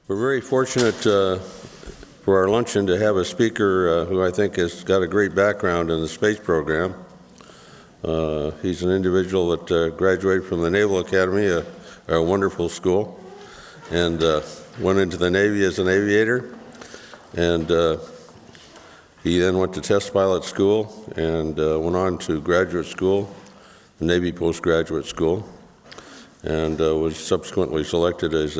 We're very fortunate for our luncheon to have a speaker who I think has got a great background in the space program. He's an individual that graduated from the Naval Academy, a wonderful school, and went into the Navy as an aviator. And he then went to test pilot school and went on to graduate school, the Navy postgraduate school, and was subsequently selected as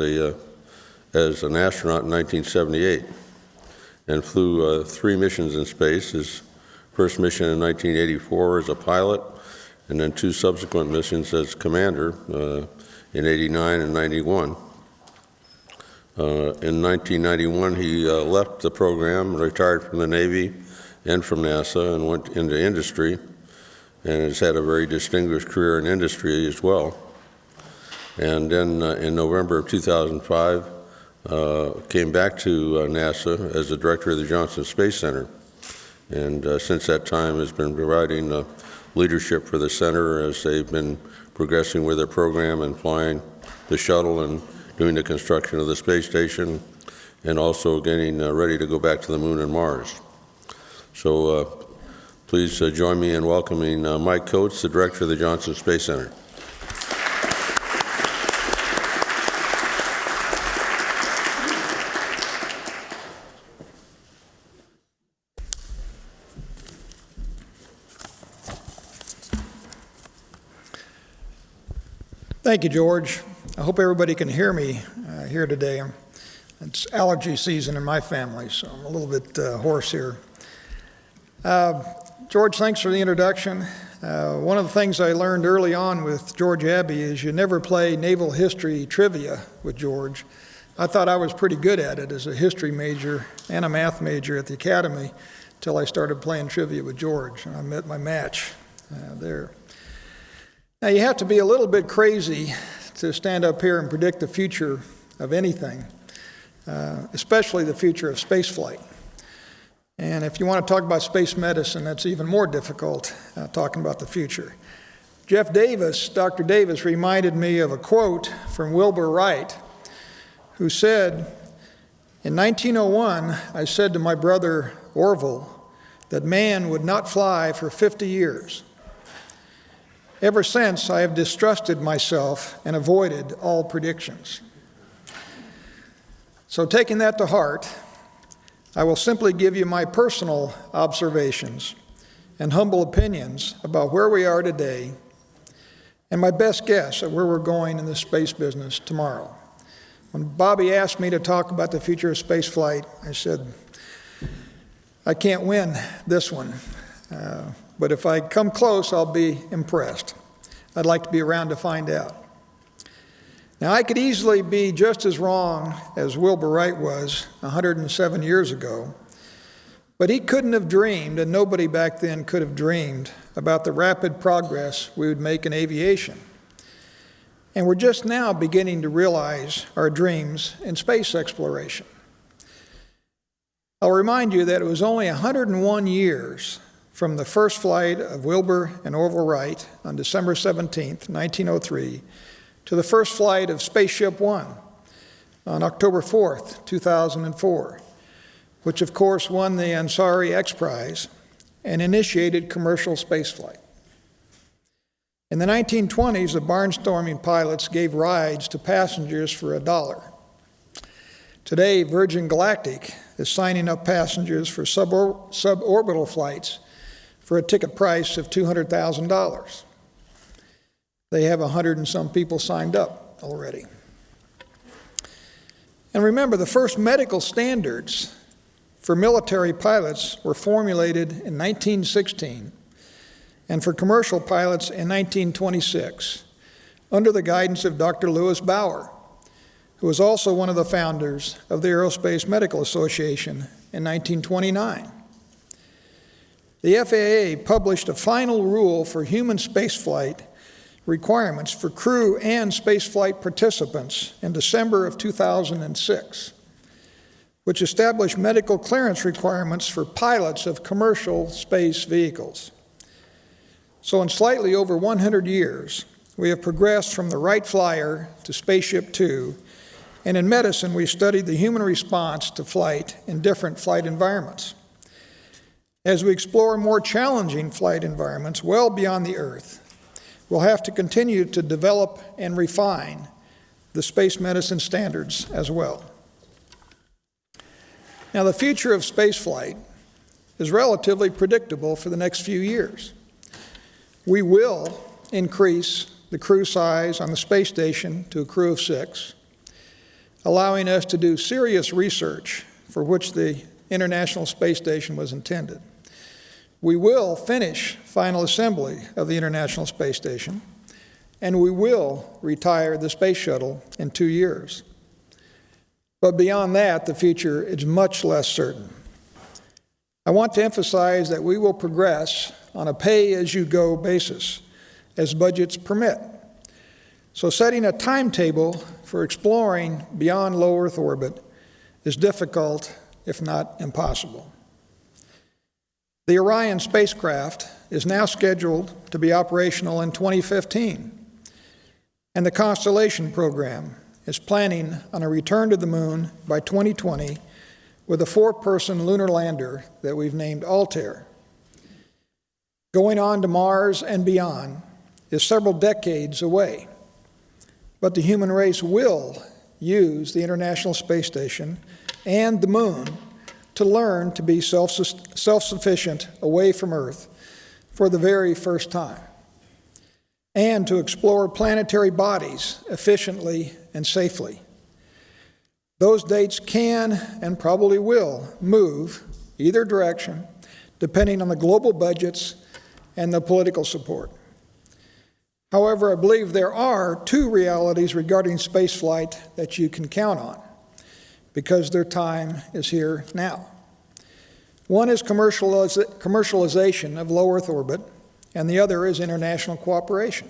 an astronaut in 1978 and flew 3 missions in space. His first mission in 1984 as a pilot, and then 2 subsequent missions as commander in 89 and 91. In 1991, he left the program, retired from the Navy and from NASA, and went into industry, and has had a very distinguished career in industry as well. And then in November of 2005, came back to NASA as the director of the Johnson Space Center, and since that time has been providing leadership for the center as they've been progressing with their program and flying the shuttle and doing the construction of the space station, and also getting ready to go back to the moon and Mars. So please join me in welcoming Mike Coates, the director of the Johnson Space Center. Thank you, George. I hope everybody can hear me here today. It's allergy season in my family, so I'm a little bit hoarse here. George, thanks for the introduction. One of the things I learned early on with George Abbey is you never play naval history trivia with George. I thought I was pretty good at it as a history major and a math major at the academy until I started playing trivia with George, and I met my match there. Now, you have to be a little bit crazy to stand up here and predict the future of anything, especially the future of spaceflight. And if you want to talk about space medicine, that's even more difficult, talking about the future. Jeff Davis, Dr. Davis, reminded me of a quote from Wilbur Wright, who said, "In 1901, I said to my brother Orville that man would not fly for 50 years. Ever since, I have distrusted myself and avoided all predictions." So taking that to heart, I will simply give you my personal observations and humble opinions about where we are today and my best guess at where we're going in the space business tomorrow. When Bobby asked me to talk about the future of space flight, I said, I can't win this one. But if I come close, I'll be impressed. I'd like to be around to find out. Now, I could easily be just as wrong as Wilbur Wright was 107 years ago, but he couldn't have dreamed, and nobody back then could have dreamed, about the rapid progress we would make in aviation. And we're just now beginning to realize our dreams in space exploration. I'll remind you that it was only 101 years from the first flight of Wilbur and Orville Wright on December 17th, 1903, to the first flight of Spaceship One on October 4th, 2004, which of course won the Ansari X Prize and initiated commercial spaceflight. In the 1920s, the barnstorming pilots gave rides to passengers for $1. Today, Virgin Galactic is signing up passengers for suborbital flights for a ticket price of $200,000. They have 100 and some people signed up already. And remember, the first medical standards for military pilots were formulated in 1916 and for commercial pilots in 1926 under the guidance of Dr. Lewis Bauer, who was also one of the founders of the Aerospace Medical Association in 1929. The FAA published a final rule for human spaceflight requirements for crew and spaceflight participants in December of 2006, which established medical clearance requirements for pilots of commercial space vehicles. So in slightly over 100 years, we have progressed from the Wright Flyer to Spaceship Two And in medicine, we studied the human response to flight in different flight environments. As we explore more challenging flight environments well beyond the Earth, we'll have to continue to develop and refine the space medicine standards as well. Now, the future of spaceflight is relatively predictable for the next few years. We will increase the crew size on the space station to a crew of 6, allowing us to do serious research for which the International Space Station was intended. We will finish final assembly of the International Space Station, and we will retire the Space Shuttle in 2 years. But beyond that, the future is much less certain. I want to emphasize that we will progress on a pay-as-you-go basis as budgets permit. So setting a timetable for exploring beyond low Earth orbit is difficult, if not impossible. The Orion spacecraft is now scheduled to be operational in 2015, and the Constellation program is planning on a return to the moon by 2020 with a 4-person lunar lander that we've named Altair. Going on to Mars and beyond is several decades away, but the human race will use the International Space Station and the moon to learn to be self-sufficient away from Earth for the very first time, and to explore planetary bodies efficiently and safely. Those dates can and probably will move either direction, depending on the global budgets and the political support. However, I believe there are 2 realities regarding spaceflight that you can count on, because their time is here now. One is commercialization of low Earth orbit, and the other is international cooperation.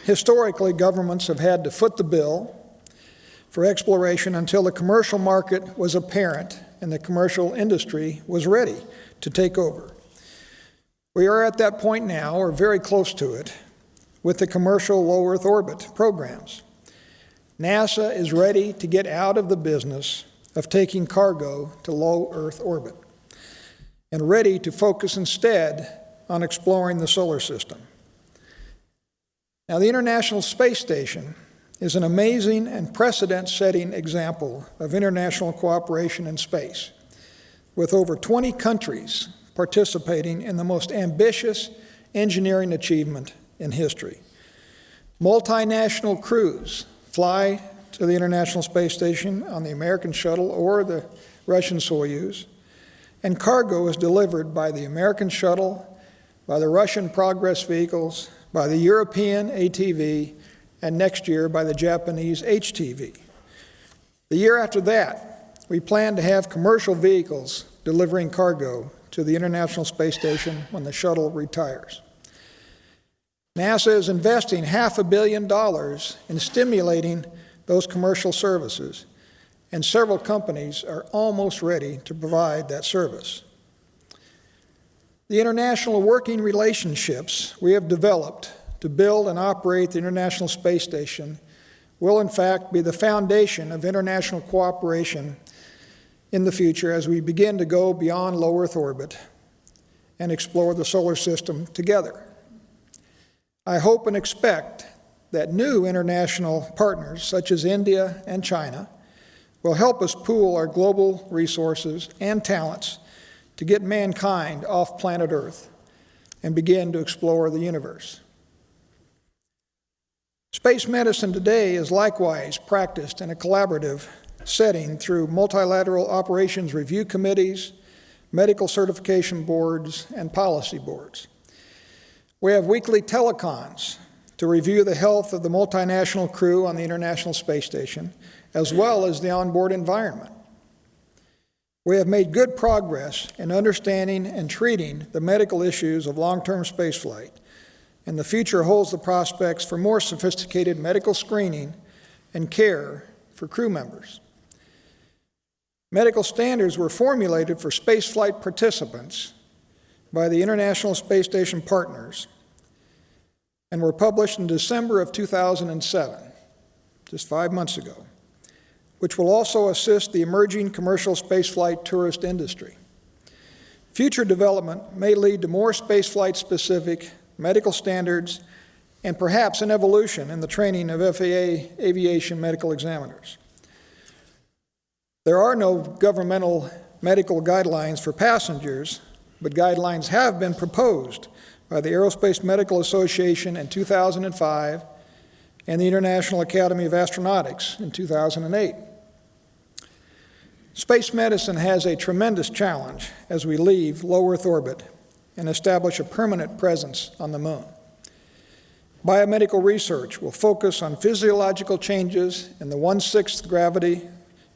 Historically, governments have had to foot the bill for exploration until the commercial market was apparent and the commercial industry was ready to take over. We are at that point now, or very close to it, with the commercial low Earth orbit programs. NASA is ready to get out of the business of taking cargo to low Earth orbit and ready to focus instead on exploring the solar system. Now, the International Space Station is an amazing and precedent-setting example of international cooperation in space, with over 20 countries participating in the most ambitious engineering achievement in history. Multinational crews fly to the International Space Station on the American shuttle or the Russian Soyuz, and cargo is delivered by the American shuttle, by the Russian Progress vehicles, by the European ATV, and next year by the Japanese HTV. The year after that, we plan to have commercial vehicles delivering cargo to the International Space Station when the shuttle retires. NASA is investing $500 million in stimulating those commercial services, and several companies are almost ready to provide that service. The international working relationships we have developed to build and operate the International Space Station will in fact be the foundation of international cooperation in the future as we begin to go beyond low Earth orbit and explore the solar system together. I hope and expect that new international partners, such as India and China, will help us pool our global resources and talents to get mankind off planet Earth and begin to explore the universe. Space medicine today is likewise practiced in a collaborative setting through multilateral operations review committees, medical certification boards, and policy boards. We have weekly telecons to review the health of the multinational crew on the International Space Station, as well as the onboard environment. We have made good progress in understanding and treating the medical issues of long-term spaceflight, and the future holds the prospects for more sophisticated medical screening and care for crew members. Medical standards were formulated for spaceflight participants by the International Space Station partners and were published in December of 2007, just 5 months ago. which will also assist the emerging commercial spaceflight tourist industry. Future development may lead to more spaceflight-specific medical standards and perhaps an evolution in the training of FAA aviation medical examiners. There are no governmental medical guidelines for passengers, but guidelines have been proposed by the Aerospace Medical Association in 2005 and the International Academy of Astronautics in 2008. Space medicine has a tremendous challenge as we leave low Earth orbit and establish a permanent presence on the moon. Biomedical research will focus on physiological changes in the 1/6 gravity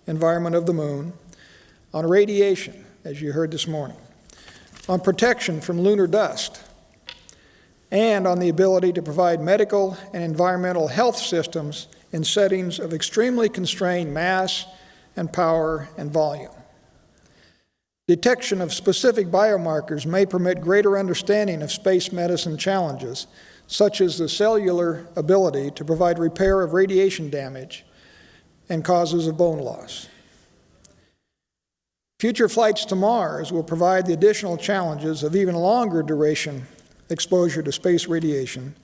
environment of the moon, on radiation, as you heard this morning, on protection from lunar dust, and on the ability to provide medical and environmental health systems in settings of extremely constrained mass and power and volume. Detection of specific biomarkers may permit greater understanding of space medicine challenges, such as the cellular ability to provide repair of radiation damage and causes of bone loss. Future flights to Mars will provide the additional challenges of even longer duration exposure to space radiation,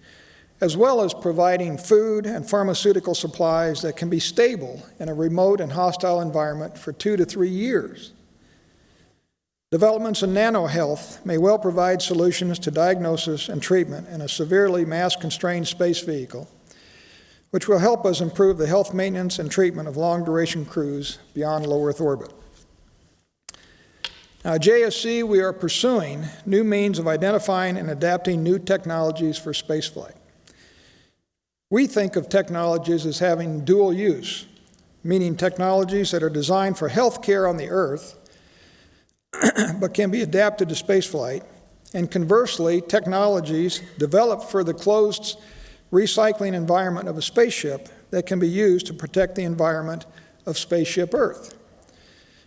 as well as providing food and pharmaceutical supplies that can be stable in a remote and hostile environment for 2 to 3 years. Developments in nanohealth may well provide solutions to diagnosis and treatment in a severely mass-constrained space vehicle, which will help us improve the health maintenance and treatment of long-duration crews beyond low Earth orbit. Now, at JSC, we are pursuing new means of identifying and adapting new technologies for spaceflight. We think of technologies as having dual use, meaning technologies that are designed for health care on the Earth, but can be adapted to spaceflight, and conversely, technologies developed for the closed recycling environment of a spaceship that can be used to protect the environment of spaceship Earth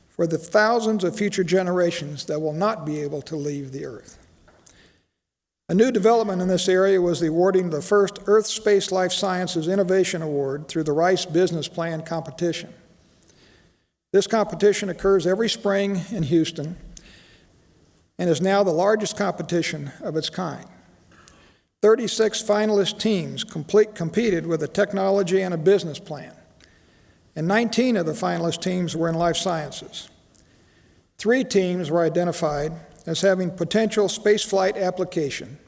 for the thousands of future generations that will not be able to leave the Earth. A new development in this area was the awarding of the first Earth Space Life Sciences Innovation Award through the Rice Business Plan competition. This competition occurs every spring in Houston and is now the largest competition of its kind. 36 finalist teams competed with a technology and a business plan, and 19 of the finalist teams were in life sciences. 3 teams were identified as having potential spaceflight application,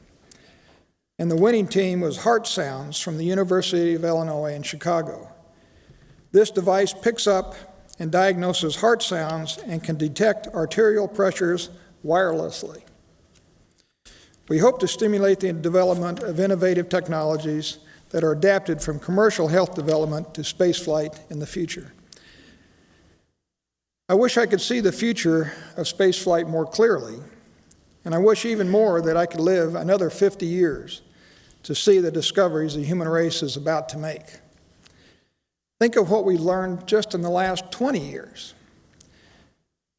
and the winning team was Heart Sounds from the University of Illinois in Chicago. This device picks up and diagnoses heart sounds and can detect arterial pressures wirelessly. We hope to stimulate the development of innovative technologies that are adapted from commercial health development to spaceflight in the future. I wish I could see the future of spaceflight more clearly, and I wish even more that I could live another 50 years to see the discoveries the human race is about to make. Think of what we've learned just in the last 20 years.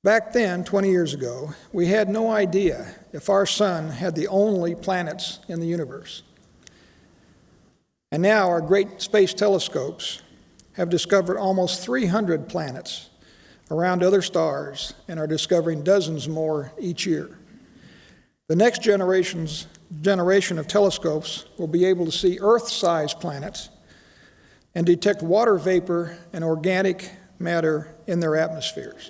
Back then, 20 years ago, we had no idea if our sun had the only planets in the universe. And now our great space telescopes have discovered almost 300 planets around other stars and are discovering dozens more each year. The next generation of telescopes will be able to see Earth-sized planets and detect water vapor and organic matter in their atmospheres.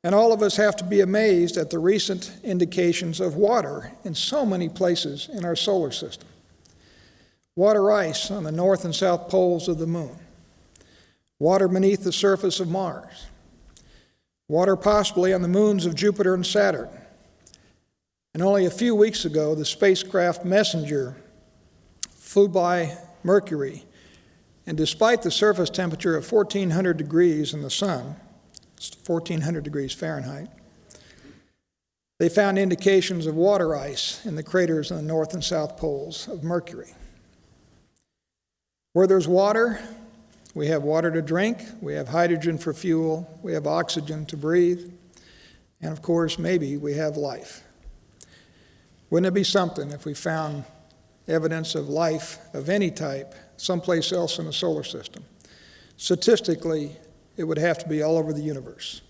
And all of us have to be amazed at the recent indications of water in so many places in our solar system. Water ice on the north and south poles of the moon. Water beneath the surface of Mars. Water possibly on the moons of Jupiter and Saturn. And only a few weeks ago, the spacecraft Messenger flew by Mercury, and despite the surface temperature of 1,400 degrees in the sun, 1,400 degrees Fahrenheit, they found indications of water ice in the craters on the north and south poles of Mercury. Where there's water, we have water to drink, we have hydrogen for fuel, we have oxygen to breathe, and of course, maybe we have life. Wouldn't it be something if we found evidence of life of any type someplace else in the solar system? Statistically, it would have to be all over the universe.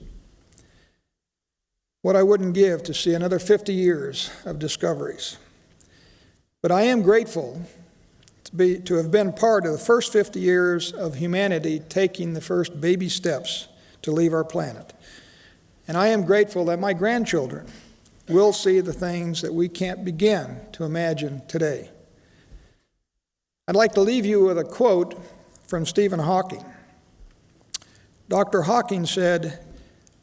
What I wouldn't give to see another 50 years of discoveries. But I am grateful to have been part of the first 50 years of humanity taking the first baby steps to leave our planet. And I am grateful that my grandchildren will see the things that we can't begin to imagine today. I'd like to leave you with a quote from Stephen Hawking. Dr. Hawking said,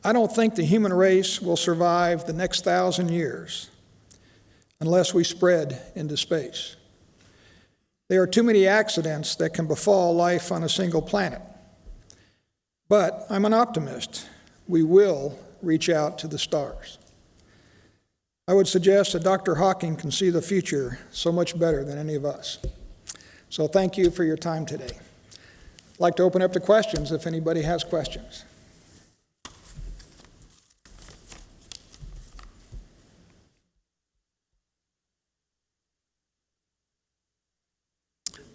"I don't think the human race will survive the next 1,000 years unless we spread into space. There are too many accidents that can befall life on a single planet. But I'm an optimist. We will reach out to the stars." I would suggest that Dr. Hawking can see the future so much better than any of us. So thank you for your time today. I'd like to open up to questions if anybody has questions.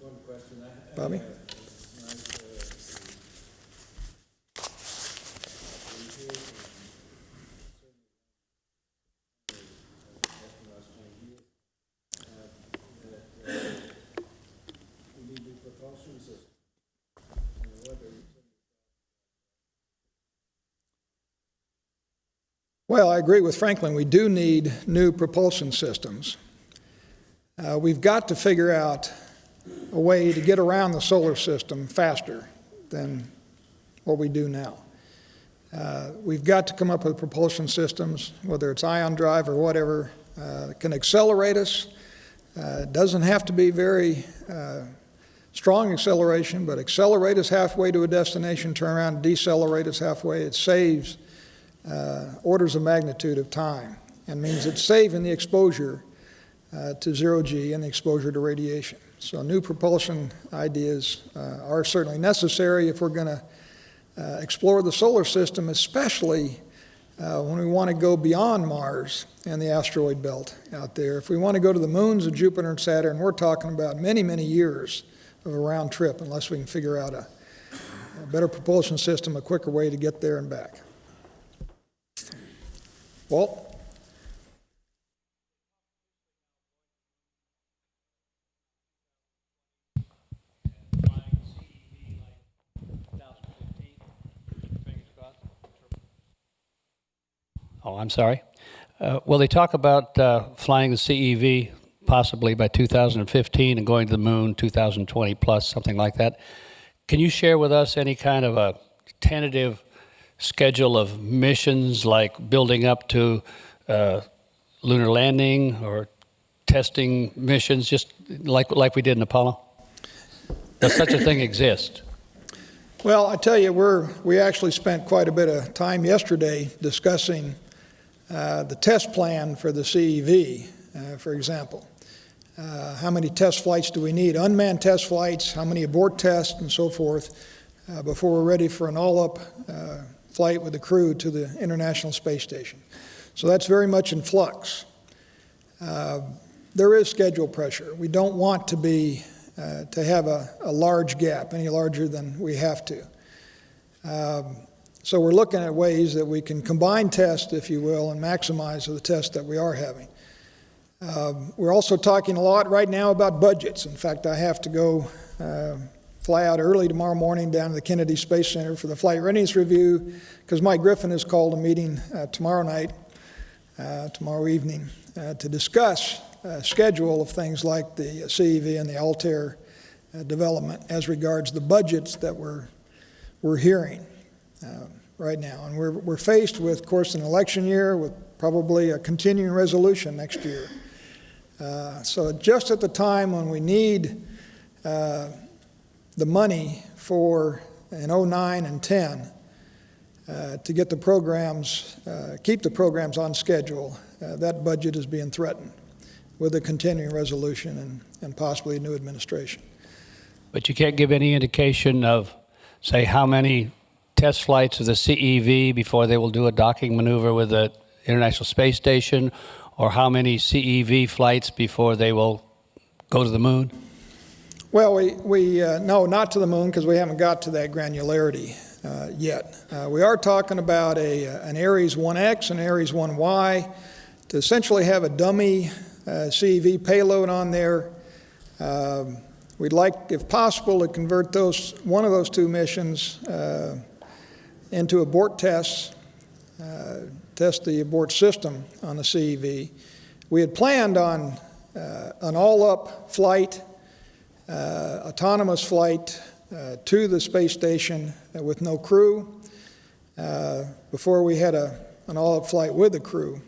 One question. Bobby? Well, I agree with Franklin. We do need new propulsion systems. We've got to figure out a way to get around the solar system faster than what we do now. We've got to come up with propulsion systems, whether it's ion drive or whatever, that can accelerate us. It doesn't have to be very strong acceleration, but accelerate us halfway to a destination, turn around and decelerate us halfway. It saves orders of magnitude of time and means it's saving the exposure to zero G and the exposure to radiation. So new propulsion ideas are certainly necessary if we're going to explore the solar system, especially when we want to go beyond Mars and the asteroid belt out there. If we want to go to the moons of Jupiter and Saturn, we're talking about many, many years of a round trip unless we can figure out a better propulsion system, a quicker way to get there and back. Walt? Oh, I'm sorry. Well, they talk about flying the CEV possibly by 2015 and going to the moon 2020 plus, something like that. Can you share with us any kind of a tentative schedule of missions, like building up to lunar landing or testing missions, just like we did in Apollo? Does such a thing exist? Well, I tell you, we actually spent quite a bit of time yesterday discussing the test plan for the CEV, for example. How many test flights do we need? Unmanned test flights, how many abort tests, and so forth, before we're ready for an all-up flight with the crew to the International Space Station. So that's very much in flux. There is schedule pressure. We don't want to have a large gap, any larger than we have to. So we're looking at ways that we can combine tests, if you will, and maximize the tests that we are having. We're also talking a lot right now about budgets. In fact, I have to go fly out early tomorrow morning down to the Kennedy Space Center for the flight readiness review, because Mike Griffin has called a meeting tomorrow evening, to discuss schedule of things like the CEV and the Altair development as regards the budgets that we're hearing right now. And we're faced with, of course, an election year with probably a continuing resolution next year. So just at the time when we need the money for in 09 and 10 to get the programs, keep the programs on schedule, that budget is being threatened with a continuing resolution and possibly a new administration. But you can't give any indication of, say, how many test flights of the CEV before they will do a docking maneuver with the International Space Station, or how many CEV flights before they will go to the moon? Well, no, not to the moon, because we haven't got to that granularity yet. We are talking about an Ares 1X and Ares 1Y to essentially have a dummy CEV payload on there. We'd like, if possible, to convert one of those two missions into abort tests, test the abort system on the CEV. We had planned on an all-up flight, autonomous flight to the space station with no crew, before we had an all-up flight with the crew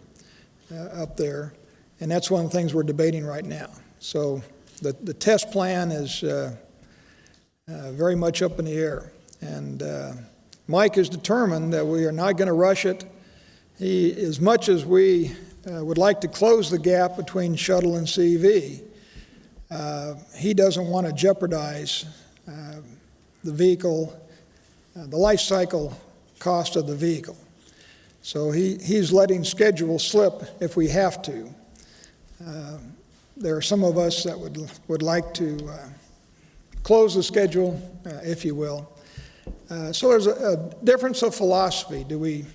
up there. And that's one of the things we're debating right now. So the test plan is very much up in the air. And Mike is determined that we are not going to rush it. As much as we would like to close the gap between shuttle and CEV, he doesn't want to jeopardize the vehicle, the life cycle cost of the vehicle. So he's letting schedule slip if we have to. There are some of us that would like to close the schedule, if you will. So there's a difference of philosophy. Do we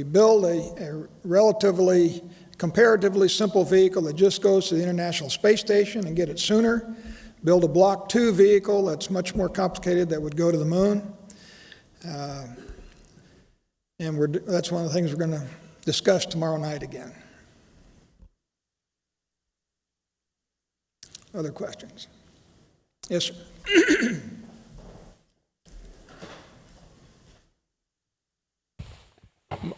build a relatively, comparatively simple vehicle that just goes to the International Space Station and get it sooner? Build a Block 2 vehicle that's much more complicated that would go to the moon? And that's one of the things we're going to discuss tomorrow night again. Other questions? Yes, sir.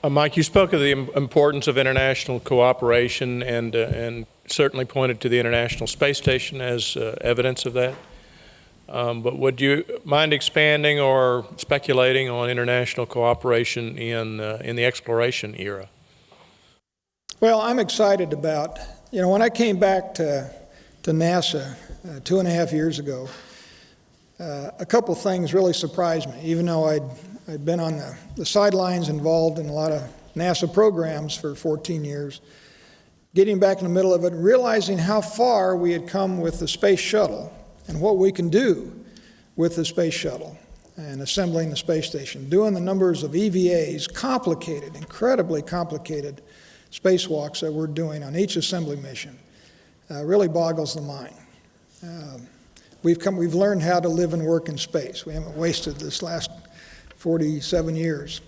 Mike, you spoke of the importance of international cooperation and certainly pointed to the International Space Station as evidence of that. But would you mind expanding or speculating on international cooperation in the exploration era? Well, I'm excited about, when I came back to NASA 2.5 years ago, a couple things really surprised me, even though I'd been on the sidelines involved in a lot of NASA programs for 14 years. Getting back in the middle of it and realizing how far we had come with the space shuttle and what we can do with the space shuttle and assembling the space station, doing the numbers of EVAs, complicated, incredibly complicated spacewalks that we're doing on each assembly mission, really boggles the mind. We've learned how to live and work in space. We haven't wasted this last 47 years,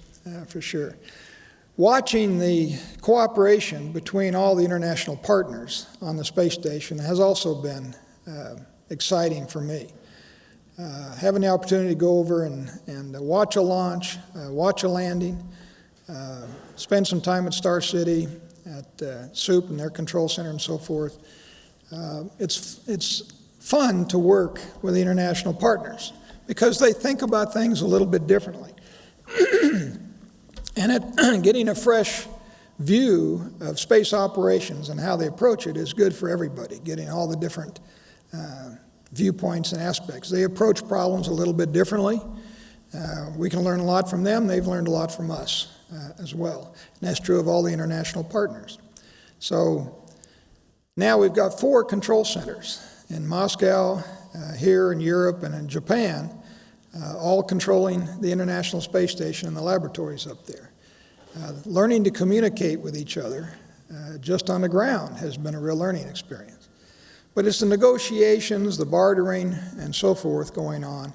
for sure. Watching the cooperation between all the international partners on the space station has also been exciting for me. Having the opportunity to go over and watch a launch, watch a landing, spend some time at Star City, at SOUP and their control center and so forth. It's fun to work with the international partners because they think about things a little bit differently. And getting a fresh view of space operations and how they approach it is good for everybody, getting all the different viewpoints and aspects. They approach problems a little bit differently. We can learn a lot from them. They've learned a lot from us as well. And that's true of all the international partners. So now we've got 4 control centers in Moscow, here in Europe, and in Japan, all controlling the International Space Station and the laboratories up there. Learning to communicate with each other just on the ground has been a real learning experience. But it's the negotiations, the bartering, and so forth going on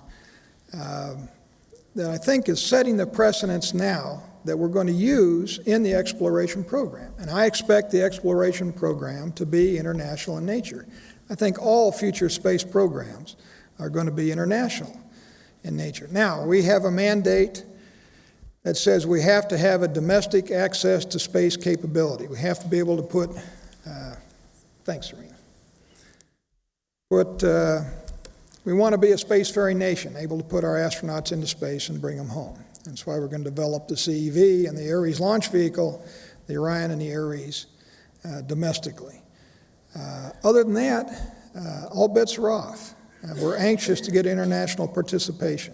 that I think is setting the precedents now that we're going to use in the exploration program. And I expect the exploration program to be international in nature. I think all future space programs are going to be international in nature. Now, we have a mandate that says we have to have a domestic access to space capability. We have to be able to put, thanks, Serena. We want to be a spacefaring nation, able to put our astronauts into space and bring them home. That's why we're going to develop the CEV and the Ares launch vehicle, the Orion and the Ares, domestically. Other than that, all bets are off. We're anxious to get international participation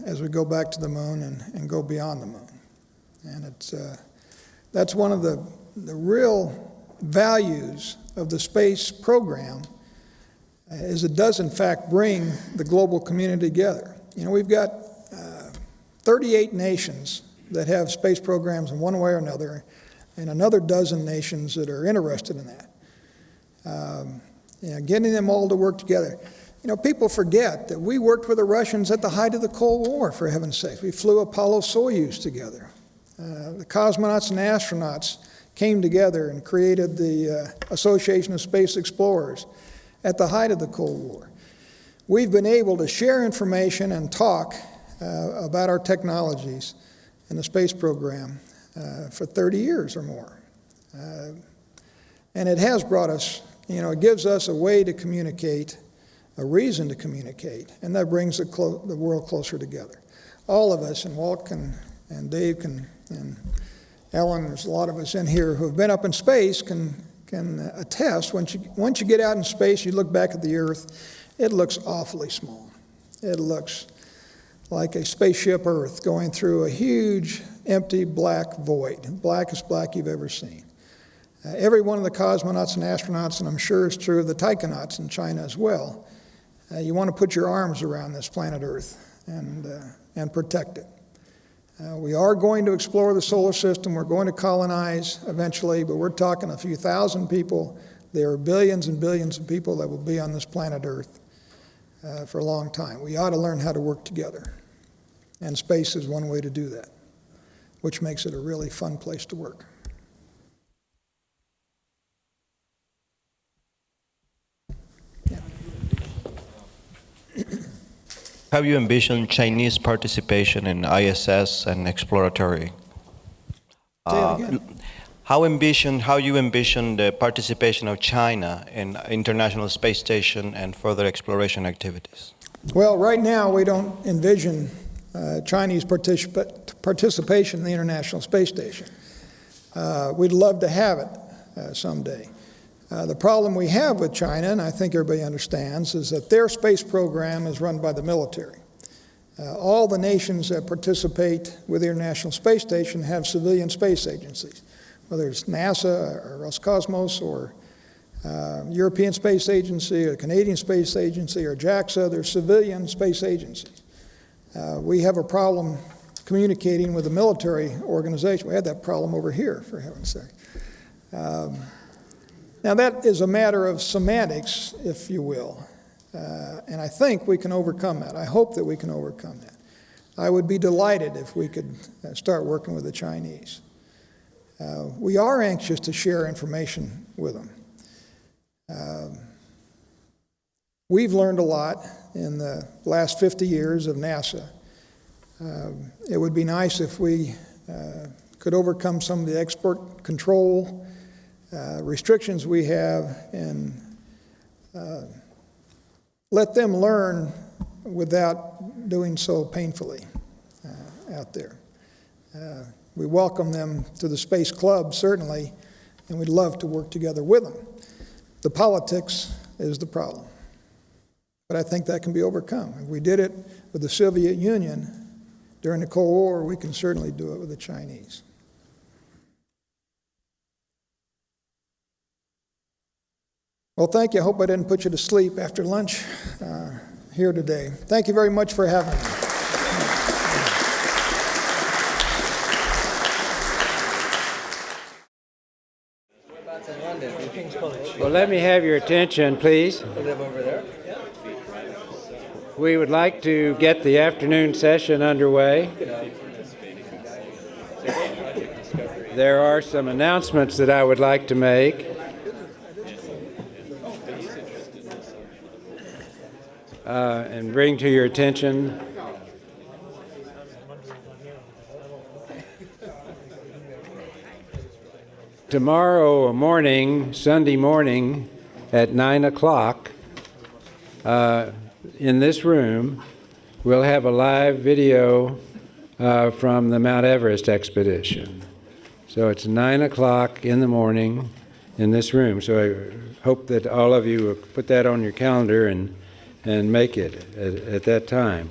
as we go back to the moon and go beyond the moon. And that's one of the real values of the space program is it does in fact bring the global community together. You know, we've got 38 nations that have space programs in one way or another, and another dozen nations that are interested in that. You know, getting them all to work together. You know, people forget that we worked with the Russians at the height of the Cold War, for heaven's sake. We flew Apollo-Soyuz together. The cosmonauts and astronauts came together and created the Association of Space Explorers at the height of the Cold War. We've been able to share information and talk about our technologies in the space program for 30 years or more. And it has brought us, you know, it gives us a way to communicate, a reason to communicate, and that brings the world closer together. All of us, and Walt and Dave and Ellen, there's a lot of us in here who have been up in space can attest, once you get out in space, you look back at the Earth, it looks awfully small. It looks like a spaceship Earth going through a huge, empty, black void, blackest black you've ever seen. Every one of the cosmonauts and astronauts, and I'm sure it's true of the taikonauts in China as well, you want to put your arms around this planet Earth and protect it. We are going to explore the solar system. We're going to colonize eventually, but we're talking a few thousand people. There are billions and billions of people that will be on this planet Earth for a long time. We ought to learn how to work together, and space is one way to do that, which makes it a really fun place to work. Have you envisioned Chinese participation in ISS and exploratory? Say it again. How you envision the participation of China in International Space Station and further exploration activities? Well, right now we don't envision Chinese participation in the International Space Station. We'd love to have it someday. The problem we have with China, and I think everybody understands, is that their space program is run by the military. All the nations that participate with the International Space Station have civilian space agencies, whether it's NASA or Roscosmos or European Space Agency or Canadian Space Agency or JAXA, they're civilian space agencies. We have a problem communicating with the military organization. We had that problem over here, for heaven's sake. Now that is a matter of semantics, if you will, and I think we can overcome that. I hope that we can overcome that. I would be delighted if we could start working with the Chinese. We are anxious to share information with them. We've learned a lot in the last 50 years of NASA. It would be nice if we could overcome some of the export control restrictions we have and let them learn without doing so painfully out there. We welcome them to the Space Club, certainly, and we'd love to work together with them. The politics is the problem, but I think that can be overcome. If we did it with the Soviet Union during the Cold War, we can certainly do it with the Chinese. Well, thank you. I hope I didn't put you to sleep after lunch here today. Thank you very much for having me. Well, let me have your attention, please. We would like to get the afternoon session underway. There are some announcements that I would like to make. And bring to your attention. Tomorrow morning, Sunday morning, at 9 o'clock, in this room, we'll have a live video from the Mount Everest expedition. So it's 9 o'clock in the morning in this room. So I hope that all of you will put that on your calendar and make it at that time.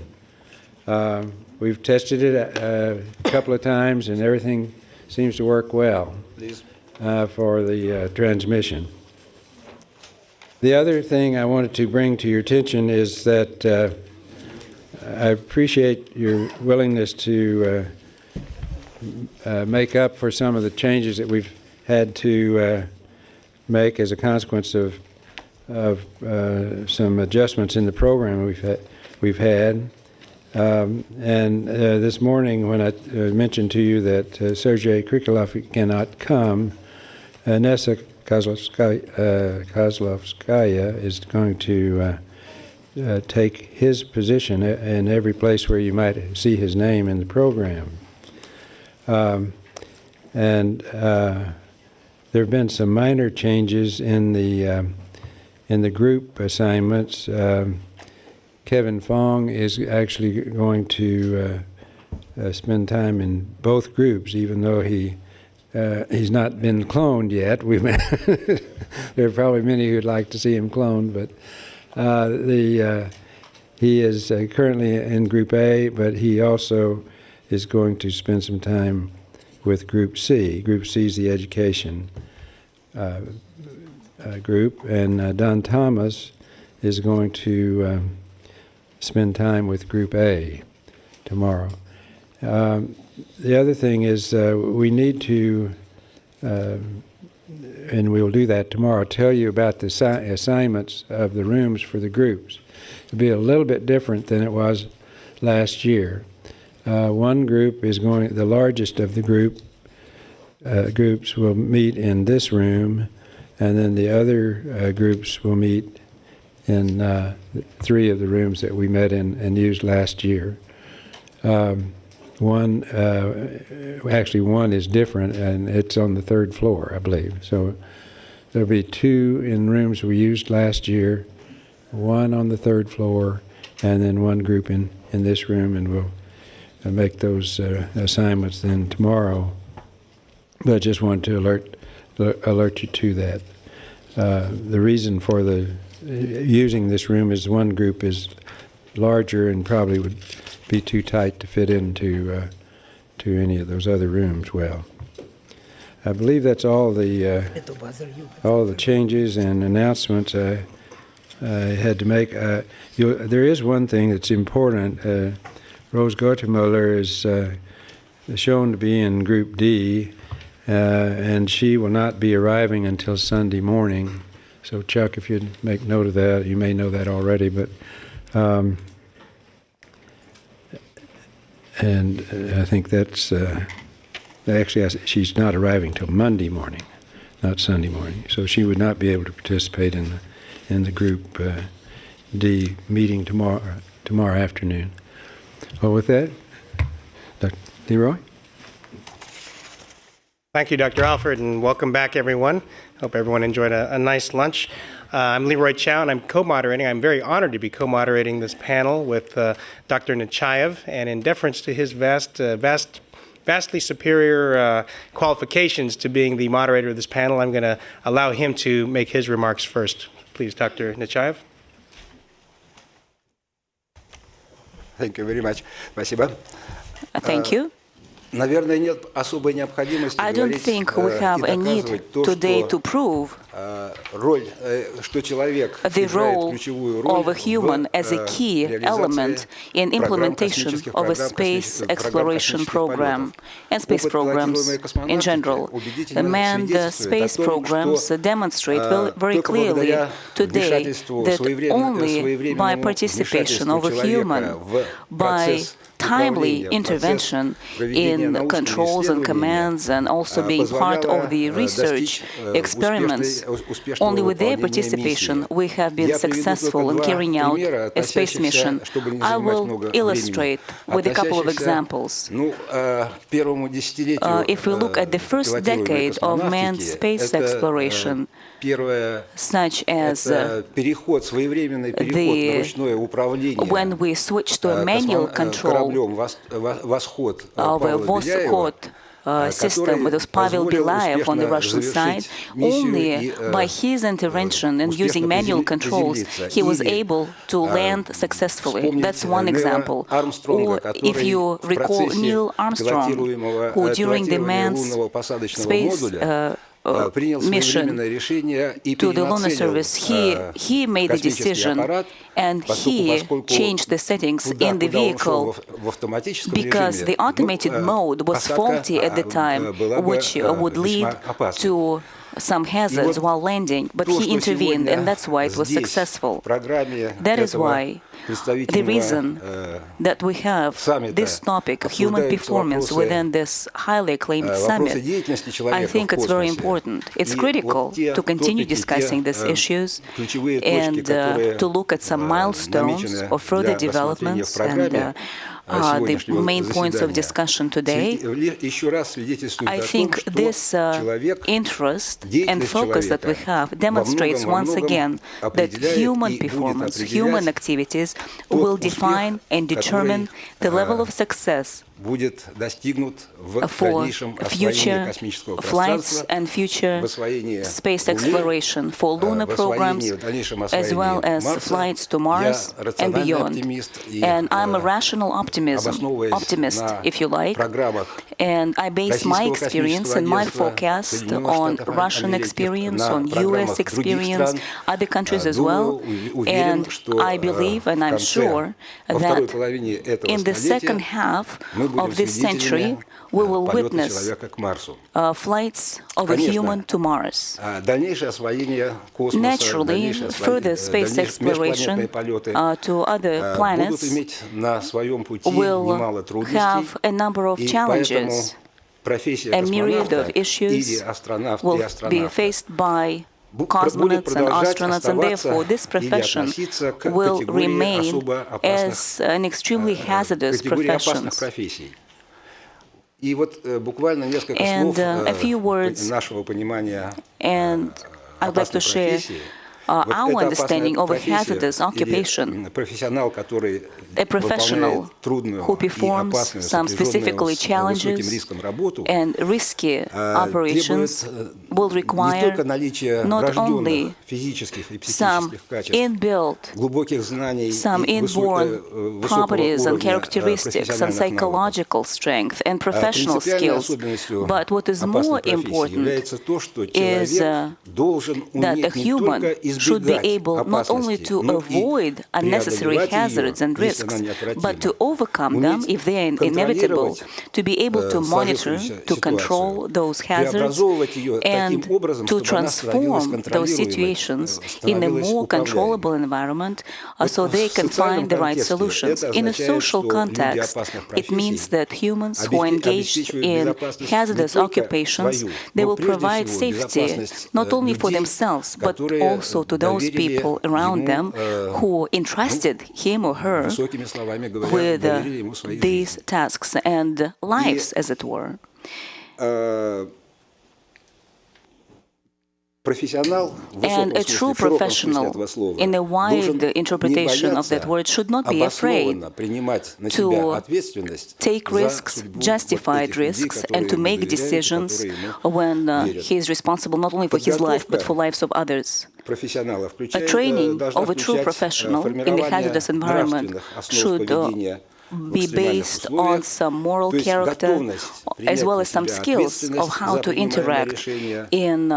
We've tested it a couple of times, and everything seems to work well for the transmission. The other thing I wanted to bring to your attention is that I appreciate your willingness to make up for some of the changes that we've had to make as a consequence of some adjustments in the program we've had. And this morning, when I mentioned to you that Sergei Krikalev cannot come, Nessa Kozlovskaya is going to take his position in every place where you might see his name in the program. And there have been some minor changes in the group assignments. Kevin Fong is actually going to spend time in both groups, even though he's not been cloned yet. There are probably many who'd like to see him cloned, but he is currently in Group A, but he also is going to spend some time with Group C. Group C is the education group, and Don Thomas is going to spend time with Group A tomorrow. The other thing is we need to, and we'll do that tomorrow, tell you about the assignments of the rooms for the groups. It'll be a little bit different than it was last year. One group is going, the largest of the groups will meet in this room, and then the other groups will meet in 3 of the rooms that we met in and used last year. One is different, and it's on the 3rd floor, I believe. So there'll be 2 in rooms we used last year, 1 on the 3rd floor, and then 1 group in this room, and we'll make those assignments then tomorrow. But I just wanted to alert you to that. The reason for using this room is one group is larger and probably would be too tight to fit into to any of those other rooms well. I believe that's all the changes and announcements I had to make. There is one thing that's important. Rose Gottemuller is shown to be in Group D, and she will not be arriving until Sunday morning. So, Chuck, if you'd make note of that, you may know that already, but and I think that's actually she's not arriving till Monday morning, not Sunday morning. So she would not be able to participate in the Group D meeting tomorrow afternoon. Well, with that, Dr. Leroy. Thank you, Dr. Alford, and welcome back, everyone. Hope everyone enjoyed a nice lunch. I'm Leroy Chow, and I'm co-moderating. I'm very honored to be co-moderating this panel with Dr. Nechayev, and in deference to his vastly superior qualifications to being the moderator of this panel, I'm going to allow him to make his remarks first. Please, Dr. Nechayev. Thank you very much. Спасибо. Thank you. Наверное, нет особой необходимости I don't think we have a need today to prove the role of a human as a key element in implementation of a space exploration program and space programs in general. The manned space programs demonstrate very clearly today that only by participation of a human, by timely intervention in controls and commands, and also being part of the research experiments, only with their participation we have been successful in carrying out a space mission. I will illustrate with a couple of examples. If we look at the first decade of manned space exploration, such as when we switched to a manual control of a Voskhod system with Pavel Belayev on the Russian side, only by his intervention and using manual controls, he was able to land successfully. That's one example. Or if you recall Neil Armstrong, who during the manned space mission to the lunar service, he made a decision and he changed the settings in the vehicle because the automated mode was faulty at the time, which would lead to some hazards while landing, but he intervened, and that's why it was successful. That is why the reason that we have this topic, human performance, within this highly acclaimed summit, I think it's very important. It's critical to continue discussing these issues and to look at some milestones or further developments and the main points of discussion today. I think this interest and focus that we have demonstrates once again that human performance, human activities will define and determine the level of success for future flights and future space exploration, for lunar programs, as well as flights to Mars and beyond. And I'm a rational optimist, if you like, and I base my experience and my forecast on Russian experience, on US experience, other countries as well, and I believe and I'm sure that in the second half of this century, we will witness flights of a human to Mars. Naturally, further space exploration to other planets will have a number of challenges. A myriad of issues will be faced by cosmonauts and astronauts, and therefore this profession will remain as an extremely hazardous profession. And a few words, and I'd like to share our understanding of a hazardous occupation. A professional who performs some specifically challenges and risky operations will require not only some inborn properties and characteristics and psychological strength and professional skills, but what is more important is that a human should be able not only to avoid unnecessary hazards and risks, but to overcome them if they are inevitable, to be able to monitor, to control those hazards, and to transform those situations in a more controllable environment so they can find the right solutions. In a social context, it means that humans who are engaged in hazardous occupations, they will provide safety not only for themselves, but also to those people around them who entrusted him or her with these tasks and lives, as it were. And a true professional, in a wide interpretation of that word, should not be afraid to take risks, justified risks, and to make decisions when he is responsible not only for his life, but for lives of others. A training of a true professional in the hazardous environment should be based on some moral character as well as some skills of how to interact in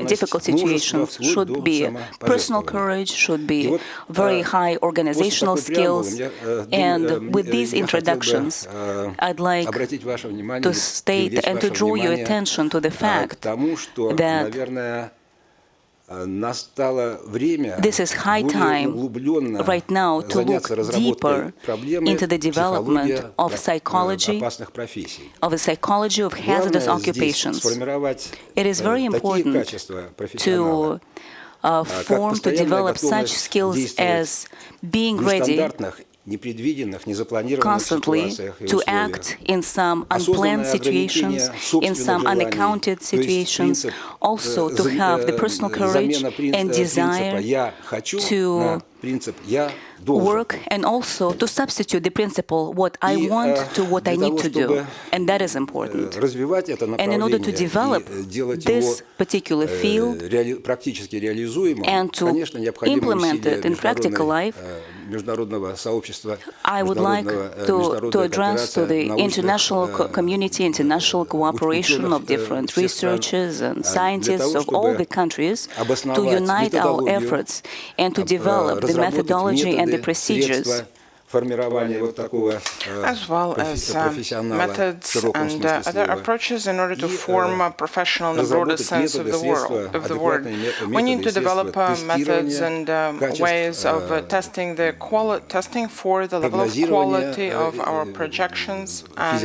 difficult situations. Should be personal courage, should be very high organizational skills. And with these introductions, I'd like to state and to draw your attention to the fact that this is high time right now to look deeper into the development of psychology, of the psychology of hazardous occupations. It is very important to develop such skills as being ready constantly to act in some unplanned situations, in some unaccounted situations, also to have the personal courage and desire to work and also to substitute the principle what I want to what I need to do. And that is important. And in order to develop this particular field and to implement it in practical life, I would like to address to the international community, international cooperation of different researchers and scientists of all the countries to unite our efforts and to develop the methodology and the procedures as well as methods and other approaches in order to form a professional in the broader sense of the word. We need to develop methods and ways of testing for the level of quality of our projections and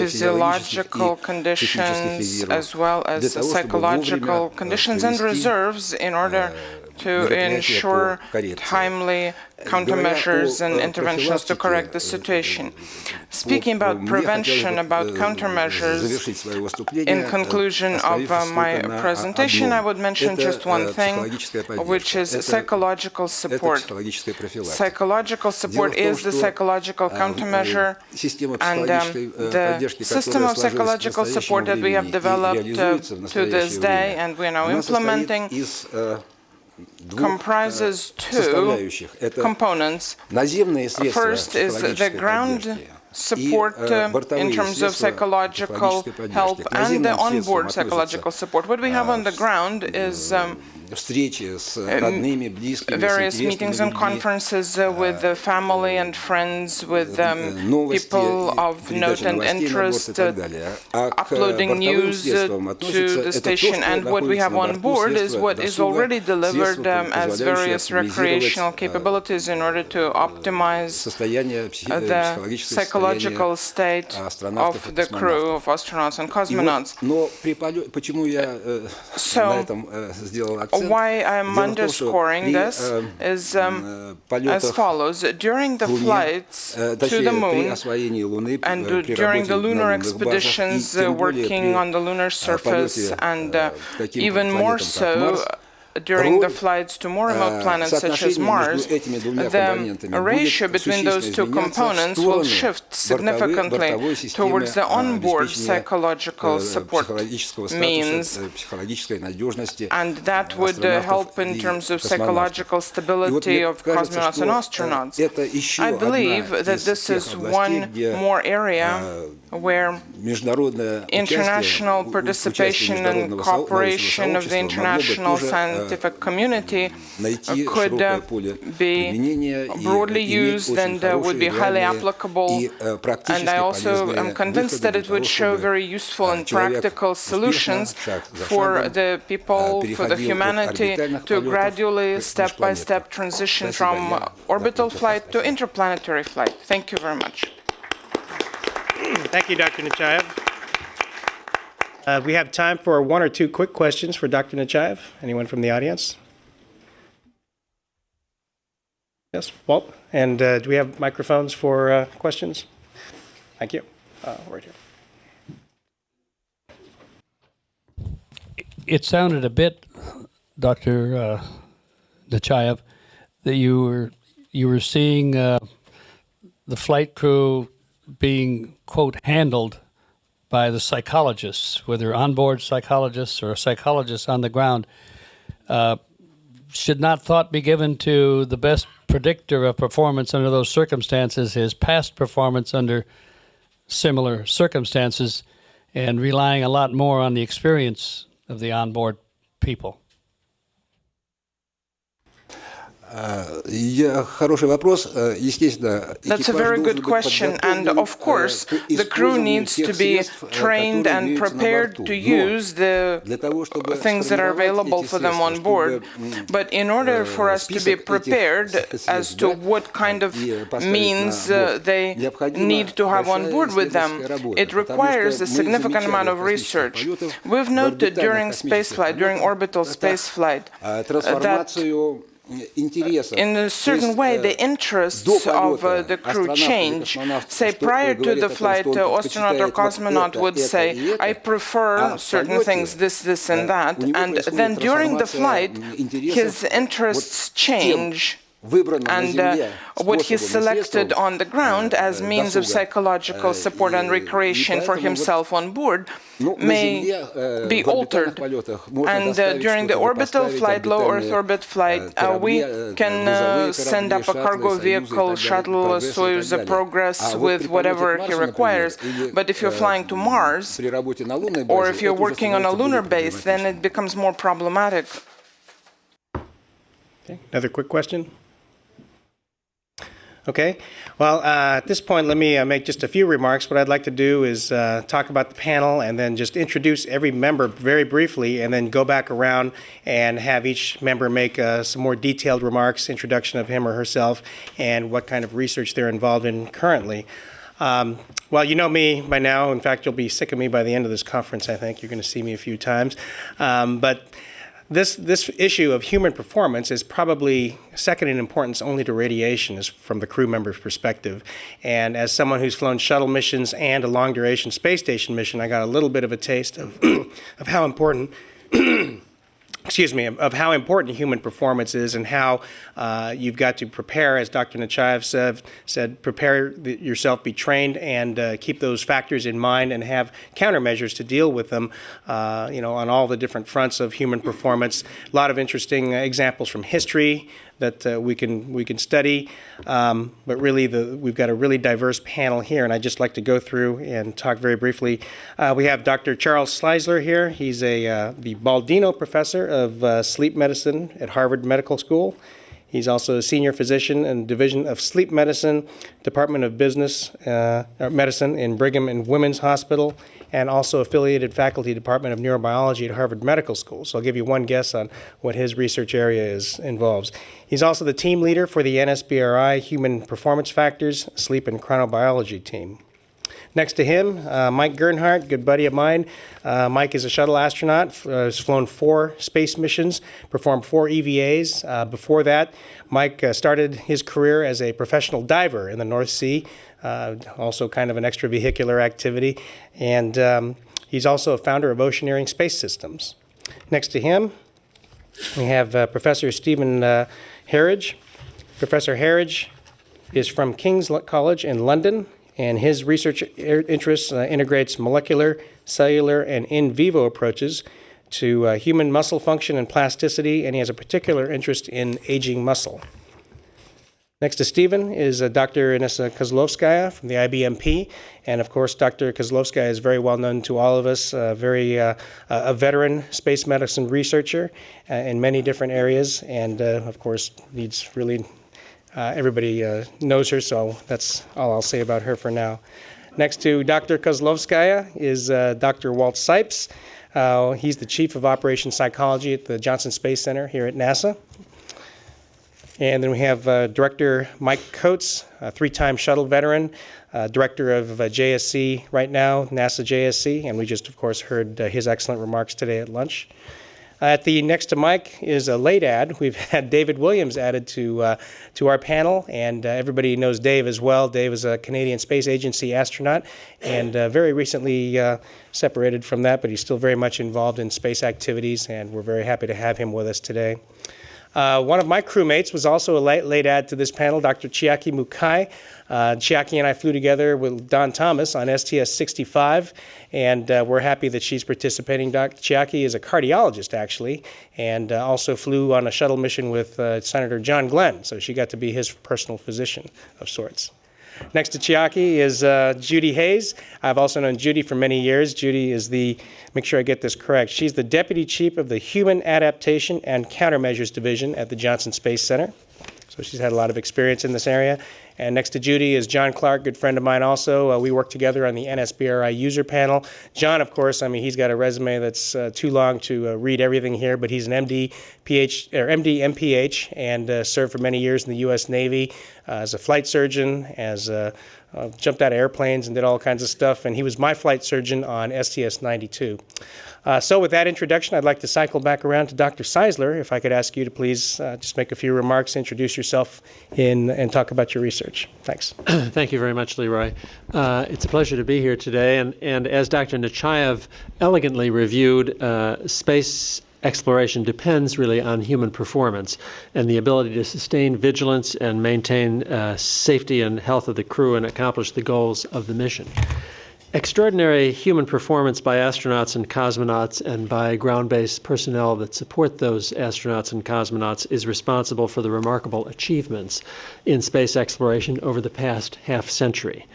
physiological conditions as well as psychological conditions and reserves in order to ensure timely countermeasures and interventions to correct the situation. Speaking about prevention, about countermeasures, in conclusion of my presentation, I would mention just one thing, which is psychological support. Psychological support is the psychological countermeasure, and the system of psychological support that we have developed to this day and we are now implementing comprises two components. First is the ground support in terms of psychological help and the onboard psychological support. What we have on the ground is various meetings and conferences with the family and friends, with people of note and interest, uploading news to the station. And what we have on board is what is already delivered as various recreational capabilities in order to optimize the psychological state of the crew of astronauts and cosmonauts. So, why I'm underscoring this is as follows. During the flights to the moon and during the lunar expeditions working on the lunar surface and even more so during the flights to more remote planets such as Mars, the ratio between those two components will shift significantly towards the onboard psychological support means, and that would help in terms of psychological stability of cosmonauts and astronauts. I believe that this is one more area where international participation and cooperation of the international scientific community could be broadly used and would be highly applicable. And I also am convinced that it would show very useful and practical solutions for the people, for the humanity, to gradually, step-by-step transition from orbital flight to interplanetary flight. Thank you very much. Thank you, Dr. Nechayev. We have time for one or two quick questions for Dr. Nechayev. Anyone from the audience? Yes, Walt? And do we have microphones for questions? Thank you. Right here. It sounded a bit, Dr. Nechayev, that you were seeing the flight crew being, quote, handled by the psychologists, whether onboard psychologists or psychologists on the ground. Should not thought be given to the best predictor of performance under those circumstances is past performance under similar circumstances, and relying a lot more on the experience of the onboard people? That's a very good question, and of course, the crew needs to be trained and prepared to use the things that are available for them on board. But in order for us to be prepared as to what kind of means they need to have on board with them, it requires a significant amount of research. We've noted during spaceflight, during orbital spaceflight, that in a certain way, the interests of the crew change. Say, prior to the flight, astronaut or cosmonaut would say, I prefer certain things, this, and that. And then during the flight, his interests change. And what he selected on the ground as means of psychological support and recreation for himself on board may be altered. And during the orbital flight, low Earth orbit flight, we can send up a cargo vehicle, shuttle, Soyuz Progress with whatever he requires. But if you're flying to Mars, or if you're working on a lunar base, then it becomes more problematic. Okay. Another quick question? Okay, well, at this point, let me make just a few remarks. What I'd like to do is talk about the panel and then just introduce every member very briefly, and then go back around and have each member make some more detailed remarks, introduction of him or herself, and what kind of research they're involved in currently. Well, you know me by now. In fact, you'll be sick of me by the end of this conference, I think. You're going to see me a few times. But this issue of human performance is probably second in importance only to radiation, is from the crew member's perspective. And as someone who's flown shuttle missions and a long-duration space station mission, I got a little bit of a taste of how important of how important human performance is, and how you've got to prepare, as Dr. Nechayev said, prepare yourself, be trained, and keep those factors in mind, and have countermeasures to deal with them, on all the different fronts of human performance. A lot of interesting examples from history that we can study, but really we've got a really diverse panel here, and I'd just like to go through and talk very briefly. We have Dr. Charles Sleisler here. He's the Baldino Professor of Sleep Medicine at Harvard Medical School. He's also a senior physician in the Division of Sleep Medicine, Department of Business Medicine in Brigham and Women's Hospital, and also affiliated faculty Department of Neurobiology at Harvard Medical School. So I'll give you one guess on what his research area involves. He's also the team leader for the NSBRI Human Performance Factors Sleep and Chronobiology team. Next to him, Mike Gernhardt, good buddy of mine. Mike is a shuttle astronaut, has flown 4 space missions, performed 4 EVAs. Before that, Mike started his career as a professional diver in the North Sea, also kind of an extravehicular activity. And he's also a founder of Oceaneering Space Systems. Next to him, we have Professor Stephen Harridge. Professor Harridge is from King's College in London, and his research interests integrates molecular, cellular, and in vivo approaches to human muscle function and plasticity, and he has a particular interest in aging muscle. Next to Stephen is Dr. Inessa Kozlovskaya from the IBMP, and of course Dr. Kozlovskaya is very well known to all of us, a veteran space medicine researcher in many different areas, and of course needs really everybody knows her, so that's all I'll say about her for now. Next to Dr. Kozlovskaya is Dr. Walt Sipes. He's the Chief of Operations Psychology at the Johnson Space Center here at NASA. And then we have Director Mike Coates, a 3-time shuttle veteran, Director of JSC right now, NASA JSC, and we just, of course, heard his excellent remarks today at lunch. Next to Mike is a late add. We've had David Williams added to our panel, and everybody knows Dave as well. Dave is a Canadian Space Agency astronaut, and very recently separated from that, but he's still very much involved in space activities, and we're very happy to have him with us today. One of my crewmates was also a late add to this panel, Dr. Chiaki Mukai. Chiaki and I flew together with Don Thomas on STS-65, and we're happy that she's participating. Dr. Chiaki is a cardiologist, actually, and also flew on a shuttle mission with Senator John Glenn, so she got to be his personal physician of sorts. Next to Chiaki is Judy Hayes. I've also known Judy for many years. Judy is make sure I get this correct, she's the Deputy Chief of the Human Adaptation and Countermeasures Division at the Johnson Space Center. So she's had a lot of experience in this area. And next to Judy is John Clark, good friend of mine also. We work together on the NSBRI user panel. John, of course, I mean, he's got a resume that's too long to read everything here, but he's an MD, MPH, and served for many years in the U.S. Navy as a flight surgeon, jumped out of airplanes and did all kinds of stuff, and he was my flight surgeon on STS-92. So with that introduction, I'd like to cycle back around to Dr. Seisler, if I could ask you to please just make a few remarks, introduce yourself, and talk about your research. Thanks. Thank you very much, Leroy. It's a pleasure to be here today, and as Dr. Nechayev elegantly reviewed, space exploration depends really on human performance and the ability to sustain vigilance and maintain safety and health of the crew and accomplish the goals of the mission. Extraordinary human performance by astronauts and cosmonauts and by ground-based personnel that support those astronauts and cosmonauts is responsible for the remarkable achievements in space exploration over the past half-century.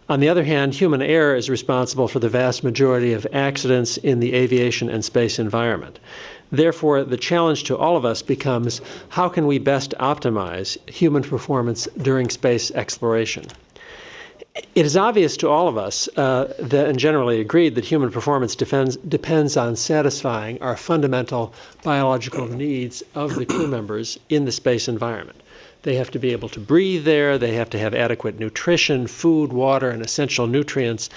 On the other hand, human error is responsible for the vast majority of accidents in the aviation and space environment. Therefore, the challenge to all of us becomes, how can we best optimize human performance during space exploration? It is obvious to all of us and generally agreed that human performance depends on satisfying our fundamental biological needs of the crew members in the space environment. They have to be able to breathe there. They have to have adequate nutrition, food, water, and essential nutrients.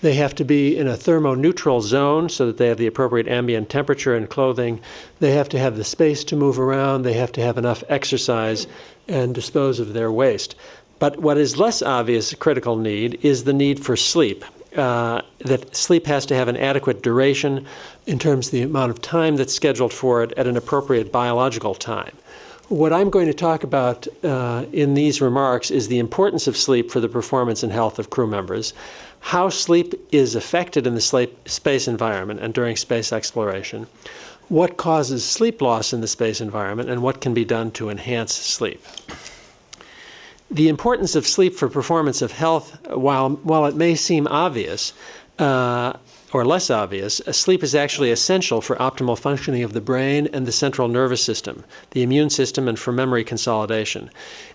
They have to be in a thermoneutral zone so that they have the appropriate ambient temperature and clothing. They have to have the space to move around. They have to have enough exercise and dispose of their waste. But what is less obvious critical need is the need for sleep. That sleep has to have an adequate duration in terms of the amount of time that's scheduled for it at an appropriate biological time. What I'm going to talk about in these remarks is the importance of sleep for the performance and health of crew members, how sleep is affected in the space environment and during space exploration, what causes sleep loss in the space environment, and what can be done to enhance sleep. The importance of sleep for performance of health, while it may seem obvious or less obvious, sleep is actually essential for optimal functioning of the brain and the central nervous system, the immune system, and for memory consolidation.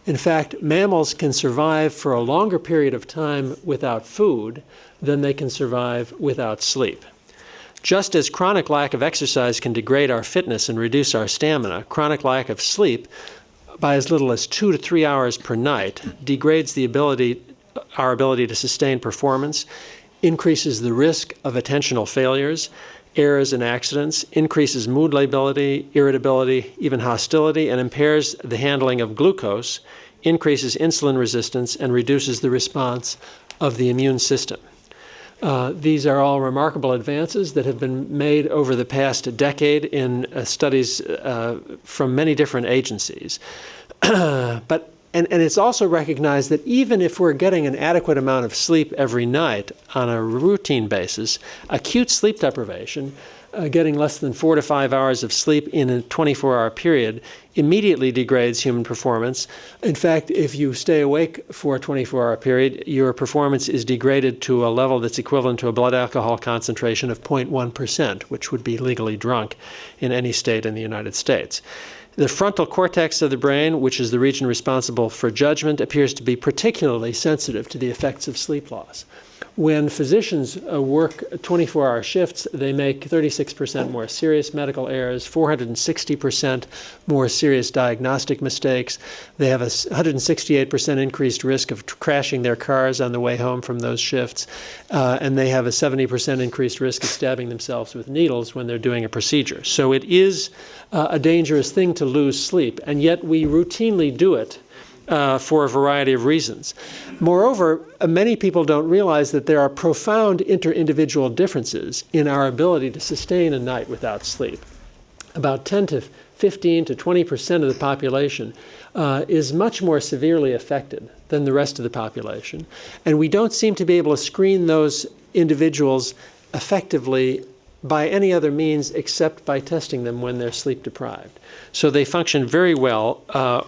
In fact, mammals can survive for a longer period of time without food than they can survive without sleep. Just as chronic lack of exercise can degrade our fitness and reduce our stamina, chronic lack of sleep by as little as 2 to 3 hours per night degrades our ability to sustain performance, increases the risk of attentional failures, errors and accidents, increases mood lability, irritability, even hostility, and impairs the handling of glucose, increases insulin resistance, and reduces the response of the immune system. These are all remarkable advances that have been made over the past decade in studies from many different agencies. And it's also recognized that even if we're getting an adequate amount of sleep every night on a routine basis, acute sleep deprivation, getting less than 4 to 5 hours of sleep in a 24-hour period, immediately degrades human performance. In fact, if you stay awake for a 24-hour period, your performance is degraded to a level that's equivalent to a blood alcohol concentration of 0.1%, which would be legally drunk in any state in the United States. The frontal cortex of the brain, which is the region responsible for judgment, appears to be particularly sensitive to the effects of sleep loss. When physicians work 24-hour shifts, they make 36% more serious medical errors, 460% more serious diagnostic mistakes. They have a 168% increased risk of crashing their cars on the way home from those shifts, and they have a 70% increased risk of stabbing themselves with needles when they're doing a procedure. So it is a dangerous thing to lose sleep, and yet we routinely do it for a variety of reasons. Moreover, many people don't realize that there are profound inter-individual differences in our ability to sustain a night without sleep. About 10 to 15 to 20% of the population is much more severely affected than the rest of the population, and we don't seem to be able to screen those individuals effectively by any other means except by testing them when they're sleep deprived. So they function very well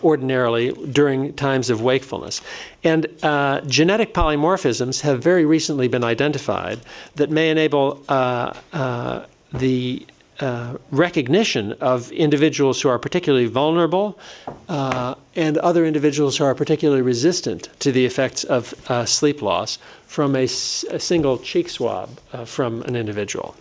ordinarily during times of wakefulness. And genetic polymorphisms have very recently been identified that may enable the recognition of individuals who are particularly vulnerable and other individuals who are particularly resistant to the effects of sleep loss from a single cheek swab from an individual.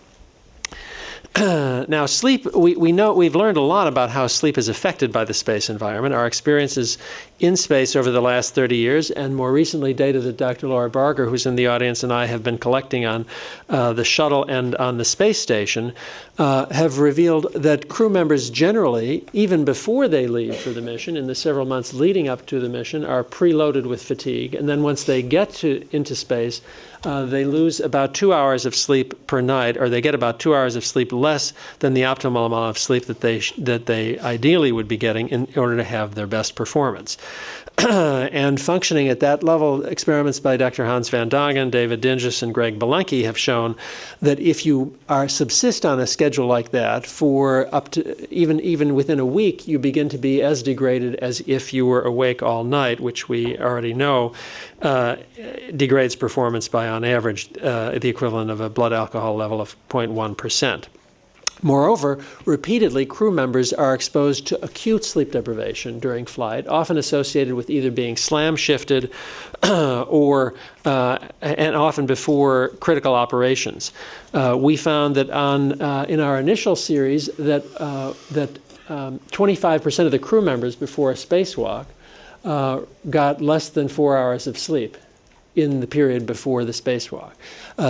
Now, sleep, we know, we've learned a lot about how sleep is affected by the space environment. Our experiences in space over the last 30 years, and more recently data that Dr. Laura Barger, who's in the audience, and I have been collecting on the shuttle and on the space station, have revealed that crew members generally, even before they leave for the mission, in the several months leading up to the mission, are preloaded with fatigue. And then once they get into space, they lose about 2 hours of sleep per night, or they get about 2 hours of sleep less than the optimal amount of sleep that they ideally would be getting in order to have their best performance. And functioning at that level, experiments by Dr. Hans van Dongen, David Dinges, and Greg Belenke have shown that if you subsist on a schedule like that for up to even within a week, you begin to be as degraded as if you were awake all night, which we already know degrades performance by, on average, the equivalent of a blood alcohol level of 0.1%. Moreover, repeatedly, crew members are exposed to acute sleep deprivation during flight, often associated with either being slam-shifted or and often before critical operations. We found that in our initial series that 25% of the crew members before a spacewalk got less than 4 hours of sleep in the period before the spacewalk.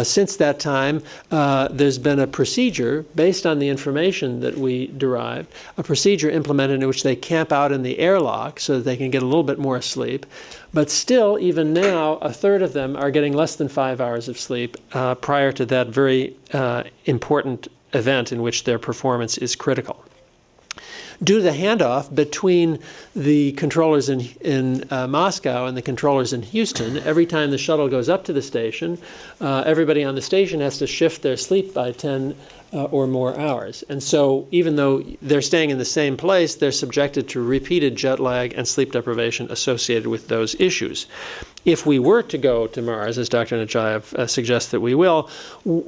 Since that time, there's been a procedure based on the information that we derived, a procedure implemented in which they camp out in the airlock so that they can get a little bit more sleep. But still, even now, a third of them are getting less than 5 hours of sleep prior to that very important event in which their performance is critical. Due to the handoff between the controllers in Moscow and the controllers in Houston, every time the shuttle goes up to the station, everybody on the station has to shift their sleep by 10 or more hours. And so even though they're staying in the same place, they're subjected to repeated jet lag and sleep deprivation associated with those issues. If we were to go to Mars, as Dr. Nechayev suggests that we will,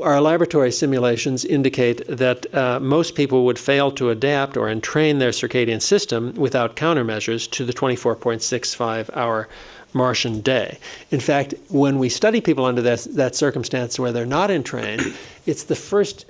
our laboratory simulations indicate that most people would fail to adapt or entrain their circadian system without countermeasures to the 24.65-hour Martian day. In fact, when we study people under that circumstance where they're not entrained, it's the first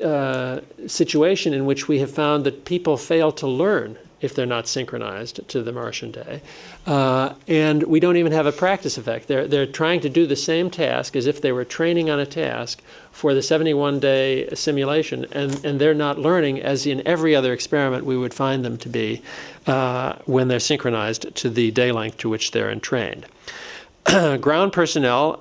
situation in which we have found that people fail to learn if they're not synchronized to the Martian day. And we don't even have a practice effect. They're trying to do the same task as if they were training on a task for the 71-day simulation, and they're not learning as in every other experiment we would find them to be when they're synchronized to the day length to which they're entrained. Ground personnel,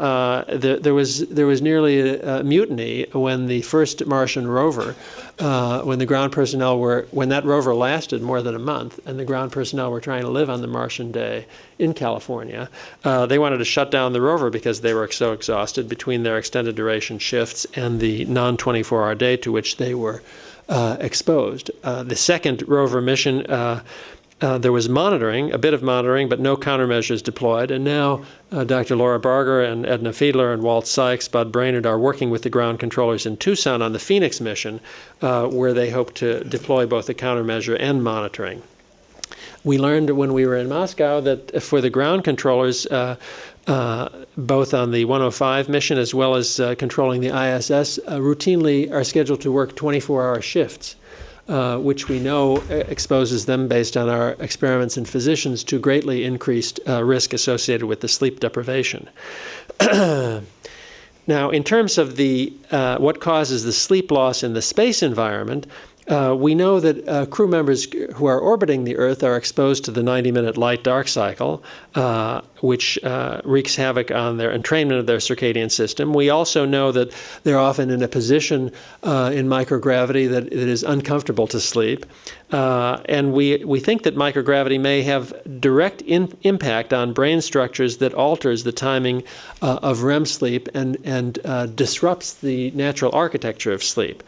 there was nearly a mutiny when the first Martian rover, when that rover lasted more than a month, and the ground personnel were trying to live on the Martian day in California. They wanted to shut down the rover because they were so exhausted between their extended duration shifts and the non-24-hour day to which they were exposed. The second rover mission, there was monitoring, a bit of monitoring, but no countermeasures deployed. And now Dr. Laura Barger and Edna Fiedler and Walt Sykes, Bud Brainerd are working with the ground controllers in Tucson on the Phoenix mission, where they hope to deploy both the countermeasure and monitoring. We learned when we were in Moscow that for the ground controllers, both on the 105 mission as well as controlling the ISS, routinely are scheduled to work 24-hour shifts. Which we know exposes them, based on our experiments in physicians, to greatly increased risk associated with the sleep deprivation. Now, in terms of what causes the sleep loss in the space environment, we know that crew members who are orbiting the Earth are exposed to the 90-minute light-dark cycle, which wreaks havoc on their entrainment of their circadian system. We also know that they're often in a position in microgravity that is uncomfortable to sleep. And we think that microgravity may have direct impact on brain structures that alters the timing of REM sleep and disrupts the natural architecture of sleep.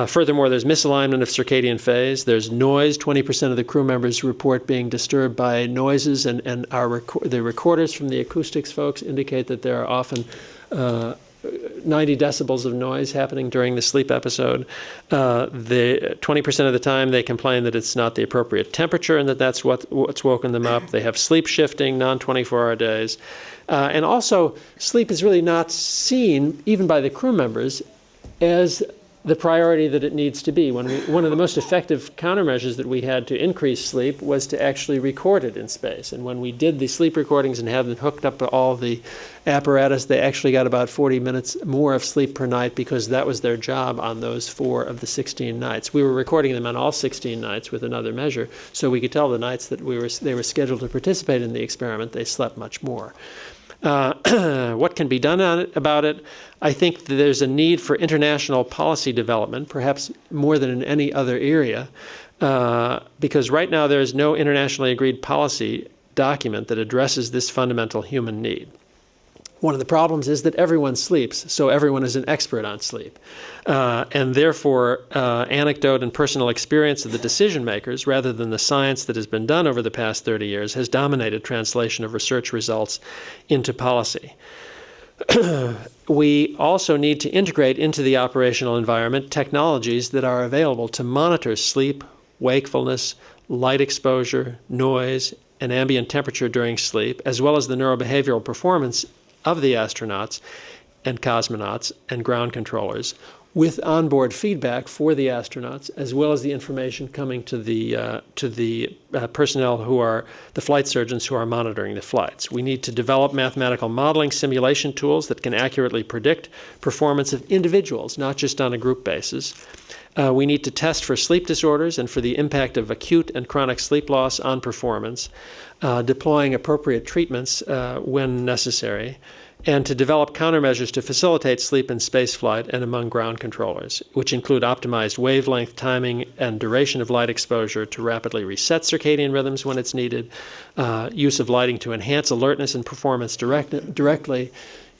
Furthermore, there's misalignment of circadian phase. There's noise. 20% of the crew members report being disturbed by noises, and the recorders from the acoustics folks indicate that there are often 90 decibels of noise happening during the sleep episode. 20% of the time they complain that it's not the appropriate temperature and that's what's woken them up. They have sleep shifting, non-24-hour days. And also, sleep is really not seen, even by the crew members, as the priority that it needs to be. One of the most effective countermeasures that we had to increase sleep was to actually record it in space. And when we did the sleep recordings and have them hooked up to all the apparatus, they actually got about 40 minutes more of sleep per night because that was their job on those 4 of the 16 nights. We were recording them on all 16 nights with another measure, so we could tell the nights that they were scheduled to participate in the experiment, they slept much more. What can be done about it? I think that there's a need for international policy development, perhaps more than in any other area, because right now there is no internationally agreed policy document that addresses this fundamental human need. One of the problems is that everyone sleeps, so everyone is an expert on sleep. And therefore, anecdote and personal experience of the decision makers, rather than the science that has been done over the past 30 years, has dominated translation of research results into policy. We also need to integrate into the operational environment technologies that are available to monitor sleep, wakefulness, light exposure, noise, and ambient temperature during sleep, as well as the neurobehavioral performance of the astronauts and cosmonauts and ground controllers, with onboard feedback for the astronauts, as well as the information coming to the personnel who are the flight surgeons who are monitoring the flights. We need to develop mathematical modeling simulation tools that can accurately predict performance of individuals, not just on a group basis. We need to test for sleep disorders and for the impact of acute and chronic sleep loss on performance, deploying appropriate treatments when necessary, and to develop countermeasures to facilitate sleep in spaceflight and among ground controllers, which include optimized wavelength, timing, and duration of light exposure to rapidly reset circadian rhythms when it's needed, use of lighting to enhance alertness and performance directly,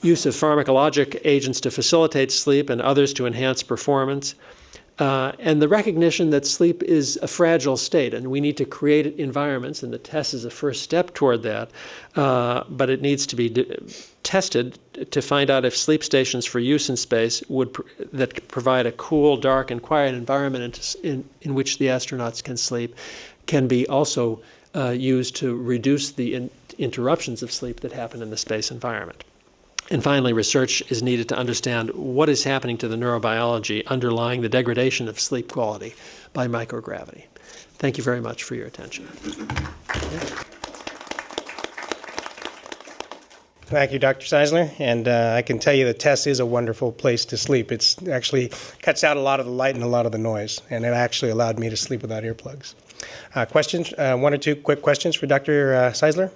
use of pharmacologic agents to facilitate sleep and others to enhance performance, and the recognition that sleep is a fragile state, and we need to create environments, and the test is a first step toward that, but it needs to be tested to find out if sleep stations for use in space that provide a cool, dark, and quiet environment in which the astronauts can sleep can be also used to reduce the interruptions of sleep that happen in the space environment. And finally, research is needed to understand what is happening to the neurobiology underlying the degradation of sleep quality by microgravity. Thank you very much for your attention. Thank you, Dr. Seisler. And I can tell you the TESS is a wonderful place to sleep. It actually cuts out a lot of the light and a lot of the noise, and it actually allowed me to sleep without earplugs. Questions? 1 or 2 quick questions for Dr. Seisler?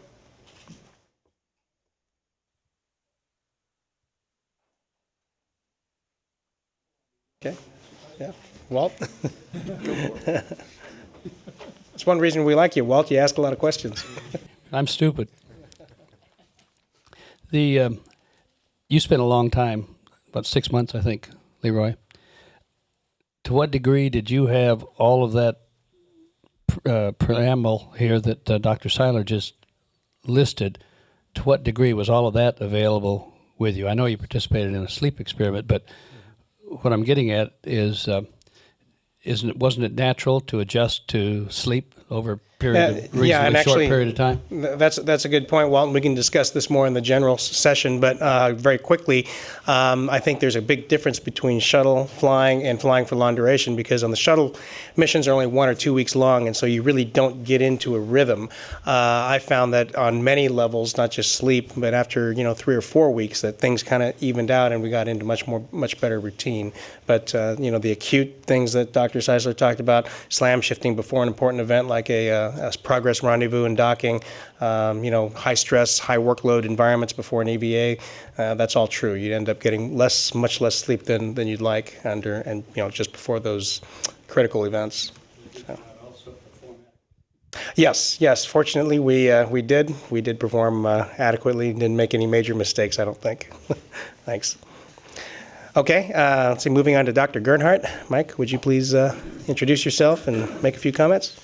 Okay. Yeah. Walt? That's one reason we like you, Walt. You ask a lot of questions. I'm stupid. You spent a long time, about 6 months, I think, Leroy. To what degree did you have all of that preamble here that Dr. Seiler just listed? To what degree was all of that available with you? I know you participated in a sleep experiment, but what I'm getting at is, wasn't it natural to adjust to sleep over a reasonably short period of time? That's a good point, Walton. We can discuss this more in the general session, but very quickly, I think there's a big difference between shuttle flying and flying for long duration, because on the shuttle, missions are only 1 or 2 weeks long, and so you really don't get into a rhythm. I found that on many levels, not just sleep, but after 3 or 4 weeks, that things kind of evened out and we got into much better routine. But the acute things that Dr. Seisler talked about, slam shifting before an important event like a progress rendezvous and docking, high stress, high workload environments before an EVA, that's all true. You'd end up getting much less sleep than you'd like just before those critical events. So. Yes. Fortunately, we did perform adequately. Didn't make any major mistakes, I don't think. Thanks. Okay, let's see. Moving on to Dr. Gernhardt. Mike, would you please introduce yourself and make a few comments?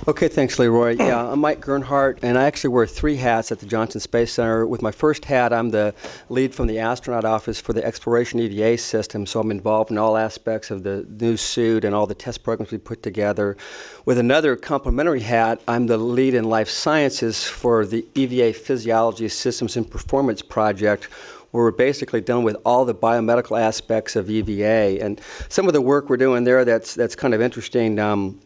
Okay, thanks, Leroy. Yeah, I'm Mike Gernhardt, and I actually wear 3 hats at the Johnson Space Center. With my first hat, I'm the lead from the astronaut office for the Exploration EVA system, so I'm involved in all aspects of the new suit and all the test programs we put together. With another complementary hat, I'm the lead in life sciences for the EVA Physiology Systems and Performance Project, where we're basically done with all the biomedical aspects of EVA. And some of the work we're doing there that's kind of interesting.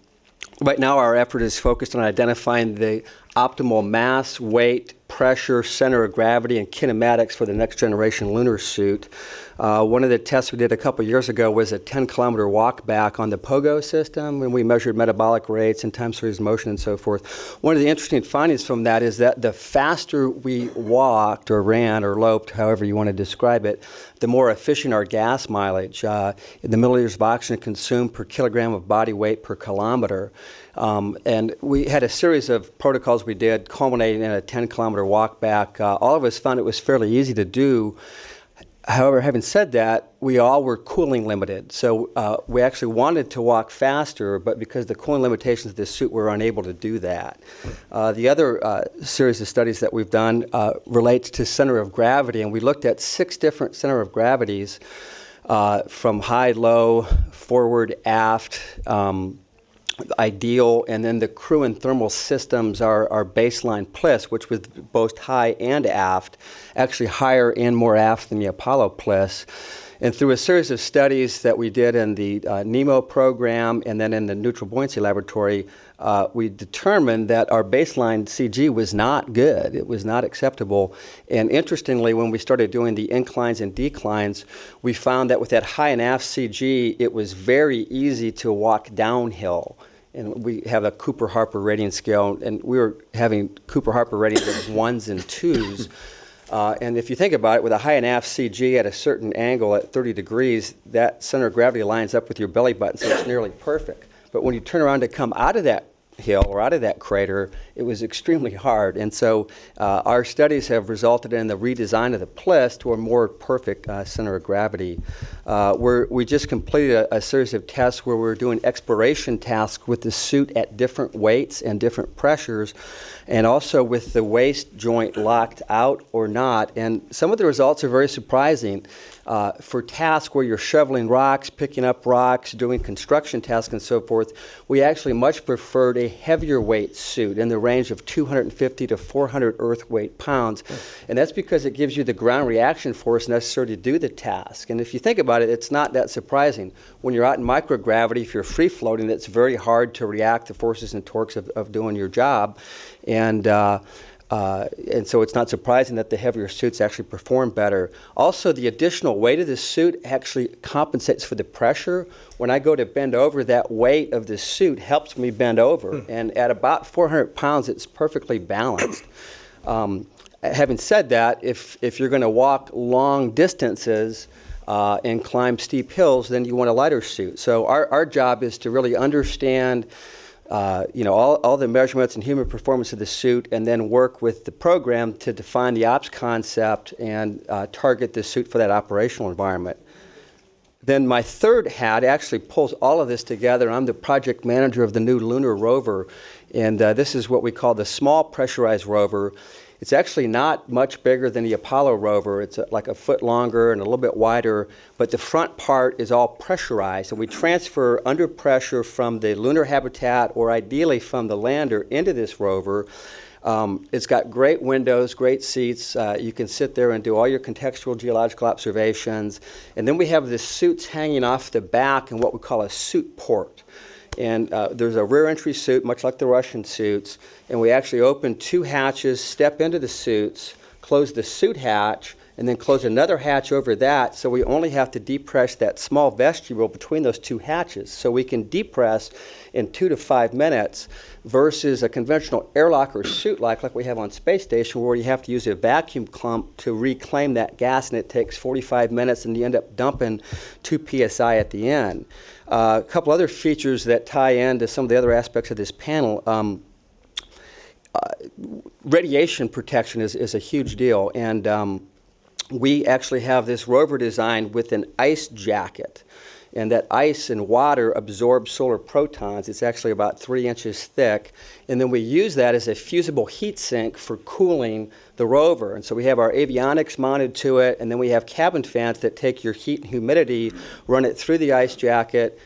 Right now, our effort is focused on identifying the optimal mass, weight, pressure, center of gravity, and kinematics for the next generation lunar suit. One of the tests we did a couple years ago was a 10-kilometer walk back on the POGO system, and we measured metabolic rates and time series motion and so forth. One of the interesting findings from that is that the faster we walked or ran or loped, however you want to describe it, the more efficient our gas mileage, the milliliters of oxygen consumed per kilogram of body weight per kilometer. And we had a series of protocols we did culminating in a 10-kilometer walk back. All of us found it was fairly easy to do. However, having said that, we all were cooling limited. So we actually wanted to walk faster, but because of the cooling limitations of this suit, we were unable to do that. The other series of studies that we've done relates to center of gravity, and we looked at 6 different center of gravities from high, low, forward, aft, ideal, and then the crew and thermal systems are baseline PLIS, which was both high and aft, actually higher and more aft than the Apollo PLIS. And through a series of studies that we did in the NEMO program and then in the neutral buoyancy laboratory, we determined that our baseline CG was not good. It was not acceptable. And interestingly, when we started doing the inclines and declines, we found that with that high and aft CG, it was very easy to walk downhill. And we have a Cooper-Harper rating scale, and we were having Cooper-Harper ratings of 1s and 2s. And if you think about it, with a high and aft CG at a certain angle at 30 degrees, that center of gravity lines up with your belly button, so it's nearly perfect. But when you turn around to come out of that hill or out of that crater, it was extremely hard. And so our studies have resulted in the redesign of the PLIS to a more perfect center of gravity. We just completed a series of tests where we're doing exploration tasks with the suit at different weights and different pressures, and also with the waist joint locked out or not. And some of the results are very surprising. For tasks where you're shoveling rocks, picking up rocks, doing construction tasks and so forth, we actually much preferred a heavier weight suit in the range of 250 to 400 earth weight pounds. And that's because it gives you the ground reaction force necessary to do the task. And if you think about it, it's not that surprising. When you're out in microgravity, if you're free floating, it's very hard to react to forces and torques of doing your job. And so it's not surprising that the heavier suits actually perform better. Also, the additional weight of the suit actually compensates for the pressure. When I go to bend over, that weight of the suit helps me bend over. And at about 400 pounds, it's perfectly balanced. Having said that, if you're going to walk long distances and climb steep hills, then you want a lighter suit. So our job is to really understand all the measurements and human performance of the suit, and then work with the program to define the ops concept and target the suit for that operational environment. Then my third hat actually pulls all of this together. I'm the project manager of the new lunar rover, and this is what we call the small pressurized rover. It's actually not much bigger than the Apollo rover. It's like a foot longer and a little bit wider, but the front part is all pressurized. And we transfer under pressure from the lunar habitat, or ideally from the lander, into this rover. It's got great windows, great seats. You can sit there and do all your contextual geological observations. And then we have the suits hanging off the back in what we call a suit port. And there's a rear entry suit, much like the Russian suits, and we actually open 2 hatches, step into the suits, close the suit hatch, and then close another hatch over that, so we only have to depress that small vestibule between those 2 hatches. So we can depress in 2 to 5 minutes versus a conventional airlock or suit like we have on space station, where you have to use a vacuum pump to reclaim that gas, and it takes 45 minutes, and you end up dumping 2 psi at the end. A couple other features that tie into some of the other aspects of this panel. Radiation protection is a huge deal, and we actually have this rover designed with an ice jacket. and that ice and water absorb solar protons. It's actually about 3 inches thick, and then we use that as a fusible heat sink for cooling the rover. And so we have our avionics mounted to it, and then we have cabin fans that take your heat and humidity, run it through the ice jacket,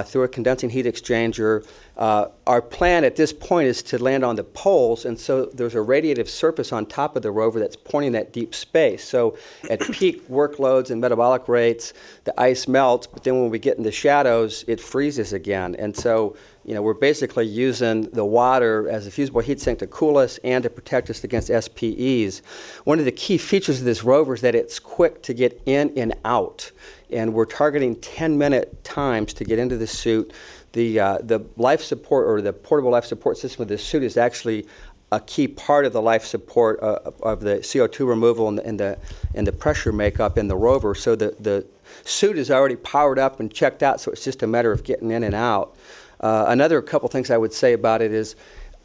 through a condensing heat exchanger. Our plan at this point is to land on the poles, and so there's a radiative surface on top of the rover that's pointing at deep space. So at peak workloads and metabolic rates, the ice melts, but then when we get in the shadows, it freezes again. And so, we're basically using the water as a fusible heat sink to cool us and to protect us against SPEs. One of the key features of this rover is that it's quick to get in and out, and we're targeting 10-minute times to get into the suit. The life support, or the portable life support system of this suit, is actually a key part of the life support of the CO2 removal and the pressure makeup in the rover. So the suit is already powered up and checked out, so it's just a matter of getting in and out. Another couple things I would say about it is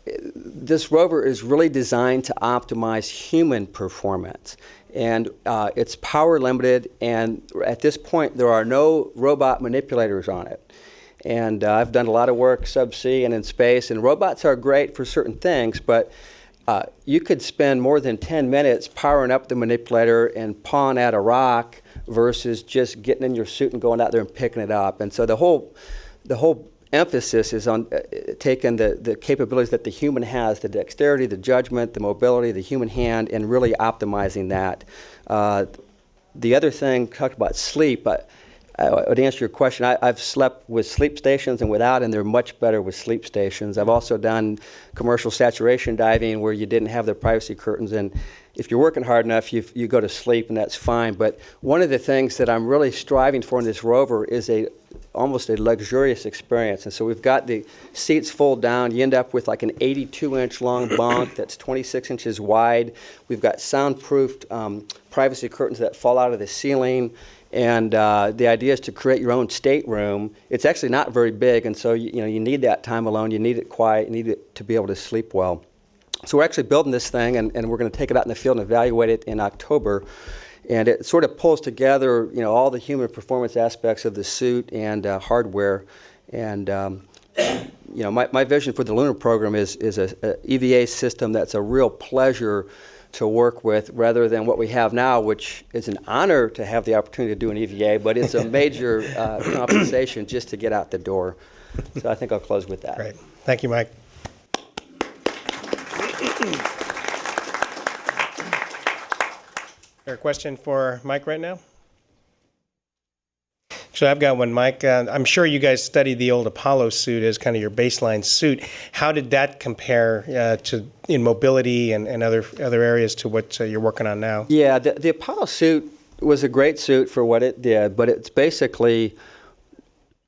this rover is really designed to optimize human performance. And it's power limited, and at this point there are no robot manipulators on it. And I've done a lot of work subsea and in space, and robots are great for certain things, but you could spend more than 10 minutes powering up the manipulator and pawing at a rock versus just getting in your suit and going out there and picking it up. And so the whole emphasis is on taking the capabilities that the human has, the dexterity, the judgment, the mobility, the human hand, and really optimizing that. The other thing, talked about sleep, I would answer your question. I've slept with sleep stations and without, and they're much better with sleep stations. I've also done commercial saturation diving where you didn't have the privacy curtains, and if you're working hard enough, you go to sleep, and that's fine. But one of the things that I'm really striving for in this rover is almost a luxurious experience. And so we've got the seats fold down. You end up with like an 82-inch long bunk that's 26 inches wide. We've got soundproofed privacy curtains that fall out of the ceiling. And the idea is to create your own stateroom. It's actually not very big, and so you need that time alone. You need it quiet. You need it to be able to sleep well. So we're actually building this thing, and we're going to take it out in the field and evaluate it in October. And it sort of pulls together, all the human performance aspects of the suit and hardware. And my vision for the lunar program is a EVA system that's a real pleasure to work with, rather than what we have now, which is an honor to have the opportunity to do an EVA, but it's a major compensation just to get out the door. So I think I'll close with that. Great. Thank you, Mike. Is there a question for Mike right now? So I've got one, Mike. I'm sure you guys studied the old Apollo suit as kind of your baseline suit. How did that compare in mobility and other areas to what you're working on now? Yeah, the Apollo suit was a great suit for what it did, but it's basically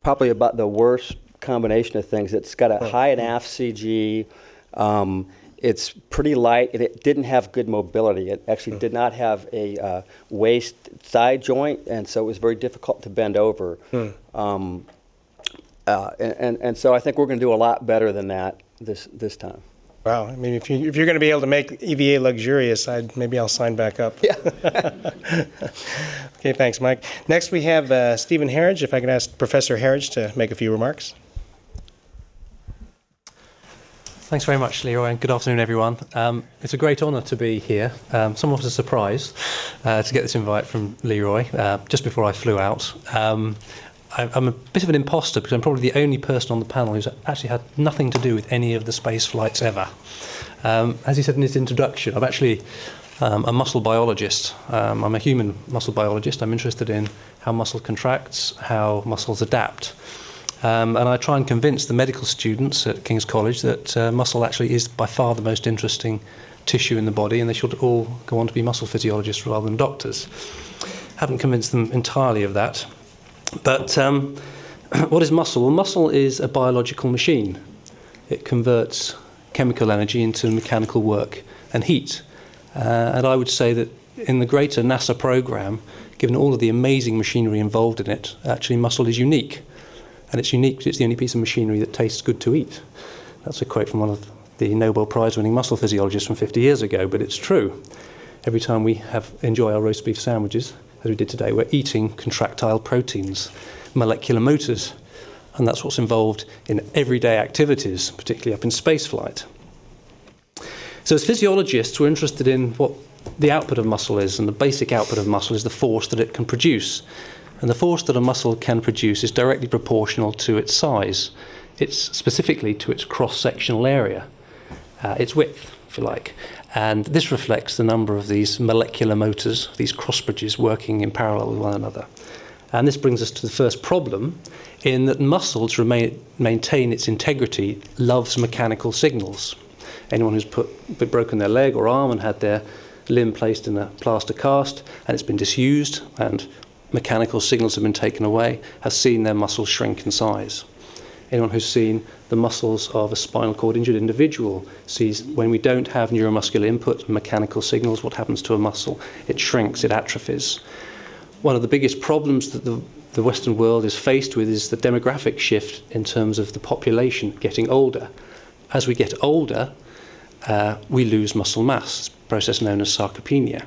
probably about the worst combination of things. It's got a high and aft CG. It's pretty light, and it didn't have good mobility. It actually did not have a waist thigh joint, and so it was very difficult to bend over. And so I think we're going to do a lot better than that this time. Wow. I mean, if you're going to be able to make EVA luxurious, maybe I'll sign back up. Yeah. Okay, thanks, Mike. Next we have Stephen Harridge. If I could ask Professor Harridge to make a few remarks. Thanks very much, Leroy, and good afternoon, everyone. It's a great honour to be here. Somewhat of a surprise to get this invite from Leroy just before I flew out. I'm a bit of an imposter because I'm probably the only person on the panel who's actually had nothing to do with any of the space flights ever. As he said in his introduction, I'm actually a muscle biologist. I'm a human muscle biologist. I'm interested in how muscle contracts, how muscles adapt. And I try and convince the medical students at King's College that muscle actually is by far the most interesting tissue in the body, and they should all go on to be muscle physiologists rather than doctors. Haven't convinced them entirely of that. But what is muscle? Well, muscle is a biological machine. It converts chemical energy into mechanical work and heat. And I would say that in the greater NASA program, given all of the amazing machinery involved in it, actually muscle is unique. And it's unique because it's the only piece of machinery that tastes good to eat. That's a quote from one of the Nobel Prize-winning muscle physiologists from 50 years ago, but it's true. Every time we enjoy our roast beef sandwiches, as we did today, we're eating contractile proteins, molecular motors. And that's what's involved in everyday activities, particularly up in space flight. So as physiologists, we're interested in what the output of muscle is, and the basic output of muscle is the force that it can produce. And the force that a muscle can produce is directly proportional to its size. It's specifically to its cross-sectional area, its width, if you like. And this reflects the number of these molecular motors, these cross bridges working in parallel with one another. And this brings us to the first problem, in that muscle, to maintain its integrity, loves mechanical signals. Anyone who's broken their leg or arm and had their limb placed in a plaster cast and it's been disused and mechanical signals have been taken away has seen their muscles shrink in size. Anyone who's seen the muscles of a spinal cord injured individual sees when we don't have neuromuscular input and mechanical signals, what happens to a muscle? It shrinks, it atrophies. One of the biggest problems that the Western world is faced with is the demographic shift in terms of the population getting older. As we get older, we lose muscle mass, a process known as sarcopenia.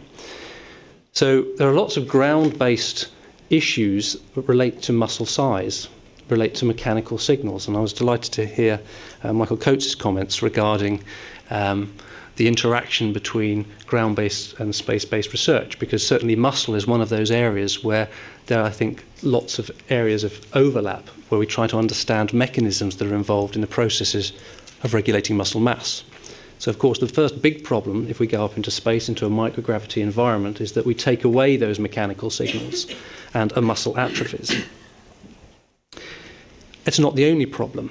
So there are lots of ground-based issues that relate to muscle size, relate to mechanical signals, and I was delighted to hear Michael Coates' comments regarding the interaction between ground-based and space-based research, because certainly muscle is one of those areas where there are, I think, lots of areas of overlap where we try to understand mechanisms that are involved in the processes of regulating muscle mass. So, of course, the first big problem, if we go up into space, into a microgravity environment, is that we take away those mechanical signals and a muscle atrophies. It's not the only problem.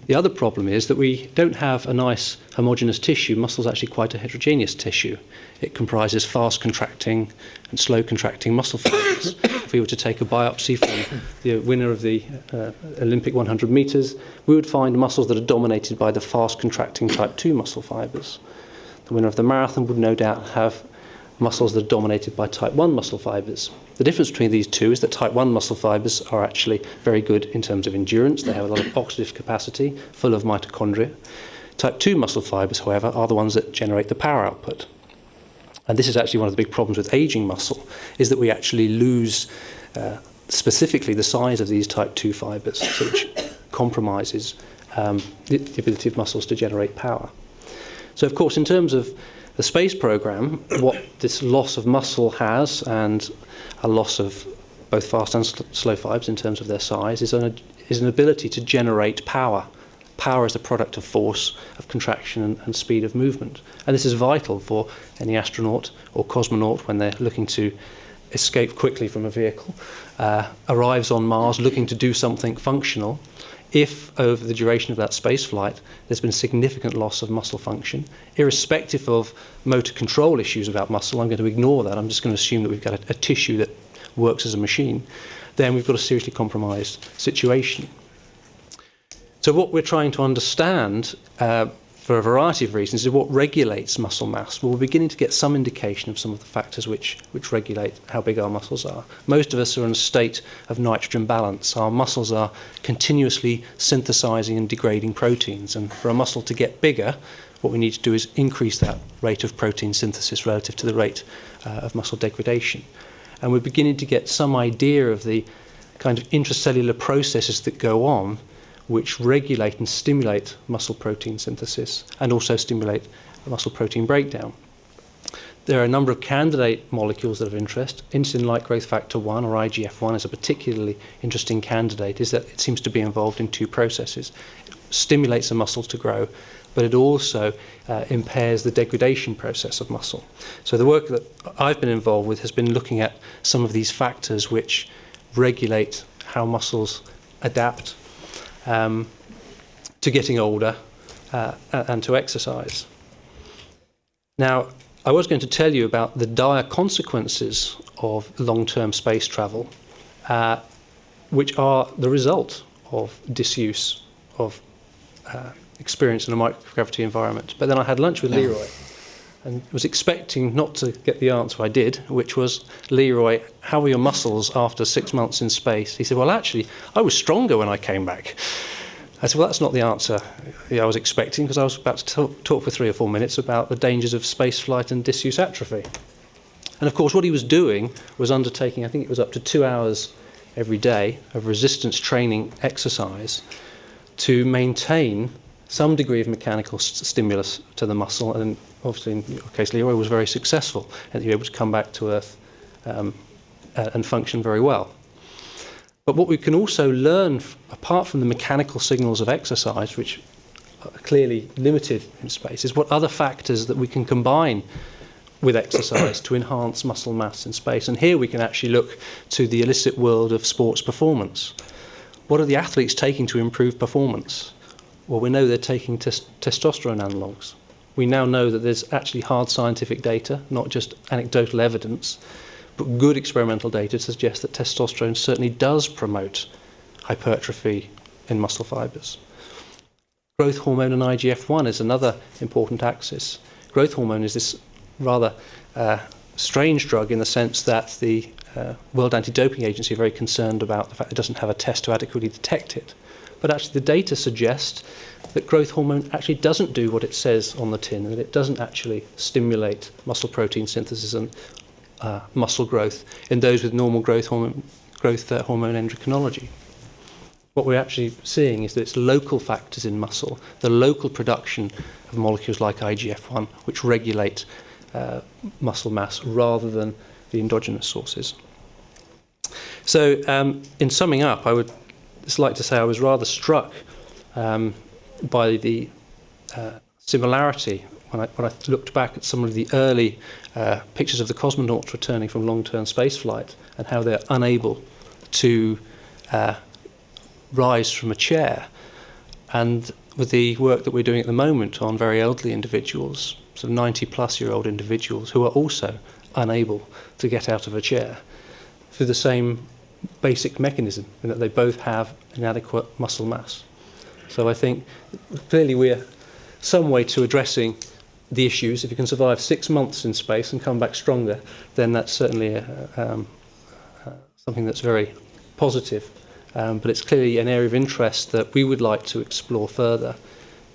The other problem is that we don't have a nice homogeneous tissue. Muscle is actually quite a heterogeneous tissue. It comprises fast contracting and slow contracting muscle fibers. If we were to take a biopsy from the winner of the Olympic 100 meters, we would find muscles that are dominated by the fast contracting type 2 muscle fibers. The winner of the marathon would no doubt have muscles that are dominated by type 1 muscle fibers. The difference between these two is that type 1 muscle fibers are actually very good in terms of endurance. They have a lot of oxidative capacity, full of mitochondria. Type 2 muscle fibers, however, are the ones that generate the power output. And this is actually one of the big problems with aging muscle, is that we actually lose specifically the size of these type 2 fibers, which compromises the ability of muscles to generate power. So, of course, in terms of the space program, what this loss of muscle has, and a loss of both fast and slow fibers in terms of their size, is an ability to generate power. Power is the product of force, of contraction and speed of movement. And this is vital for any astronaut or cosmonaut when they're looking to escape quickly from a vehicle, arrives on Mars looking to do something functional. If over the duration of that space flight there's been significant loss of muscle function, irrespective of motor control issues about muscle, I'm going to ignore that. I'm just going to assume that we've got a tissue that works as a machine. Then we've got a seriously compromised situation. So what we're trying to understand for a variety of reasons is what regulates muscle mass. Well, we're beginning to get some indication of some of the factors which regulate how big our muscles are. Most of us are in a state of nitrogen balance. Our muscles are continuously synthesizing and degrading proteins, and for a muscle to get bigger, what we need to do is increase that rate of protein synthesis relative to the rate of muscle degradation. And we're beginning to get some idea of the kind of intracellular processes that go on which regulate and stimulate muscle protein synthesis and also stimulate muscle protein breakdown. There are a number of candidate molecules that are of interest. Insulin-like growth factor 1, or IGF-1, is a particularly interesting candidate, is that it seems to be involved in two processes. It stimulates the muscle to grow, but it also impairs the degradation process of muscle. So the work that I've been involved with has been looking at some of these factors which regulate how muscles adapt to getting older and to exercise. Now, I was going to tell you about the dire consequences of long-term space travel, which are the result of disuse of experience in a microgravity environment. But then I had lunch with Leroy and was expecting not to get the answer I did, which was, Leroy, how were your muscles after 6 months in space? He said, well, actually, I was stronger when I came back. I said, well, that's not the answer I was expecting, because I was about to talk for 3 or 4 minutes about the dangers of space flight and disuse atrophy. And of course, what he was doing was undertaking, I think it was up to 2 hours every day of resistance training exercise to maintain some degree of mechanical stimulus to the muscle, and obviously in your case Leroy was very successful and you were able to come back to earth and function very well. But what we can also learn, apart from the mechanical signals of exercise, which are clearly limited in space, is what other factors that we can combine with exercise to enhance muscle mass in space. And here we can actually look to the illicit world of sports performance. What are the athletes taking to improve performance? Well, we know they're taking testosterone analogues. We now know that there's actually hard scientific data, not just anecdotal evidence, but good experimental data to suggest that testosterone certainly does promote hypertrophy in muscle fibers. Growth hormone and IGF-1 is another important axis. Growth hormone is this rather strange drug in the sense that the World Anti-Doping Agency are very concerned about the fact it doesn't have a test to adequately detect it. But actually the data suggest that growth hormone actually doesn't do what it says on the tin, that it doesn't actually stimulate muscle protein synthesis and muscle growth in those with normal growth hormone endocrinology. What we're actually seeing is that it's local factors in muscle, the local production of molecules like IGF-1, which regulate muscle mass rather than the endogenous sources. So in summing up, I would just like to say I was rather struck by the similarity when I looked back at some of the early pictures of the cosmonauts returning from long-term space flight and how they're unable to rise from a chair. And with the work that we're doing at the moment on very elderly individuals, so 90-plus-year-old individuals who are also unable to get out of a chair through the same basic mechanism, in that they both have inadequate muscle mass. So I think clearly we're some way to addressing the issues. If you can survive 6 months in space and come back stronger, then that's certainly something that's very positive. But it's clearly an area of interest that we would like to explore further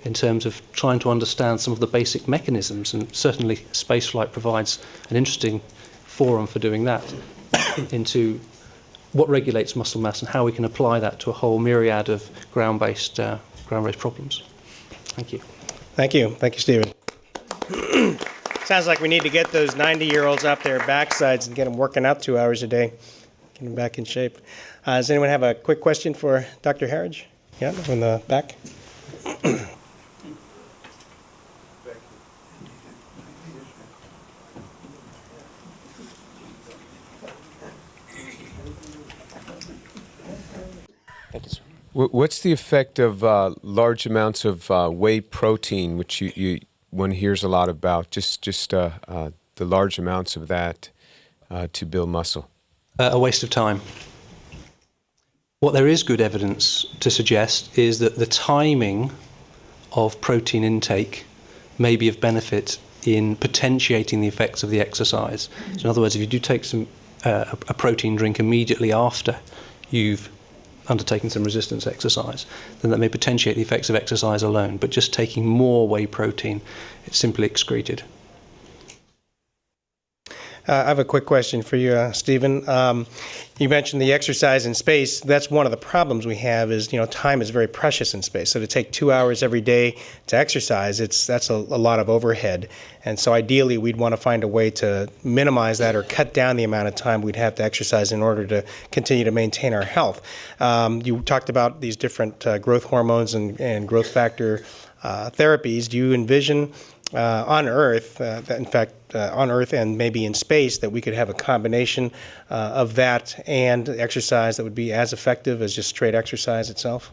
in terms of trying to understand some of the basic mechanisms, and certainly spaceflight provides an interesting forum for doing that, into what regulates muscle mass and how we can apply that to a whole myriad of ground-based problems. Thank you. Thank you. Thank you, Stephen. Sounds like we need to get those 90-year-olds off their backsides and get them working out 2 hours a day, get them back in shape. Does anyone have a quick question for Dr. Harridge? Yeah, in the back. Thank you, sir. What's the effect of large amounts of whey protein, which one hears a lot about, just the large amounts of that to build muscle? A waste of time. What there is good evidence to suggest is that the timing of protein intake may be of benefit in potentiating the effects of the exercise. So in other words, if you do take a protein drink immediately after you've undertaken some resistance exercise, then that may potentiate the effects of exercise alone. But just taking more whey protein, it's simply excreted. I have a quick question for you, Stephen. You mentioned the exercise in space. That's one of the problems we have is, time is very precious in space. So to take 2 hours every day to exercise, that's a lot of overhead. And so ideally, we'd want to find a way to minimize that or cut down the amount of time we'd have to exercise in order to continue to maintain our health. You talked about these different growth hormones and growth factor therapies. Do you envision on Earth, on Earth and maybe in space, that we could have a combination of that and exercise that would be as effective as just straight exercise itself?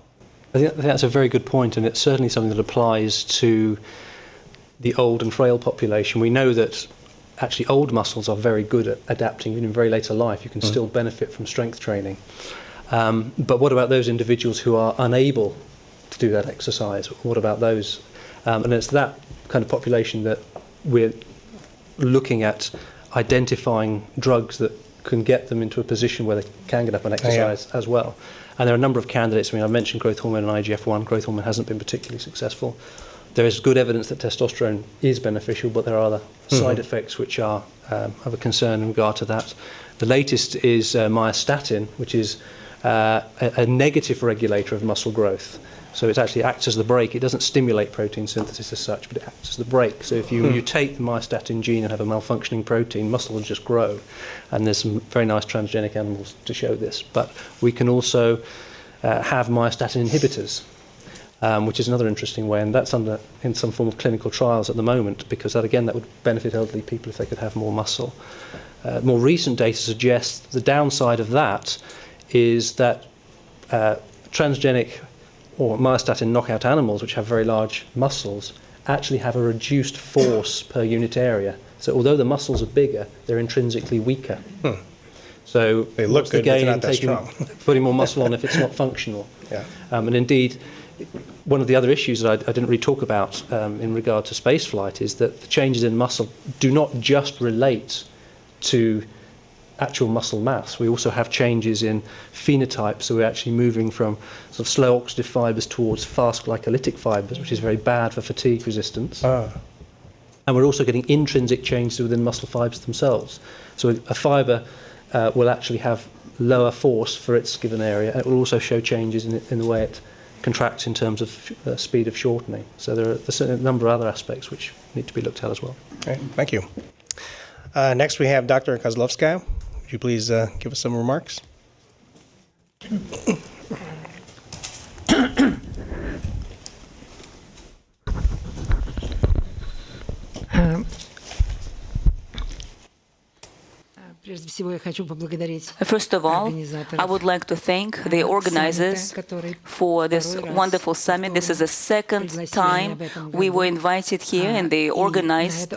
I think that's a very good point, and it's certainly something that applies to the old and frail population. We know that actually old muscles are very good at adapting. Even in very later life, you can still benefit from strength training. But what about those individuals who are unable to do that exercise? What about those? And it's that kind of population that we're looking at identifying drugs that can get them into a position where they can get up and exercise as well. And there are a number of candidates. I mean, I mentioned growth hormone and IGF-1. Growth hormone hasn't been particularly successful. there is good evidence that testosterone is beneficial, but there are other side effects which are of a concern in regard to that. The latest is myostatin, which is a negative regulator of muscle growth. So it actually acts as the brake. It doesn't stimulate protein synthesis as such, but it acts as the brake. So if you mutate the myostatin gene and have a malfunctioning protein, muscle will just grow. And there's some very nice transgenic animals to show this. But we can also have myostatin inhibitors, which is another interesting way, and that's in some form of clinical trials at the moment, because that would benefit elderly people if they could have more muscle. More recent data suggests the downside of that is that transgenic or myostatin knockout animals, which have very large muscles, actually have a reduced force per unit area. So although the muscles are bigger, they're intrinsically weaker. So they look good, but they're not that strong. Putting more muscle on if it's not functional. Yeah. And indeed, one of the other issues that I didn't really talk about in regard to spaceflight is that the changes in muscle do not just relate to actual muscle mass. We also have changes in phenotype, so we're actually moving from sort of slow oxidative fibers towards fast glycolytic fibers, which is very bad for fatigue resistance. And we're also getting intrinsic changes within muscle fibers themselves. So a fiber will actually have lower force for its given area, and it will also show changes in the way it contracts in terms of speed of shortening. So there's a number of other aspects which need to be looked at as well. Okay, thank you. Next we have Dr. Kozlovskaya. Would you please give us some remarks? First of all, I would like to thank the organizers for this wonderful summit. This is the second time we were invited here, and they organized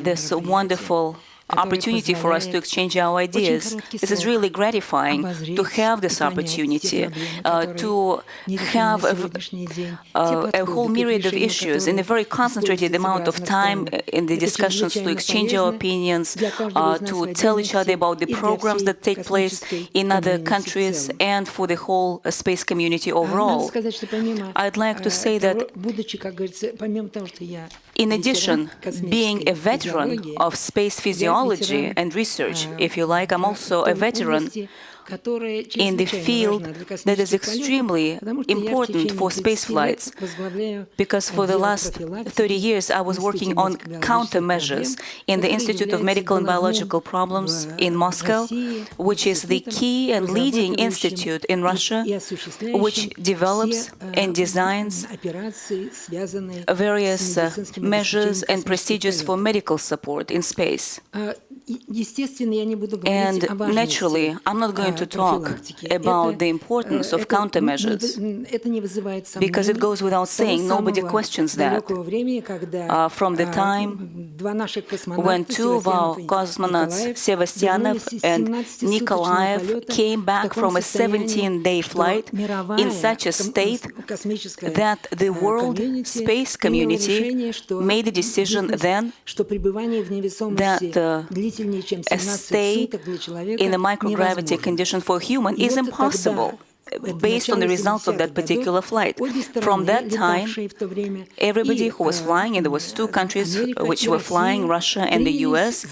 this wonderful opportunity for us to exchange our ideas. This is really gratifying to have this opportunity, to have a whole myriad of issues in a very concentrated amount of time in the discussions, to exchange our opinions, to tell each other about the programs that take place in other countries and for the whole space community overall. I'd like to say that in addition, being a veteran of space physiology and research, if you like, I'm also a veteran in the field that is extremely important for space flights, because for the last 30 years I was working on countermeasures in the Institute of Medical and Biological Problems in Moscow, which is the key and leading institute in Russia, which develops and designs various measures and procedures for medical support in space. And naturally, I'm not going to talk about the importance of countermeasures, because it goes without saying, nobody questions that. From the time when two of our cosmonauts, Sevastyanov and Nikolaev, came back from a 17-day flight in such a state that the world space community made a decision then that a stay in a microgravity condition for a human is impossible, based on the results of that particular flight. From that time, everybody who was flying, and there was two countries which were flying, Russia and the US,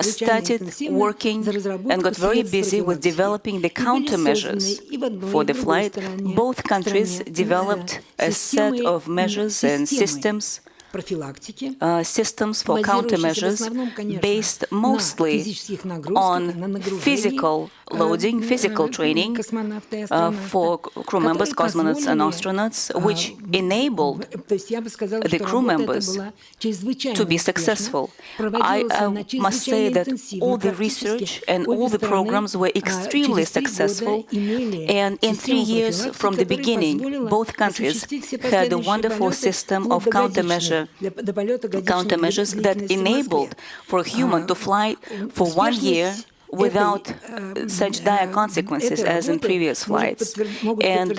started working and got very busy with developing the countermeasures for the flight. Both countries developed a set of measures and systems for countermeasures based mostly on physical loading, physical training for crew members, cosmonauts and astronauts, which enabled the crew members to be successful. I must say that all the research and all the programs were extremely successful, and in 3 years from the beginning, both countries had a wonderful system of countermeasures that enabled for a human to fly for 1 year without such dire consequences as in previous flights. And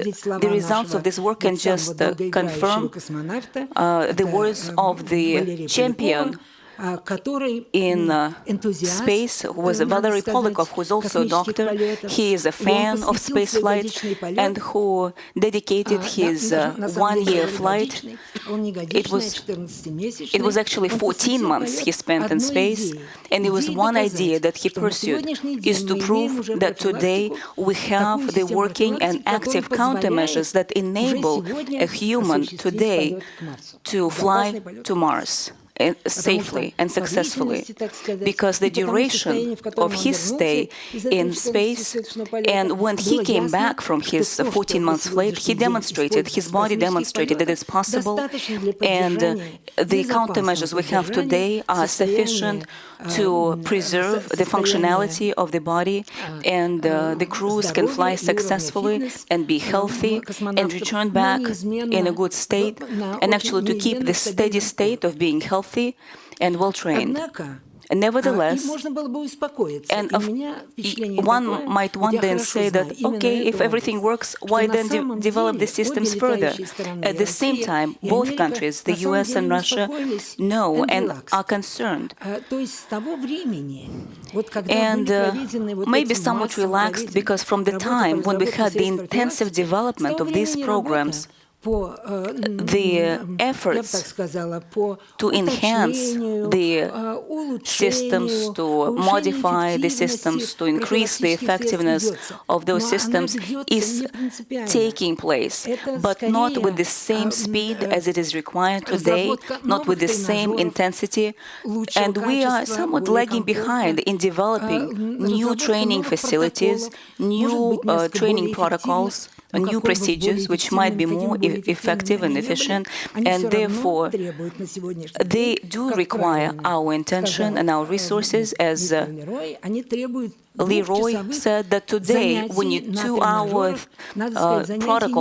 the results of this work can just confirm the words of the champion in space, who was Valery Polyakov, who is also a doctor. He is a fan of space flight and who dedicated his 1-year flight. It was actually 14 months he spent in space, and it was one idea that he pursued, is to prove that today we have the working and active countermeasures that enable a human today to fly to Mars safely and successfully, because the duration of his stay in space, and when he came back from his 14 months flight, his body demonstrated that it's possible, and the countermeasures we have today are sufficient to preserve the functionality of the body, and the crews can fly successfully and be healthy and return back in a good state, and actually to keep the steady state of being healthy and well-trained. Nevertheless, and one might wonder and say that, okay, if everything works, why then develop the systems further? At the same time, both countries, the US and Russia, know and are concerned, and maybe somewhat relaxed, because from the time when we had the intensive development of these programs, the efforts to enhance the systems, to modify the systems, to increase the effectiveness of those systems is taking place, but not with the same speed as it is required today, not with the same intensity, and we are somewhat lagging behind in developing new training facilities, new training protocols, new procedures which might be more effective and efficient, and therefore they do require our attention and our resources. As Leroy said, that today we need 2-hour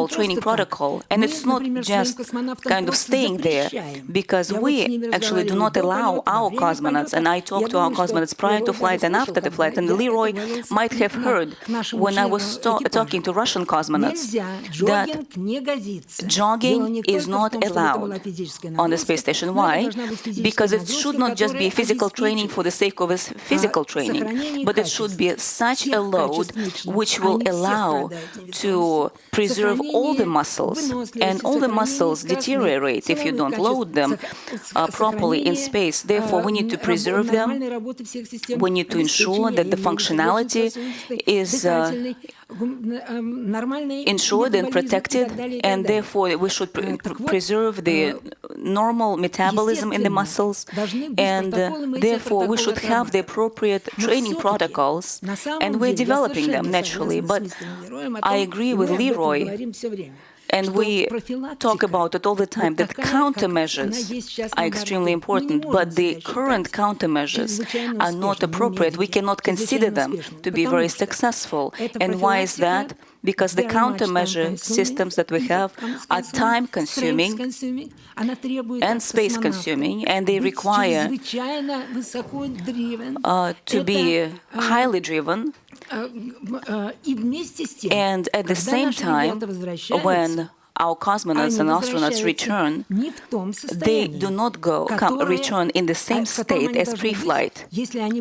training protocol, and it's not just kind of staying there, because we actually do not allow our cosmonauts, and I talked to our cosmonauts prior to flight and after the flight, and Leroy might have heard when I was talking to Russian cosmonauts that jogging is not allowed on the space station. Why? Because it should not just be physical training for the sake of physical training, but it should be such a load which will allow to preserve all the muscles, and all the muscles deteriorate if you don't load them properly in space. Therefore, we need to preserve them. We need to ensure that the functionality is ensured and protected, and therefore we should preserve the normal metabolism in the muscles, and therefore we should have the appropriate training protocols, and we're developing them naturally. But I agree with Leroy, and we talk about it all the time, that countermeasures are extremely important, but the current countermeasures are not appropriate. We cannot consider them to be very successful. And why is that? Because the countermeasure systems that we have are time-consuming and space-consuming, and they require to be highly driven. And at the same time, when our cosmonauts and astronauts return, they do not return in the same state as pre-flight,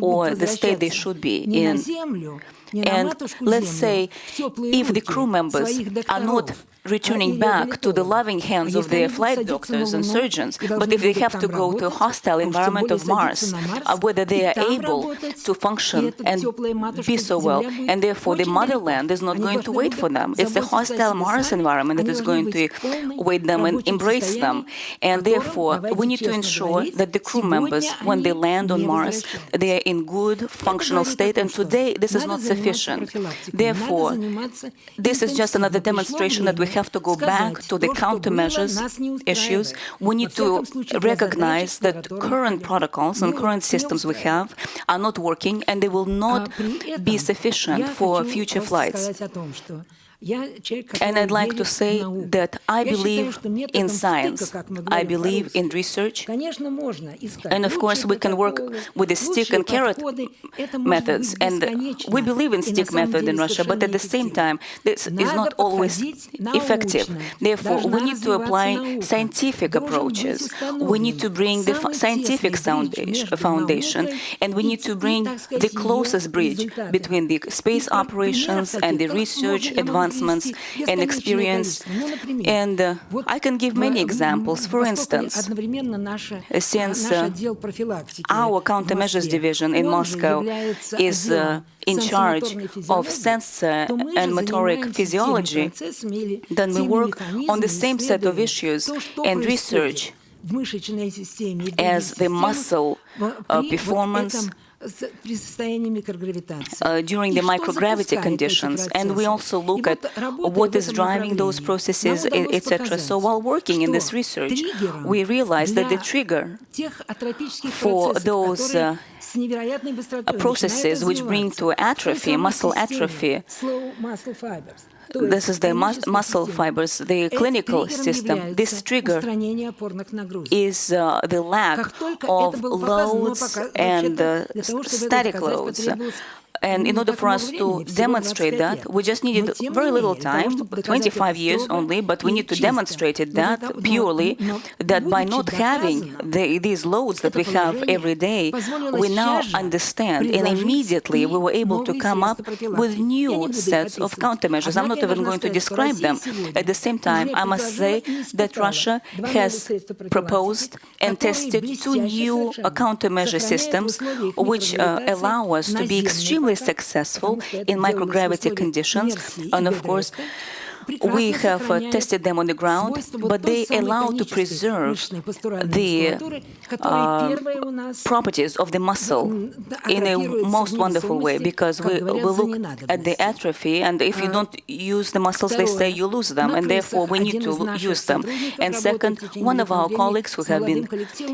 or the state they should be in. And let's say if the crew members are not returning back to the loving hands of their flight doctors and surgeons, but if they have to go to a hostile environment of Mars, whether they are able to function and be so well, and therefore the motherland is not going to wait for them. It's the hostile Mars environment that is going to wait them and embrace them. And therefore, we need to ensure that the crew members, when they land on Mars, they are in good functional state, and today this is not sufficient. Therefore, this is just another demonstration that we have to go back to the countermeasures issues. We need to recognize that current protocols and current systems we have are not working, and they will not be sufficient for future flights. And I'd like to say that I believe in science. I believe in research. And of course, we can work with the stick and carrot methods. And we believe in stick method in Russia, but at the same time, this is not always effective. Therefore, we need to apply scientific approaches. We need to bring the scientific foundation, and we need to bring the closest bridge between the space operations and the research advancements and experience. And I can give many examples. For instance, since our countermeasures division in Moscow is in charge of sensor and motoric physiology, then we work on the same set of issues and research as the muscle performance during the microgravity conditions, and we also look at what is driving those processes, etc. So while working in this research, we realized that the trigger for those processes which bring to atrophy, muscle atrophy, this is the muscle fibers, the clinical system. This trigger is the lack of loads and static loads. And in order for us to demonstrate that, we just needed very little time, 25 years only, but we need to demonstrate it that purely, that by not having these loads that we have every day, we now understand, and immediately we were able to come up with new sets of countermeasures. I'm not even going to describe them. At the same time, I must say that Russia has proposed and tested 2 new countermeasure systems which allow us to be extremely successful in microgravity conditions. And of course, we have tested them on the ground, but they allow to preserve the properties of the muscle in a most wonderful way, because we look at the atrophy, and if you don't use the muscles, they say you lose them, and therefore we need to use them. And second, one of our colleagues who have been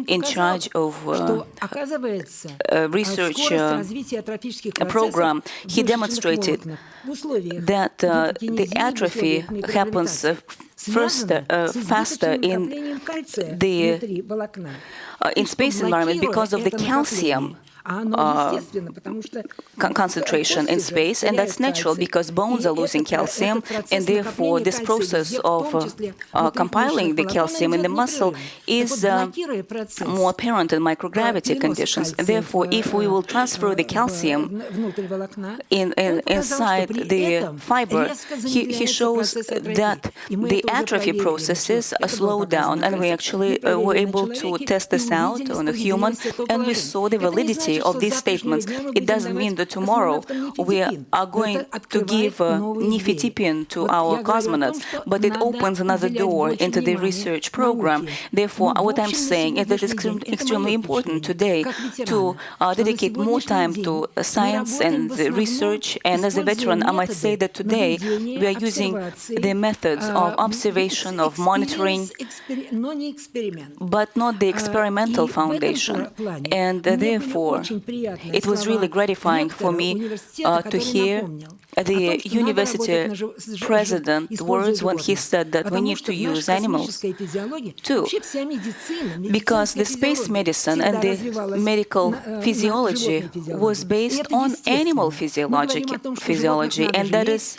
in charge of research program, he demonstrated that the atrophy happens faster in the space environment because of the calcium concentration in space, and that's natural because bones are losing calcium, and therefore this process of compiling the calcium in the muscle is more apparent in microgravity conditions. Therefore, if we will transfer the calcium inside the fiber, he shows that the atrophy processes are slowed down, and we actually were able to test this out on a human, and we saw the validity of these statements. It doesn't mean that tomorrow we are going to give nifedipine to our cosmonauts, but it opens another door into the research program. Therefore, what I'm saying is that it's extremely important today to dedicate more time to science and research. And as a veteran, I might say that today we are using the methods of observation, of monitoring, but not the experimental foundation. And therefore, it was really gratifying for me to hear the university president's words when he said that we need to use animals too, because the space medicine and the medical physiology was based on animal physiology, and that is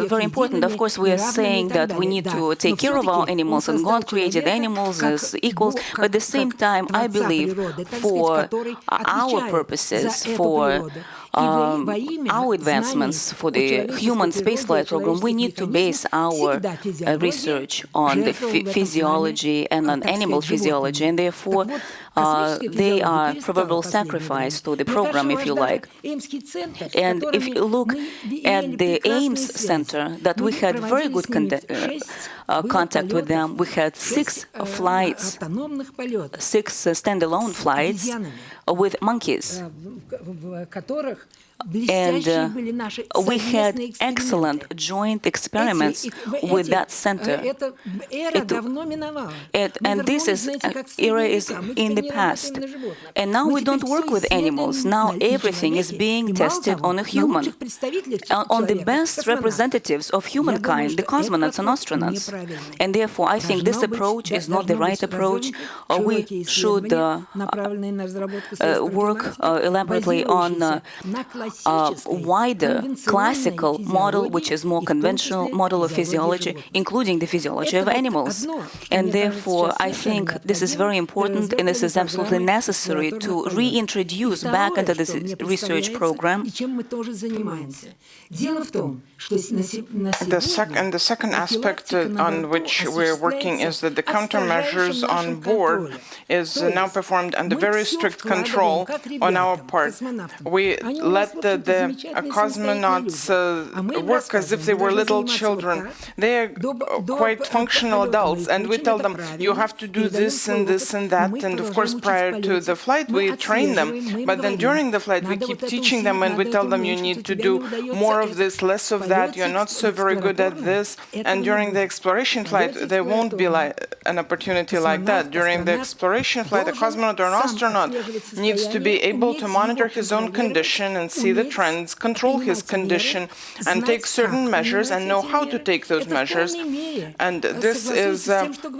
very important. Of course, we are saying that we need to take care of our animals, and God created animals as equals, but at the same time, I believe for our purposes, for our advancements, for the human spaceflight program, we need to base our research on the physiology and on animal physiology, and therefore they are proverbial sacrifice to the program, if you like. And if you look at the Ames Center, that we had very good contact with them. We had 6 flights, 6 standalone flights with monkeys. And we had excellent joint experiments with that center. And this era is in the past. And now we don't work with animals. Now everything is being tested on a human, on the best representatives of humankind, the cosmonauts and astronauts. And therefore, I think this approach is not the right approach. We should work elaborately on a wider classical model, which is more conventional model of physiology, including the physiology of animals. And therefore, I think this is very important, and this is absolutely necessary to reintroduce back into this research program. The second aspect on which we're working is that the countermeasures on board is now performed under very strict control on our part. We let the cosmonauts work as if they were little children. They are quite functional adults, and we tell them, you have to do this and this and that. And of course, prior to the flight, we train them. But then during the flight, we keep teaching them, and we tell them, you need to do more of this, less of that. You're not so very good at this. And during the exploration flight, there won't be an opportunity like that. During the exploration flight, a cosmonaut or an astronaut needs to be able to monitor his own condition and see the trends, control his condition, and take certain measures and know how to take those measures. And this is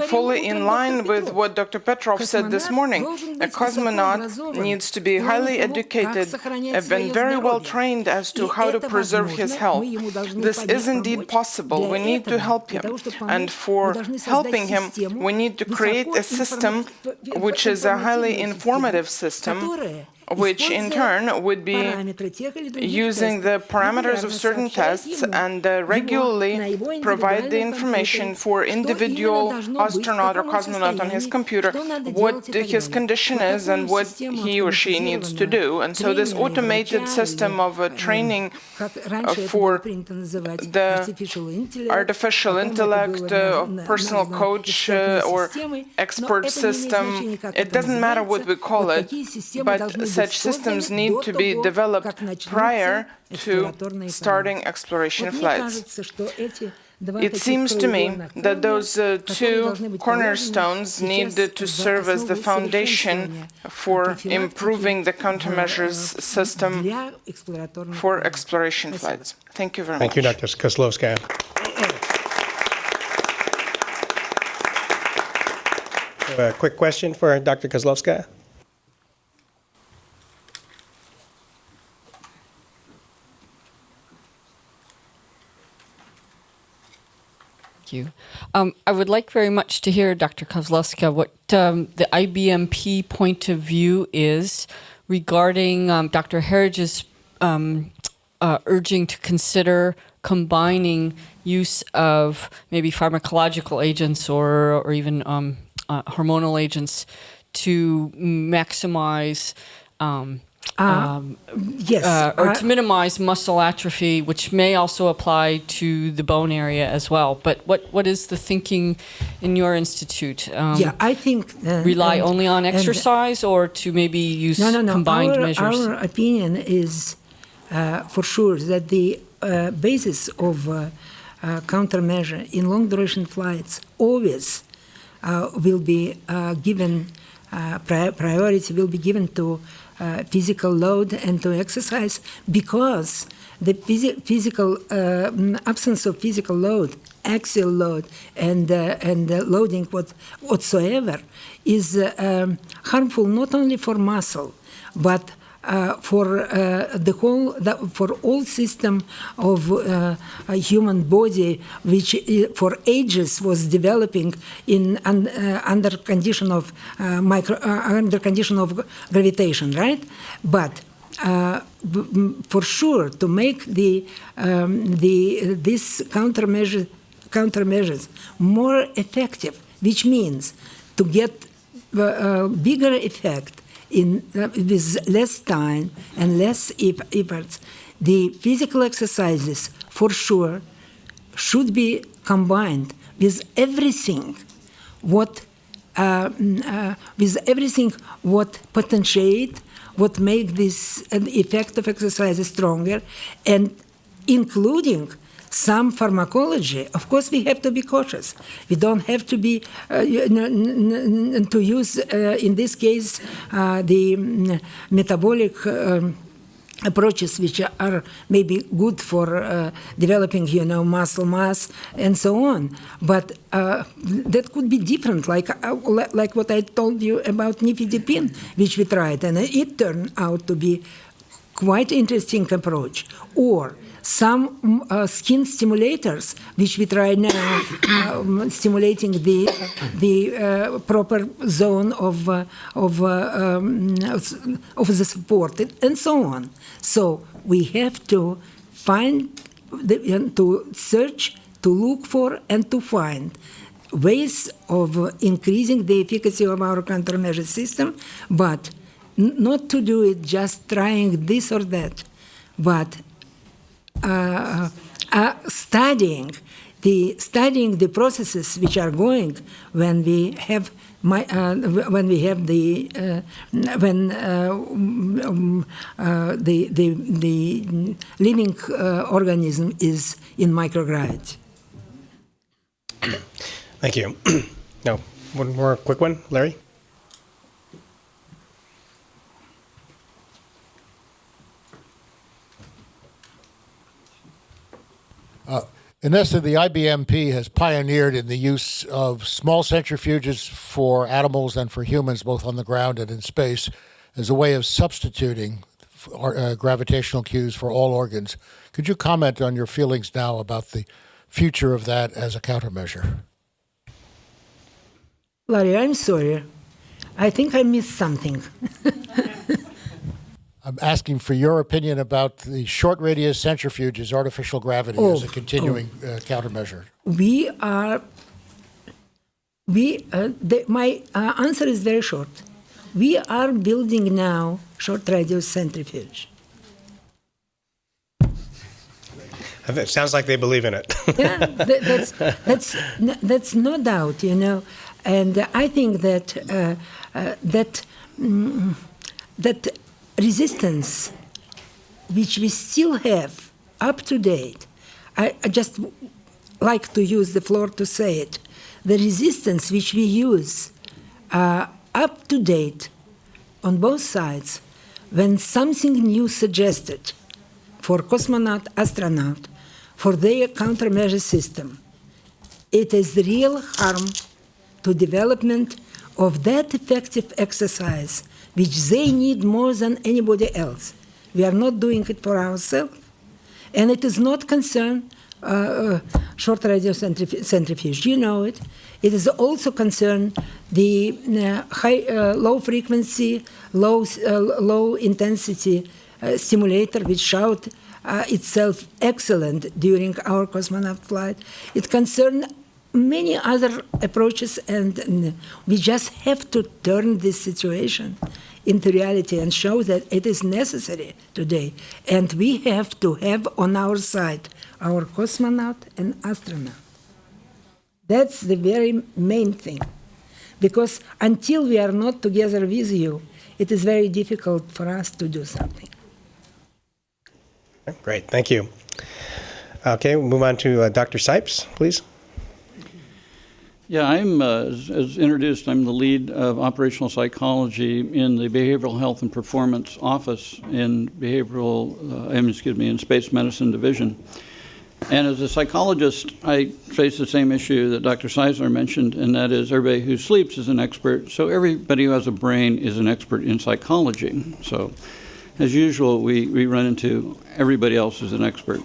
fully in line with what Dr. Petrov said this morning. A cosmonaut needs to be highly educated and very well trained as to how to preserve his health. This is indeed possible. We need to help him. And for helping him, we need to create a system which is a highly informative system, which in turn would be using the parameters of certain tests and regularly provide the information for individual astronaut or cosmonaut on his computer what his condition is and what he or she needs to do. And so this automated system of training for the artificial intellect, personal coach or expert system, it doesn't matter what we call it, but such systems need to be developed prior to starting exploration flights. It seems to me that those two cornerstones need to serve as the foundation for improving the countermeasures system for exploration flights. Thank you very much. Thank you, Dr. Kozlowska. A quick question for Dr. Kozlowska. You. I would like very much to hear, Dr. Kozlowska, what the IBMP point of view is regarding Dr. Herridge's urging to consider combining use of maybe pharmacological agents or even hormonal agents to maximize or to minimize muscle atrophy, which may also apply to the bone area as well. But what is the thinking in your institute? I think rely only on exercise, or to maybe use combined measures. Our opinion is for sure that the basis of countermeasure in long duration flights always will be given priority will be given to physical load and to exercise, because the physical absence of physical load, axial load, and loading whatsoever is harmful not only for muscle, but for for all system of a human body, which for ages was developing in under condition of under condition of gravitation, right? But for sure, to make these countermeasures more effective, which means to get bigger effect with less time and less efforts, the physical exercises for sure should be combined with everything what potentiate, what make this effect of exercise stronger, and including some pharmacology, of course we have to be cautious. We don't have to be, to use, in this case, the metabolic approaches which are maybe good for developing, muscle mass and so on. But that could be different, like what I told you about nifedipine, which we tried, and it turned out to be quite interesting approach. Or some skin stimulators, which we try now, stimulating the proper zone of the support, and so on. So we have to find, to search, to look for, and to find ways of increasing the efficacy of our countermeasure system, but not to do it just trying this or that, but studying the processes which are going when we have the living organism is in microgravity. Thank you. Now, one more quick one, Larry. In essence, the IBMP has pioneered in the use of small centrifuges for animals and for humans, both on the ground and in space, as a way of substituting gravitational cues for all organs. Could you comment on your feelings now about the future of that as a countermeasure? Larry, I'm sorry. I think I missed something. I'm asking for your opinion about the short radius centrifuges, artificial gravity, as a continuing countermeasure. My answer is very short. We are building now short radius centrifuge. It sounds like they believe in it. Yeah, that's no doubt, and I think that that resistance, which we still have up to date, I just like to use the floor to say it, the resistance which we use up to date on both sides, when something new suggested for cosmonaut, astronaut, for their countermeasure system, it is real harm to development of that effective exercise which they need more than anybody else. We are not doing it for ourselves, and it is not concern short radius centrifuge. You know it. It is also concern the low frequency, low intensity stimulator, which showed itself excellent during our cosmonaut flight. It concerns many other approaches, and we just have to turn this situation into reality and show that it is necessary today. And we have to have on our side our cosmonaut and astronaut. That's the very main thing. Because until we are not together with you, it is very difficult for us to do something. Great, thank you. Okay, we'll move on to Dr. Sipes, please. Yeah, I'm, as introduced, I'm the lead of operational psychology in the Behavioral Health and Performance Office in in Space Medicine Division. And as a psychologist, I face the same issue that Dr. Seisler mentioned, and that is everybody who sleeps is an expert, so everybody who has a brain is an expert in psychology. So, as usual, we run into everybody else as an expert.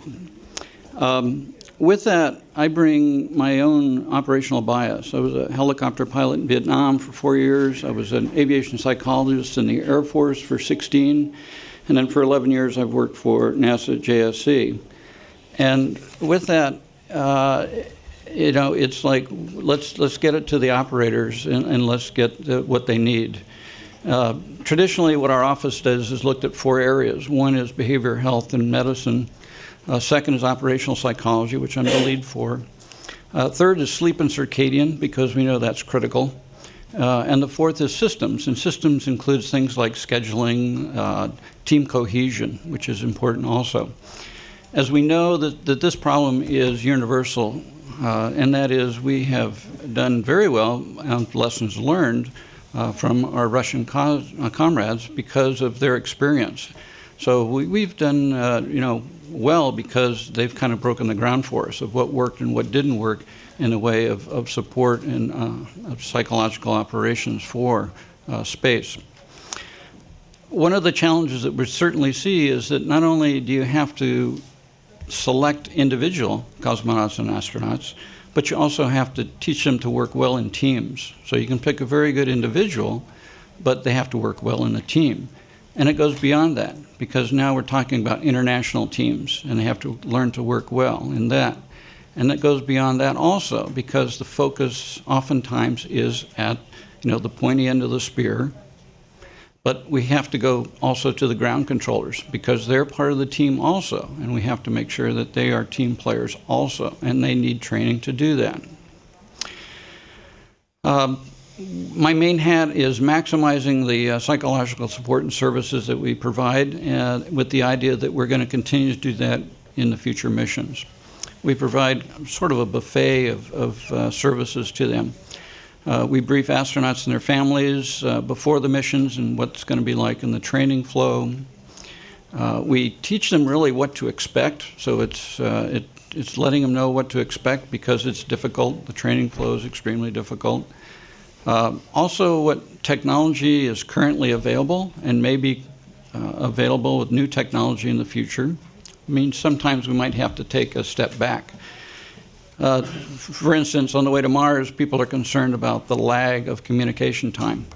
With that, I bring my own operational bias. I was a helicopter pilot in Vietnam for 4 years. I was an aviation psychologist in the Air Force for 16. And then for 11 years, I've worked for NASA JSC. And with that, it's like, let's get it to the operators and let's get what they need. Traditionally, what our office does is looked at 4 areas. One is behavior health and medicine. Second is operational psychology, which I'm the lead for. Third is sleep and circadian, because we know that's critical. And the fourth is systems, and systems includes things like scheduling, team cohesion, which is important also. as we know that this problem is universal, and that is we have done very well on lessons learned from our Russian comrades because of their experience. So we've done, well because they've kind of broken the ground for us of what worked and what didn't work in a way of support and of psychological operations for space. One of the challenges that we certainly see is that not only do you have to select individual cosmonauts and astronauts, but you also have to teach them to work well in teams. So you can pick a very good individual, but they have to work well in a team. And it goes beyond that, because now we're talking about international teams, and they have to learn to work well in that. And it goes beyond that also, because the focus oftentimes is at, the pointy end of the spear. But we have to go also to the ground controllers, because they're part of the team also, and we have to make sure that they are team players also, and they need training to do that. My main hat is maximizing the psychological support and services that we provide, with the idea that we're going to continue to do that in the future missions. We provide sort of a buffet of services to them. We brief astronauts and their families before the missions and what's going to be like in the training flow. We teach them really what to expect, so it's letting them know what to expect because it's difficult. The training flow is extremely difficult. Also, what technology is currently available and may be available with new technology in the future. I mean, sometimes we might have to take a step back. For instance, on the way to Mars, people are concerned about the lag of communication time.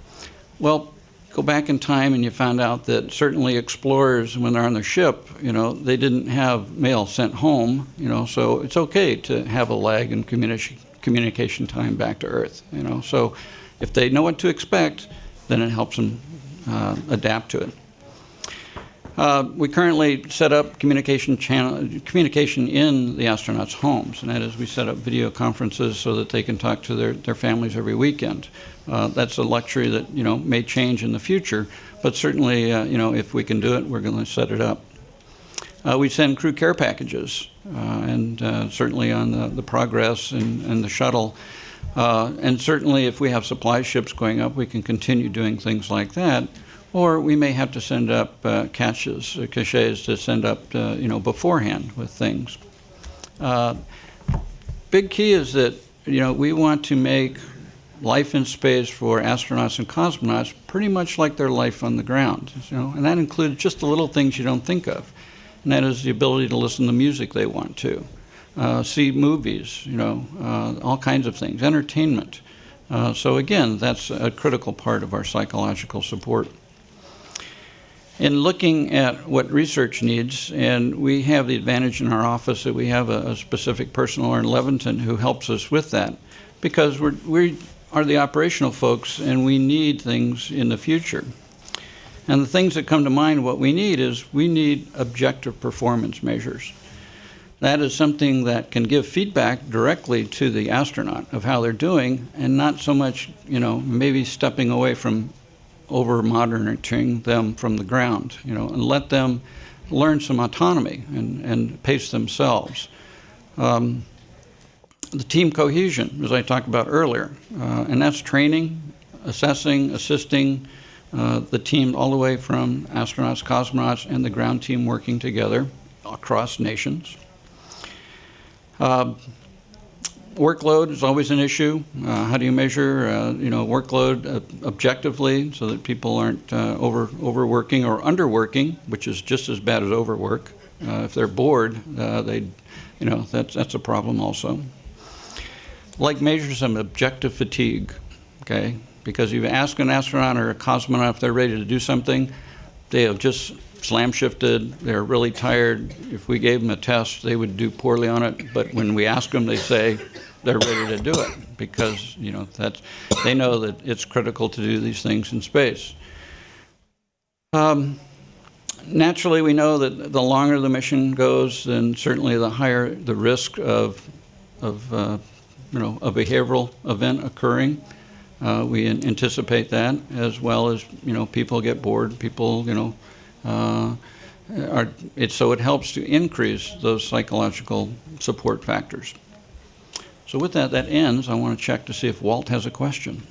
Well, go back in time and you found out that certainly explorers, when they're on their ship, they didn't have mail sent home, so it's okay to have a lag in communication time back to Earth, So if they know what to expect, then it helps them adapt to it. We currently set up communication in the astronauts' homes, and that is we set up video conferences so that they can talk to their families every weekend. That's a luxury that may change in the future, but certainly if we can do it, we're going to set it up. We send crew care packages, and certainly on the Progress and the shuttle. And certainly if we have supply ships going up, we can continue doing things like that. Or we may have to send up caches to send up, beforehand with things. Big key is that, we want to make life in space for astronauts and cosmonauts pretty much like their life on the ground, and that includes just the little things you don't think of. And that is the ability to listen to music they want to, see movies, all kinds of things, entertainment. So again, that's a critical part of our psychological support. In looking at what research needs, and we have the advantage in our office that we have a specific person, Lauren Levinton, who helps us with that, because we are the operational folks and we need things in the future. And the things that come to mind, what we need objective performance measures. That is something that can give feedback directly to the astronaut of how they're doing, and not so much, maybe stepping away from over-monitoring them from the ground, and let them learn some autonomy and pace themselves. The team cohesion, as I talked about earlier, and that's training, assessing, assisting the team all the way from astronauts, cosmonauts, and the ground team working together across nations. Workload is always an issue. How do you measure, workload objectively so that people aren't overworking or underworking, which is just as bad as overwork. If they're bored, that's a problem also. Like measure some objective fatigue, okay? Because if you ask an astronaut or a cosmonaut if they're ready to do something, they have just slam shifted, they're really tired. If we gave them a test, they would do poorly on it, but when we ask them, they say they're ready to do it because, they know that it's critical to do these things in space. Naturally, we know that the longer the mission goes, then certainly the higher the risk of a behavioral event occurring. We anticipate that, as well as, people get bored, people, so it helps to increase those psychological support factors. So with that ends. I want to check to see if Walt has a question.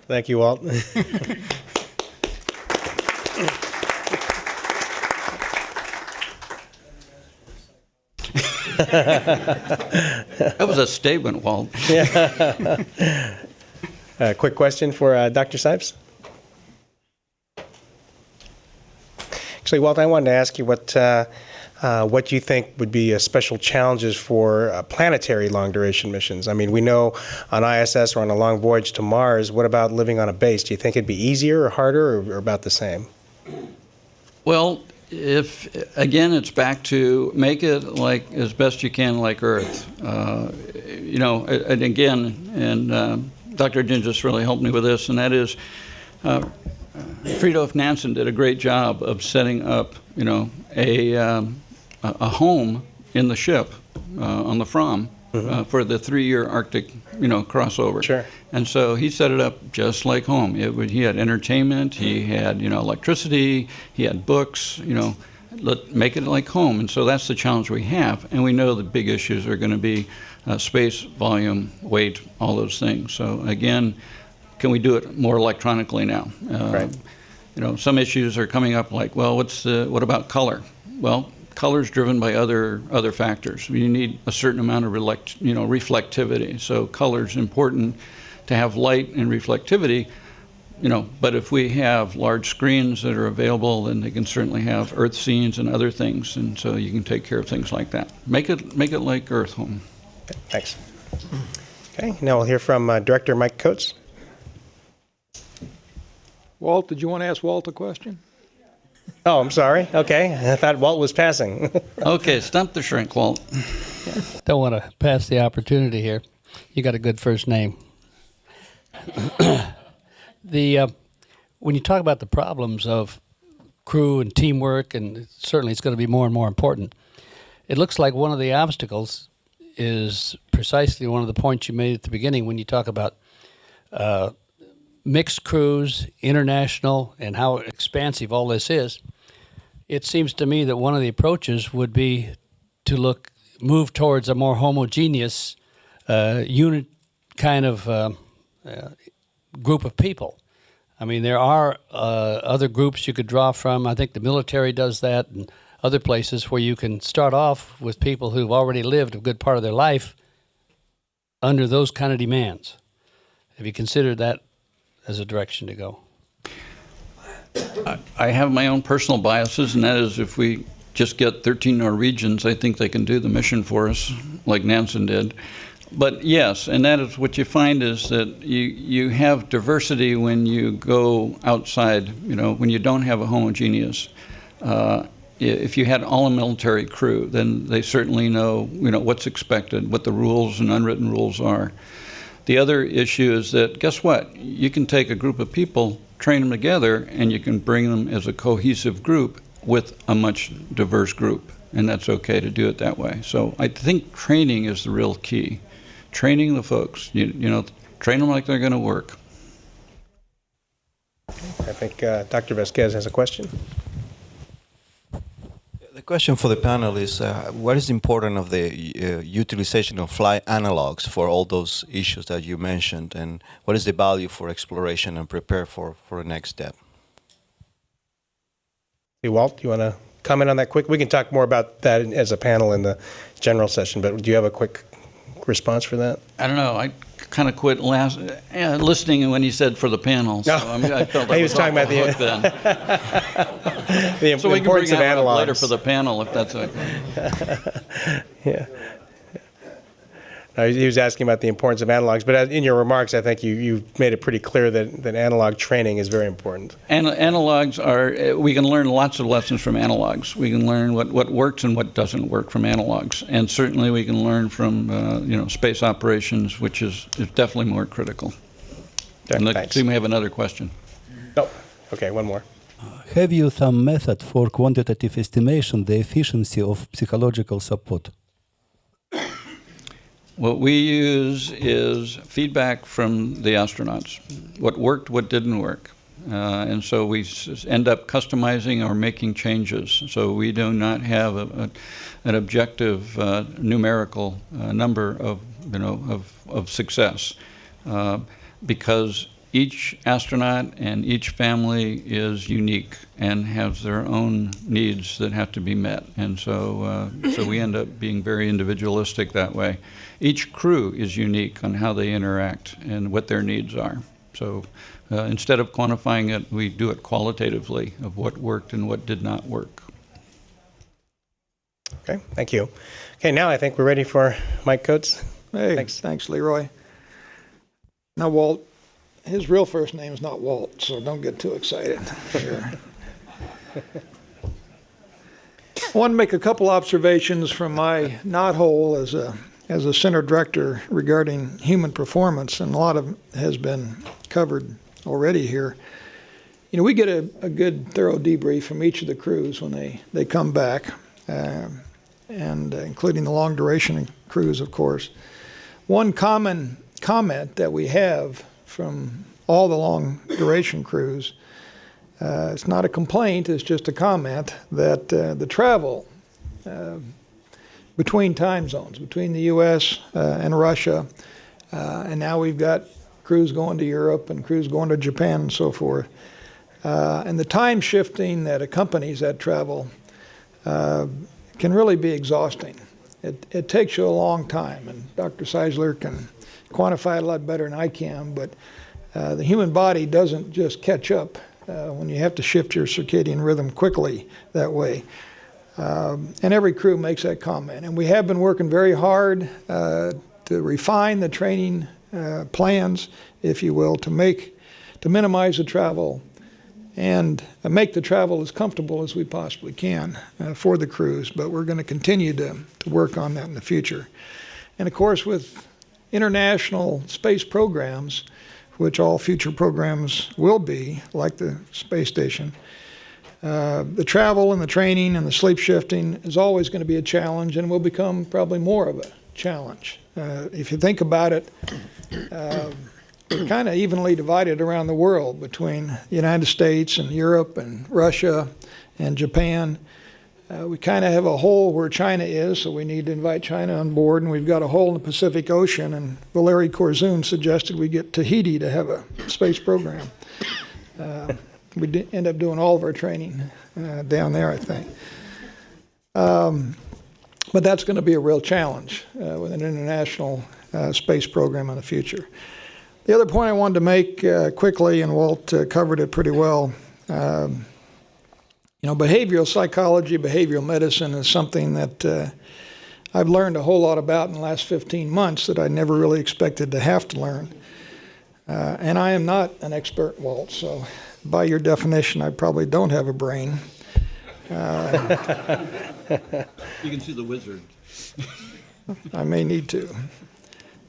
Thank you, Walt. That was a statement, Walt. Quick question for Dr. Sipes. Actually, Walt, I wanted to ask you what you think would be special challenges for planetary long-duration missions. I mean, we know on ISS or on a long voyage to Mars, what about living on a base? Do you think it'd be easier or harder or about the same? Well, again, it's back to make it like as best you can like Earth. And again, Dr. Jin just really helped me with this, and that is Fridtjof Nansen did a great job of setting up, a home in the ship on the Fram for the 3-year Arctic, crossover. Sure. And so he set it up just like home. He had entertainment, he had, electricity, he had books, make it like home. And so that's the challenge we have. And we know the big issues are going to be space, volume, weight, all those things. So again, can we do it more electronically now? Right. Some issues are coming up like, well, what about color? Well, color is driven by other factors. You need a certain amount of reflectivity. So color is important to have light and reflectivity. But if we have large screens that are available, then they can certainly have Earth scenes and other things, and so you can take care of things like that. Make it like Earth home. Okay, thanks. Okay, now we'll hear from Director Mike Coates. Walt, did you want to ask Walt a question? Oh, I'm sorry. Okay, I thought Walt was passing. Okay, stump the shrink, Walt. Don't want to pass the opportunity here. You got a good first name. When you talk about the problems of crew and teamwork, and certainly it's going to be more and more important, it looks like one of the obstacles is precisely one of the points you made at the beginning when you talk about mixed crews, international, and how expansive all this is. It seems to me that one of the approaches would be to move towards a more homogeneous unit kind of group of people. I mean, there are other groups you could draw from. I think the military does that, and other places where you can start off with people who've already lived a good part of their life under those kind of demands. Have you considered that as a direction to go? I have my own personal biases, and that is if we just get 13 Norwegians, I think they can do the mission for us, like Nansen did. But yes, and that is what you find is that you have diversity when you go outside, when you don't have a homogeneous. If you had all a military crew, then they certainly know, what's expected, what the rules and unwritten rules are. The other issue is that, guess what? You can take a group of people, train them together, and you can bring them as a cohesive group with a much diverse group, and that's okay to do it that way. So I think training is the real key. Training the folks, train them like they're going to work. I think Dr. Vasquez has a question. The question for the panel is, what is important of the utilization of flight analogs for all those issues that you mentioned, and what is the value for exploration and prepare for the next step? Hey, Walt, do you want to comment on that quick? We can talk more about that as a panel in the general session, but do you have a quick response for that? I don't know. I kind of quit listening when he said for the panel. So I felt he was talking about the so we can bring that up later for the panel if that's okay. Yeah. He was asking about the importance of analogs, but in your remarks, I think you made it pretty clear that analog training is very important. Analogs we can learn lots of lessons from analogs. We can learn what works and what doesn't work from analogs. And certainly we can learn from, space operations, which is definitely more critical. Okay, let's see, we have another question. Oh, okay, one more. Have you some method for quantitative estimation the efficiency of psychological support? What we use is feedback from the astronauts. What worked, what didn't work. and so we end up customizing or making changes. So we do not have an objective numerical number of success, because each astronaut and each family is unique and has their own needs that have to be met. And so we end up being very individualistic that way. Each crew is unique on how they interact and what their needs are. So instead of quantifying it, we do it qualitatively of what worked and what did not work. Okay, thank you. Okay, now I think we're ready for Mike Coates. Hey, thanks, Leroy. Now, Walt, his real first name is not Walt, so don't get too excited. Sure. I want to make a couple observations from my knothole as a center director regarding human performance, and a lot of it has been covered already here. You know, we get a good, thorough debrief from each of the crews when they come back, and including the long duration crews, of course. One common comment that we have from all the long duration crews, it's not a complaint, it's just a comment, that the travel between time zones, between the U.S. And Russia, and now we've got crews going to Europe and crews going to Japan and so forth, and the time shifting that accompanies that travel can really be exhausting. It takes you a long time, and Dr. Seisler can quantify it a lot better than I can, but the human body doesn't just catch up when you have to shift your circadian rhythm quickly that way. And every crew makes that comment. And we have been working very hard to refine the training plans, if you will, to minimize the travel and make the travel as comfortable as we possibly can for the crews. But we're going to continue to work on that in the future. And of course, with international space programs, which all future programs will be, like the space station, the travel and the training and the sleep shifting is always going to be a challenge and will become probably more of a challenge. If you think about it, we're kind of evenly divided around the world between the United States and Europe and Russia and Japan. We kind of have a hole where China is, so we need to invite China on board, and we've got a hole in the Pacific Ocean, and Valery Korzun suggested we get Tahiti to have a space program. We end up doing all of our training down there, I think. But that's going to be a real challenge with an international space program in the future. The other point I wanted to make quickly, and Walt covered it pretty well, behavioral psychology, behavioral medicine is something that I've learned a whole lot about in the last 15 months that I never really expected to have to learn. And I am not an expert, Walt, so by your definition, I probably don't have a brain. You can see the wizard. I may need to.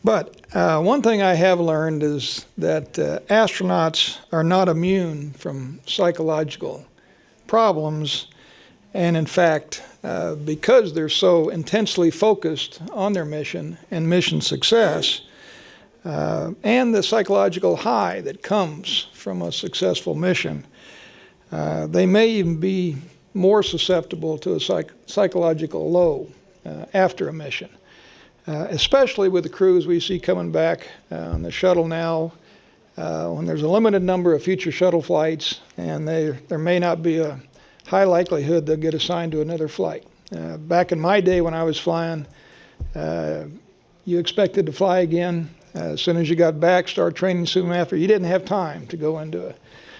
But one thing I have learned is that astronauts are not immune from psychological problems, and in fact, because they're so intensely focused on their mission and mission success, and the psychological high that comes from a successful mission, they may even be more susceptible to a psychological low after a mission, especially with the crews we see coming back on the shuttle now, when there's a limited number of future shuttle flights, and there may not be a high likelihood they'll get assigned to another flight. Back in my day when I was flying, you expected to fly again as soon as you got back, start training soon after. You didn't have time to go into a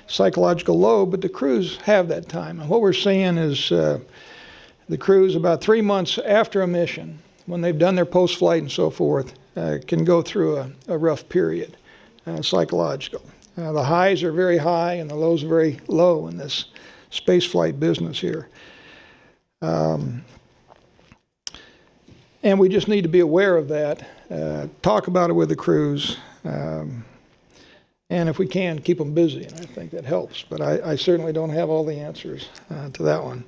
psychological low, but the crews have that time. And what we're seeing is the crews about 3 months after a mission, when they've done their post-flight and so forth, can go through a rough period. Psychological. The highs are very high and the lows are very low in this spaceflight business here. And we just need to be aware of that, talk about it with the crews, and if we can, keep them busy. And I think that helps. But I certainly don't have all the answers to that one.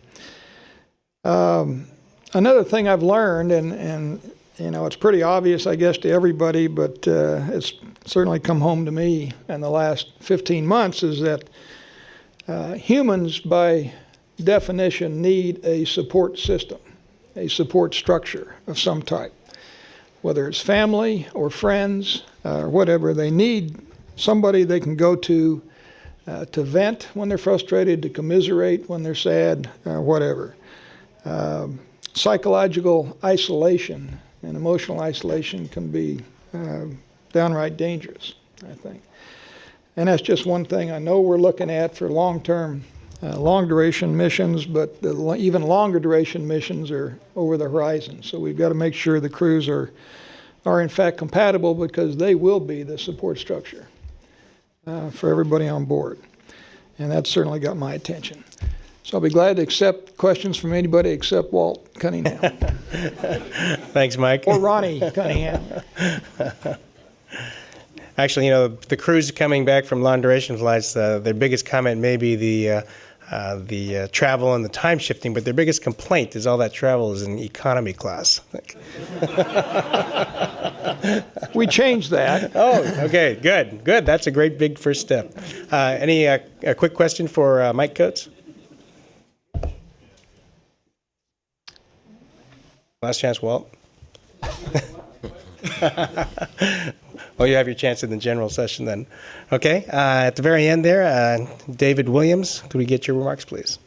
Another thing I've learned, and it's pretty obvious, I guess, to everybody, but it's certainly come home to me in the last 15 months, is that Humans, by definition, need a support system, a support structure of some type. Whether it's family or friends or whatever, they need somebody they can go to vent when they're frustrated, to commiserate when they're sad, whatever. Psychological isolation and emotional isolation can be downright dangerous, I think. And that's just one thing I know we're looking at for long-term, long-duration missions, but the even longer duration missions are over the horizon. So we've got to make sure the crews are in fact compatible, because they will be the support structure for everybody on board. And that certainly got my attention. So I'll be glad to accept questions from anybody except Walt Cunningham. Thanks, Mike. Or Ronnie Cunningham. Actually, you know, the crews coming back from long duration flights, their biggest comment may be the travel and the time shifting, but their biggest complaint is all that travel is in economy class. We changed that. Oh, okay, good, good. That's a great big first step. Any a quick question for Mike Coates? Last chance, Walt. Well, you have your chance in the general session then. Okay, at the very end there, David Williams, could we get your remarks, please?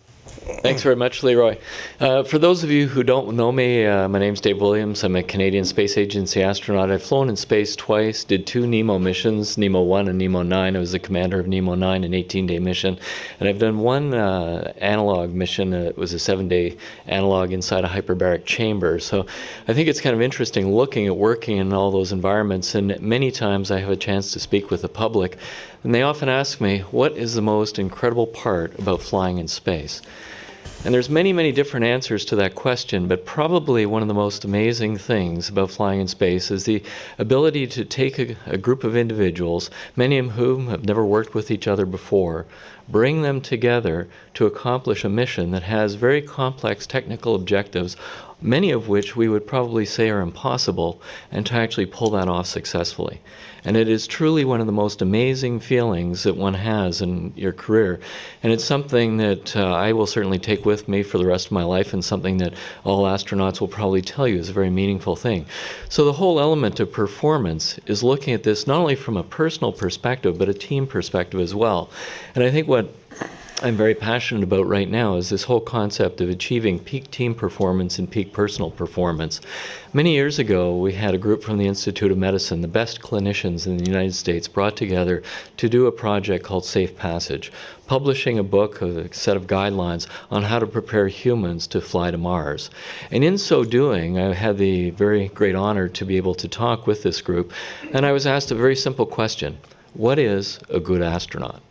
Thanks very much, Leroy. For those of you who don't know me, my name's Dave Williams. I'm a Canadian Space Agency astronaut. I've flown in space twice, did 2 NEMO missions, NEMO 1 and NEMO 9. I was the commander of NEMO 9, an 18-day mission. And I've done one analog mission. It was a 7-day analog inside a hyperbaric chamber. So I think it's kind of interesting looking at working in all those environments. And many times I have a chance to speak with the public. And they often ask me, what is the most incredible part about flying in space? And there's many, many different answers to that question, but probably one of the most amazing things about flying in space is the ability to take a group of individuals, many of whom have never worked with each other before, bring them together to accomplish a mission that has very complex technical objectives, many of which we would probably say are impossible, and to actually pull that off successfully. And it is truly one of the most amazing feelings that one has in your career. And it's something that I will certainly take with me for the rest of my life, and something that all astronauts will probably tell you is a very meaningful thing. So the whole element of performance is looking at this not only from a personal perspective, but a team perspective as well. And I think what I'm very passionate about right now is this whole concept of achieving peak team performance and peak personal performance. Many years ago, we had a group from the Institute of Medicine, the best clinicians in the United States, brought together to do a project called Safe Passage, publishing a book, a set of guidelines on how to prepare humans to fly to Mars. And in so doing, I had the very great honor to be able to talk with this group, and I was asked a very simple question: what is a good astronaut?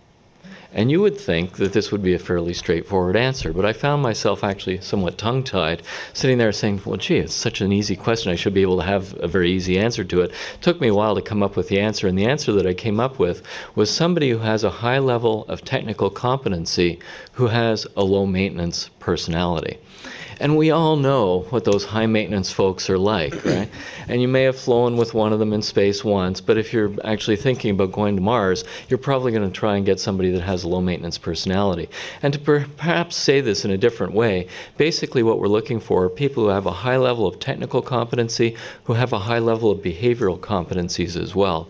And you would think that this would be a fairly straightforward answer, but I found myself actually somewhat tongue-tied, sitting there saying, well, gee, it's such an easy question. I should be able to have a very easy answer to it. It took me a while to come up with the answer, and the answer that I came up with was somebody who has a high level of technical competency, who has a low-maintenance personality. And we all know what those high-maintenance folks are like, right? And you may have flown with one of them in space once, but if you're actually thinking about going to Mars, you're probably going to try and get somebody that has a low-maintenance personality. And to perhaps say this in a different way, basically what we're looking for are people who have a high level of technical competency, who have a high level of behavioral competencies as well.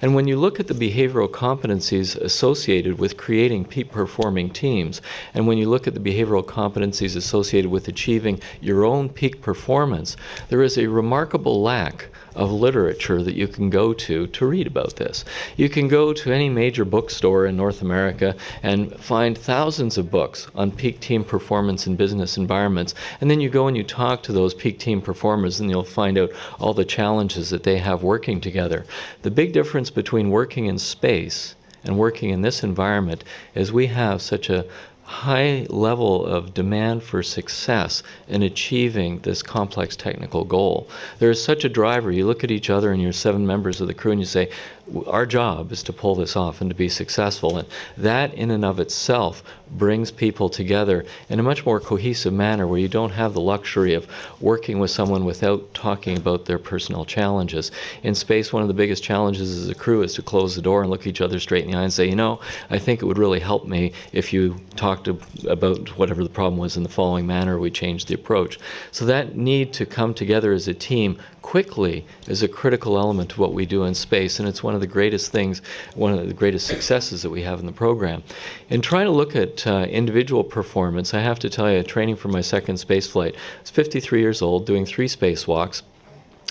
And when you look at the behavioral competencies associated with creating peak-performing teams, and when you look at the behavioral competencies associated with achieving your own peak performance, there is a remarkable lack of literature that you can go to read about this. You can go to any major bookstore in North America and find thousands of books on peak team performance in business environments, and then you go and you talk to those peak team performers, and you'll find out all the challenges that they have working together. The big difference between working in space and working in this environment is we have such a high level of demand for success in achieving this complex technical goal. There is such a driver. You look at each other and you're 7 members of the crew and you say, our job is to pull this off and to be successful. And that in and of itself brings people together in a much more cohesive manner, where you don't have the luxury of working with someone without talking about their personal challenges. In space, one of the biggest challenges as a crew is to close the door and look each other straight in the eye and say, you know, I think it would really help me if you talked about whatever the problem was in the following manner, we changed the approach. So that need to come together as a team quickly is a critical element to what we do in space, and it's one of the greatest things, one of the greatest successes that we have in the program. In trying to look at individual performance, I have to tell you, training for my second space flight, I was 53 years old, doing 3 spacewalks.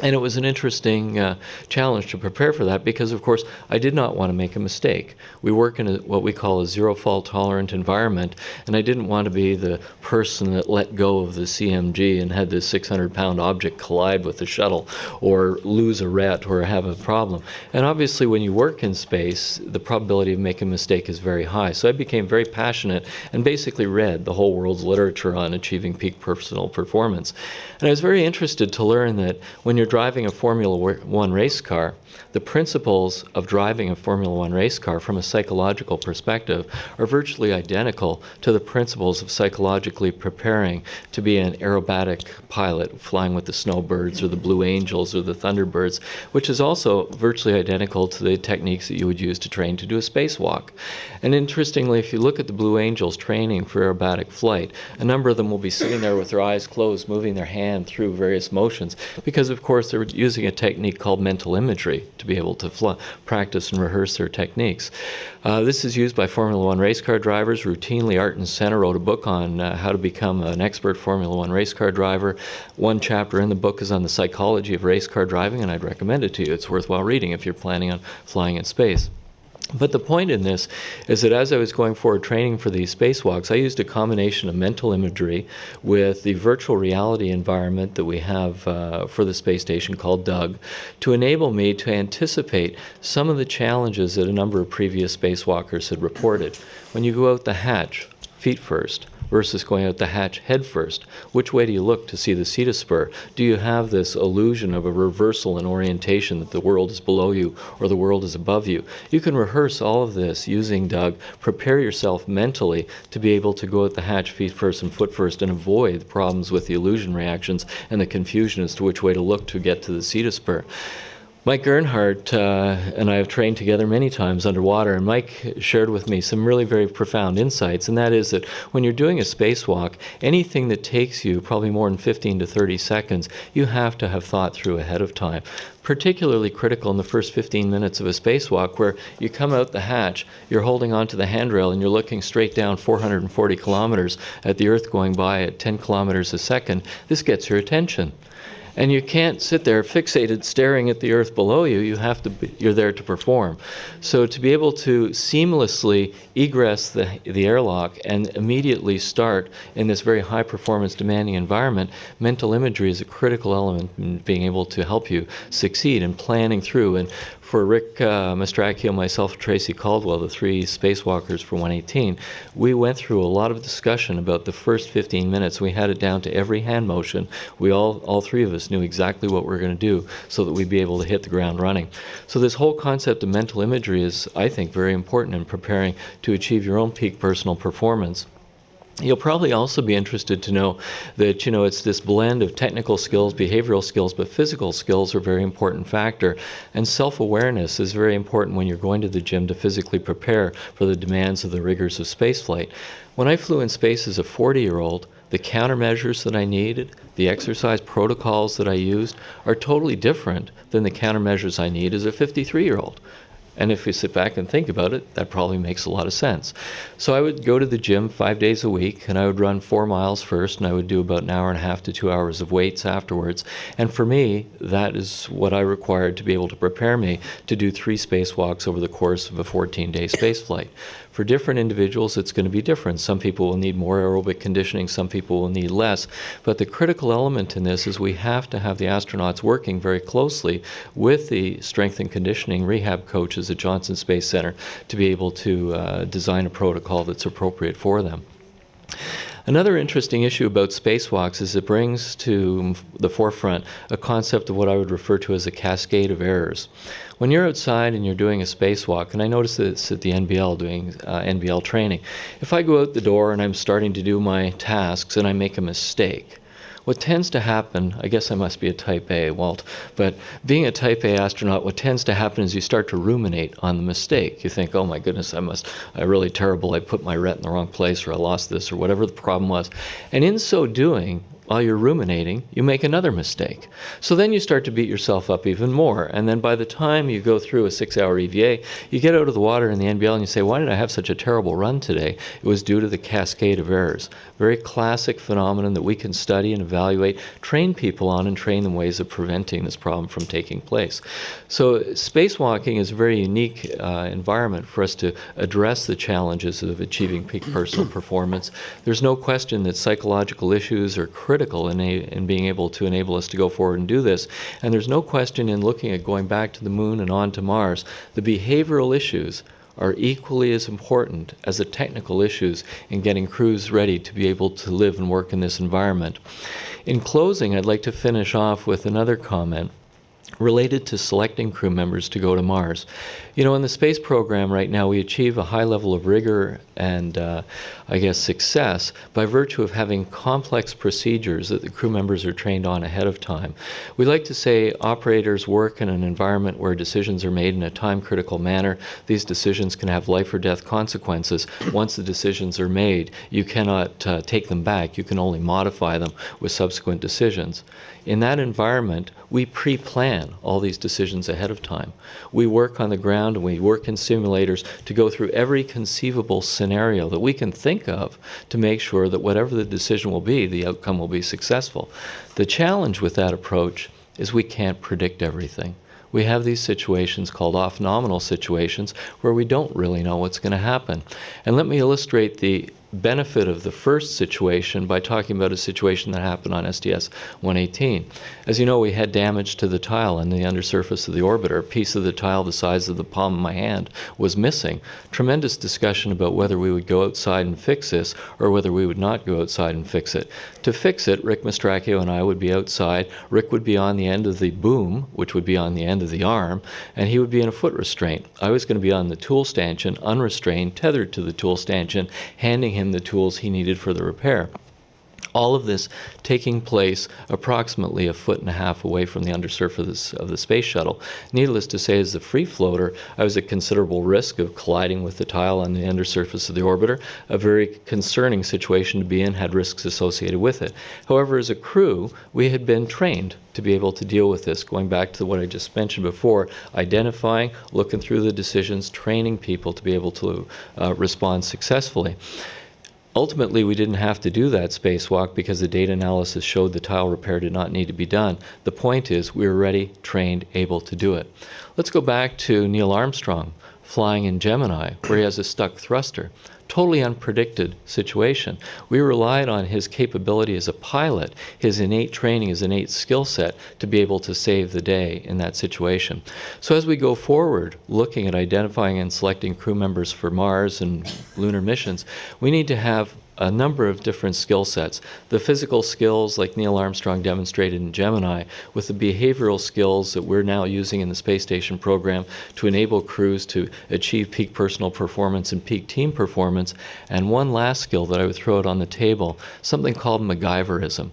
And it was an interesting challenge to prepare for that because, of course, I did not want to make a mistake. We work in what we call a zero-fault tolerant environment, and I didn't want to be the person that let go of the CMG and had this 600-pound object collide with the shuttle or lose a ret or have a problem. And obviously, when you work in space, the probability of making a mistake is very high. So I became very passionate and basically read the whole world's literature on achieving peak personal performance. And I was very interested to learn that when you're driving a Formula One race car, the principles of driving a Formula One race car from a psychological perspective are virtually identical to the principles of psychologically preparing to be an aerobatic pilot flying with the Snowbirds or the Blue Angels or the Thunderbirds, which is also virtually identical to the techniques that you would use to train to do a spacewalk. And interestingly, if you look at the Blue Angels training for aerobatic flight, a number of them will be sitting there with their eyes closed, moving their hand through various motions, because of course they're using a technique called mental imagery to be able to practice and rehearse their techniques. This is used by Formula One race car drivers routinely. Art and Center wrote a book on how to become an expert Formula One race car driver. One chapter in the book is on the psychology of race car driving, and I'd recommend it to you. It's worthwhile reading if you're planning on flying in space. But the point in this is that as I was going forward training for these spacewalks, I used a combination of mental imagery with the virtual reality environment that we have for the space station called Doug to enable me to anticipate some of the challenges that a number of previous spacewalkers had reported. When you go out the hatch, feet first, versus going out the hatch head first, which way do you look to see the CETA spur? Do you have this illusion of a reversal in orientation that the world is below you or the world is above you? You can rehearse all of this using Doug, prepare yourself mentally to be able to go out the hatch feet first and foot first and avoid the problems with the illusion reactions and the confusion as to which way to look to get to the CETA spur. Mike Earnhardt and I have trained together many times underwater, and Mike shared with me some really very profound insights, and that is that when you're doing a spacewalk, anything that takes you probably more than 15 to 30 seconds, you have to have thought through ahead of time. Particularly critical in the first 15 minutes of a spacewalk, where you come out the hatch, you're holding onto the handrail, and you're looking straight down 440 kilometers at the Earth going by at 10 kilometers a second. This gets your attention. And you can't sit there fixated staring at the Earth below you. You're there to perform. So to be able to seamlessly egress the airlock and immediately start in this very high performance demanding environment, mental imagery is a critical element in being able to help you succeed in planning through. And for Rick Mastracchio, myself, Tracy Caldwell, the 3 spacewalkers for 118, we went through a lot of discussion about the first 15 minutes. We had it down to every hand motion. We all 3 of us knew exactly what we were going to do so that we'd be able to hit the ground running. So this whole concept of mental imagery is, I think, very important in preparing to achieve your own peak personal performance. You'll probably also be interested to know that, it's this blend of technical skills, behavioral skills, but physical skills are a very important factor. And self-awareness is very important when you're going to the gym to physically prepare for the demands of the rigors of spaceflight. When I flew in space as a 40-year-old, the countermeasures that I needed, the exercise protocols that I used are totally different than the countermeasures I need as a 53-year-old. And if you sit back and think about it, that probably makes a lot of sense. So I would go to the gym 5 days a week, and I would run 4 miles first, and I would do about an hour and a half to 2 hours of weights afterwards. And for me, that is what I required to be able to prepare me to do 3 spacewalks over the course of a 14-day spaceflight. For different individuals, it's going to be different. Some people will need more aerobic conditioning, some people will need less. But the critical element in this is we have to have the astronauts working very closely with the strength and conditioning rehab coaches at Johnson Space Center to be able to design a protocol that's appropriate for them. Another interesting issue about spacewalks is it brings to the forefront a concept of what I would refer to as a cascade of errors. When you're outside and you're doing a spacewalk, and I noticed this at the NBL doing NBL training, if I go out the door and I'm starting to do my tasks and I make a mistake, what tends to happen, I guess I must be a type A, Walt, but being a type A astronaut, what tends to happen is you start to ruminate on the mistake. You think, oh my goodness, I'm really terrible, I put my ret in the wrong place, or I lost this, or whatever the problem was. And in so doing, while you're ruminating, you make another mistake. So then you start to beat yourself up even more. And then by the time you go through a 6-hour EVA, you get out of the water in the NBL and you say, why did I have such a terrible run today? It was due to the cascade of errors. Very classic phenomenon that we can study and evaluate, train people on, and train them ways of preventing this problem from taking place. So spacewalking is a very unique environment for us to address the challenges of achieving peak personal performance. There's no question that psychological issues are critical in being able to enable us to go forward and do this. And there's no question in looking at going back to the moon and on to Mars, the behavioral issues are equally as important as the technical issues in getting crews ready to be able to live and work in this environment. In closing, I'd like to finish off with another comment related to selecting crew members to go to Mars. You know, in the space program right now, we achieve a high level of rigor and, I guess, success by virtue of having complex procedures that the crew members are trained on ahead of time. We like to say operators work in an environment where decisions are made in a time-critical manner. These decisions can have life or death consequences. Once the decisions are made, you cannot take them back. You can only modify them with subsequent decisions. In that environment, we pre-plan all these decisions ahead of time. We work on the ground and we work in simulators to go through every conceivable scenario that we can think of to make sure that whatever the decision will be, the outcome will be successful. The challenge with that approach is we can't predict everything. We have these situations called off-nominal situations where we don't really know what's going to happen. And let me illustrate the benefit of the first situation by talking about a situation that happened on STS-118. As you know, we had damage to the tile in the undersurface of the orbiter. A piece of the tile the size of the palm of my hand was missing. Tremendous discussion about whether we would go outside and fix this or whether we would not go outside and fix it. To fix it, Rick Mastracchio and I would be outside. Rick would be on the end of the boom, which would be on the end of the arm, and he would be in a foot restraint. I was going to be on the tool stanchion, unrestrained, tethered to the tool stanchion, handing him the tools he needed for the repair. All of this taking place approximately 1.5 feet away from the undersurface of the space shuttle. Needless to say, as the free floater, I was at considerable risk of colliding with the tile on the undersurface of the orbiter. A very concerning situation to be in, had risks associated with it. However, as a crew, we had been trained to be able to deal with this, going back to what I just mentioned before, identifying, looking through the decisions, training people to be able to respond successfully. Ultimately, we didn't have to do that spacewalk because the data analysis showed the tile repair did not need to be done. The point is, we were ready, trained, able to do it. Let's go back to Neil Armstrong flying in Gemini, where he has a stuck thruster. Totally unpredicted situation. We relied on his capability as a pilot, his innate training, his innate skill set to be able to save the day in that situation. So as we go forward, looking at identifying and selecting crew members for Mars and lunar missions, we need to have a number of different skill sets. The physical skills, like Neil Armstrong demonstrated in Gemini, with the behavioral skills that we're now using in the space station program to enable crews to achieve peak personal performance and peak team performance. And one last skill that I would throw out on the table, something called MacGyverism.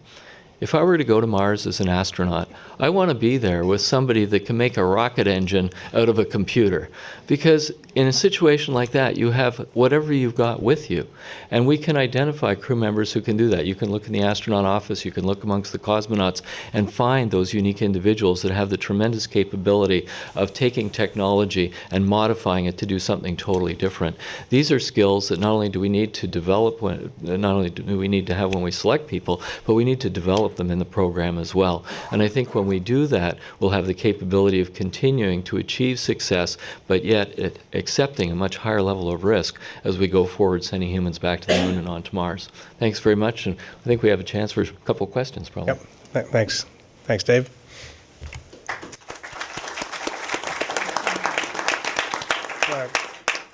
If I were to go to Mars as an astronaut, I want to be there with somebody that can make a rocket engine out of a computer. Because in a situation like that, you have whatever you've got with you. And we can identify crew members who can do that. You can look in the astronaut office, you can look amongst the cosmonauts and find those unique individuals that have the tremendous capability of taking technology and modifying it to do something totally different. These are skills that not only do we need to develop, not only do we need to have when we select people, but we need to develop them in the program as well. And I think when we do that, we'll have the capability of continuing to achieve success, but yet accepting a much higher level of risk as we go forward, sending humans back to the moon and on to Mars. Thanks very much, and I think we have a chance for a couple questions, probably. Yep. Thanks. Thanks, Dave.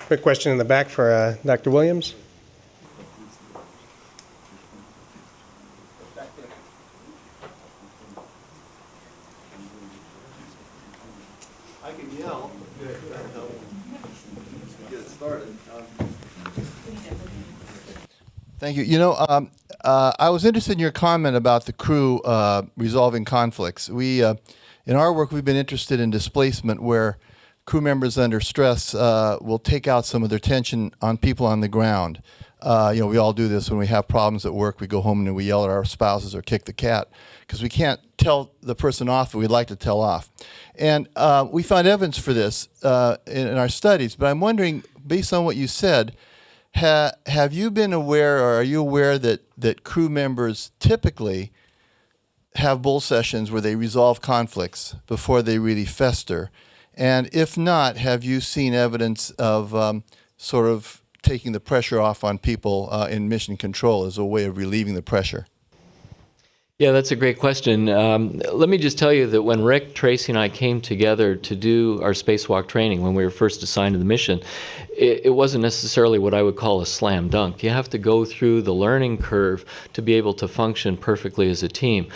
Quick question in the back for Dr. Williams. I can yell. Get it started. Thank you. You know, I was interested in your comment about the crew resolving conflicts. We, in our work, we've been interested in displacement, where crew members under stress will take out some of their tension on people on the ground. You know, we all do this when we have problems at work. We go home and we yell at our spouses or kick the cat because we can't tell the person off that we'd like to tell off. And we found evidence for this in our studies. But I'm wondering, based on what you said, have you been aware, or are you aware that crew members typically have bull sessions where they resolve conflicts before they really fester? And if not, have you seen evidence of sort of taking the pressure off on people in mission control as a way of relieving the pressure? Yeah, that's a great question. Let me just tell you that when Rick, Tracy, and I came together to do our spacewalk training when we were first assigned to the mission, it wasn't necessarily what I would call a slam dunk. You have to go through the learning curve to be able to function perfectly as a team.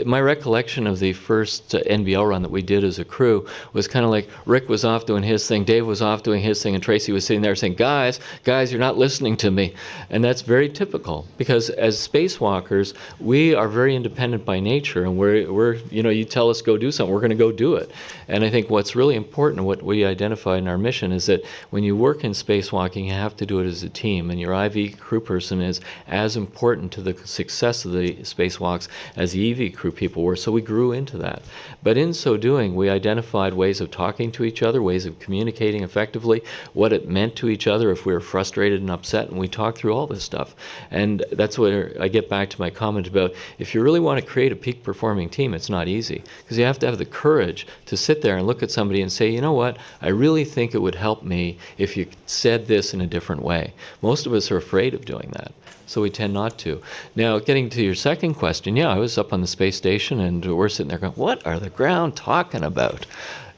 My recollection of the first NBL run that we did as a crew was kind of like Rick was off doing his thing, Dave was off doing his thing, and Tracy was sitting there saying, guys, you're not listening to me. And that's very typical, because as spacewalkers, we are very independent by nature, and we're you tell us go do something, we're going to go do it. And I think what's really important, what we identified in our mission, is that when you work in spacewalking, you have to do it as a team, and your IV crew person is as important to the success of the spacewalks as the EV crew people were. So we grew into that. But in so doing, we identified ways of talking to each other, ways of communicating effectively, what it meant to each other if we were frustrated and upset, and we talked through all this stuff. And that's where I get back to my comment about, if you really want to create a peak performing team, it's not easy, because you have to have the courage to sit there and look at somebody and say, you know what, I really think it would help me if you said this in a different way. Most of us are afraid of doing that, so we tend not to. Now, getting to your second question, yeah, I was up on the space station, and we're sitting there going, what are the ground talking about?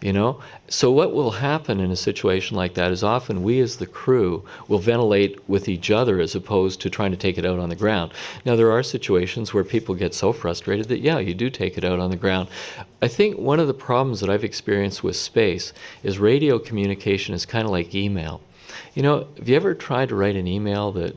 You know? So what will happen in a situation like that is often we as the crew will ventilate with each other as opposed to trying to take it out on the ground. Now, there are situations where people get so frustrated that, yeah, you do take it out on the ground. I think one of the problems that I've experienced with space is radio communication is kind of like email. You know, have you ever tried to write an email that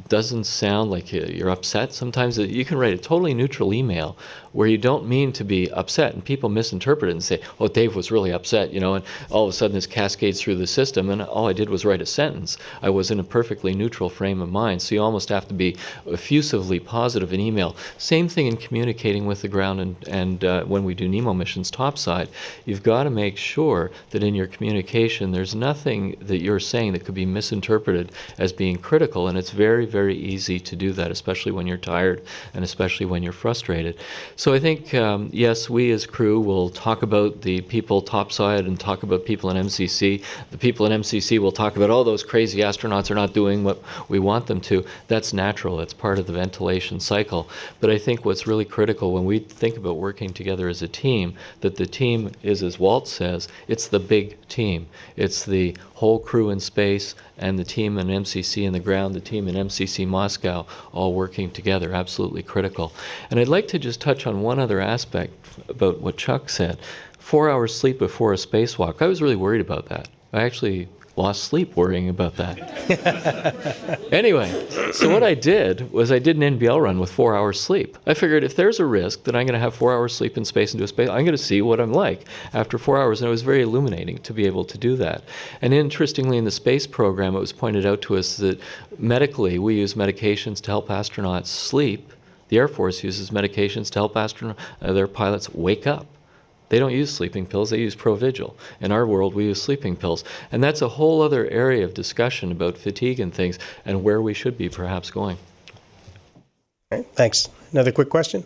doesn't sound like you're upset? Sometimes you can write a totally neutral email where you don't mean to be upset, and people misinterpret it and say, oh, Dave was really upset, you know, and all of a sudden this cascades through the system, and all I did was write a sentence. I was in a perfectly neutral frame of mind, so you almost have to be effusively positive in email. Same thing in communicating with the ground, and when we do NEMO missions topside, you've got to make sure that in your communication there's nothing that you're saying that could be misinterpreted as being critical, and it's very, very easy to do that, especially when you're tired and especially when you're frustrated. So I think, yes, we as crew will talk about the people topside and talk about people in MCC. The people in MCC will talk about, oh, those crazy astronauts are not doing what we want them to. That's natural. It's part of the ventilation cycle. But I think what's really critical when we think about working together as a team, that the team is, as Walt says, it's the big team. It's the whole crew in space and the team in MCC in the ground, the team in MCC Moscow, all working together, absolutely critical. And I'd like to just touch on one other aspect about what Chuck said. 4 hours sleep before a spacewalk. I was really worried about that. I actually lost sleep worrying about that. Anyway, so what I did was I did an NBL run with 4 hours sleep. I figured if there's a risk that I'm going to have 4 hours sleep in space and do a space, I'm going to see what I'm like after 4 hours. And it was very illuminating to be able to do that. And interestingly, in the space program, it was pointed out to us that medically, we use medications to help astronauts sleep. The Air Force uses medications to help their pilots wake up. They don't use sleeping pills, they use Provigil. In our world, we use sleeping pills. And that's a whole other area of discussion about fatigue and things and where we should be perhaps going. All right, thanks. Another quick question?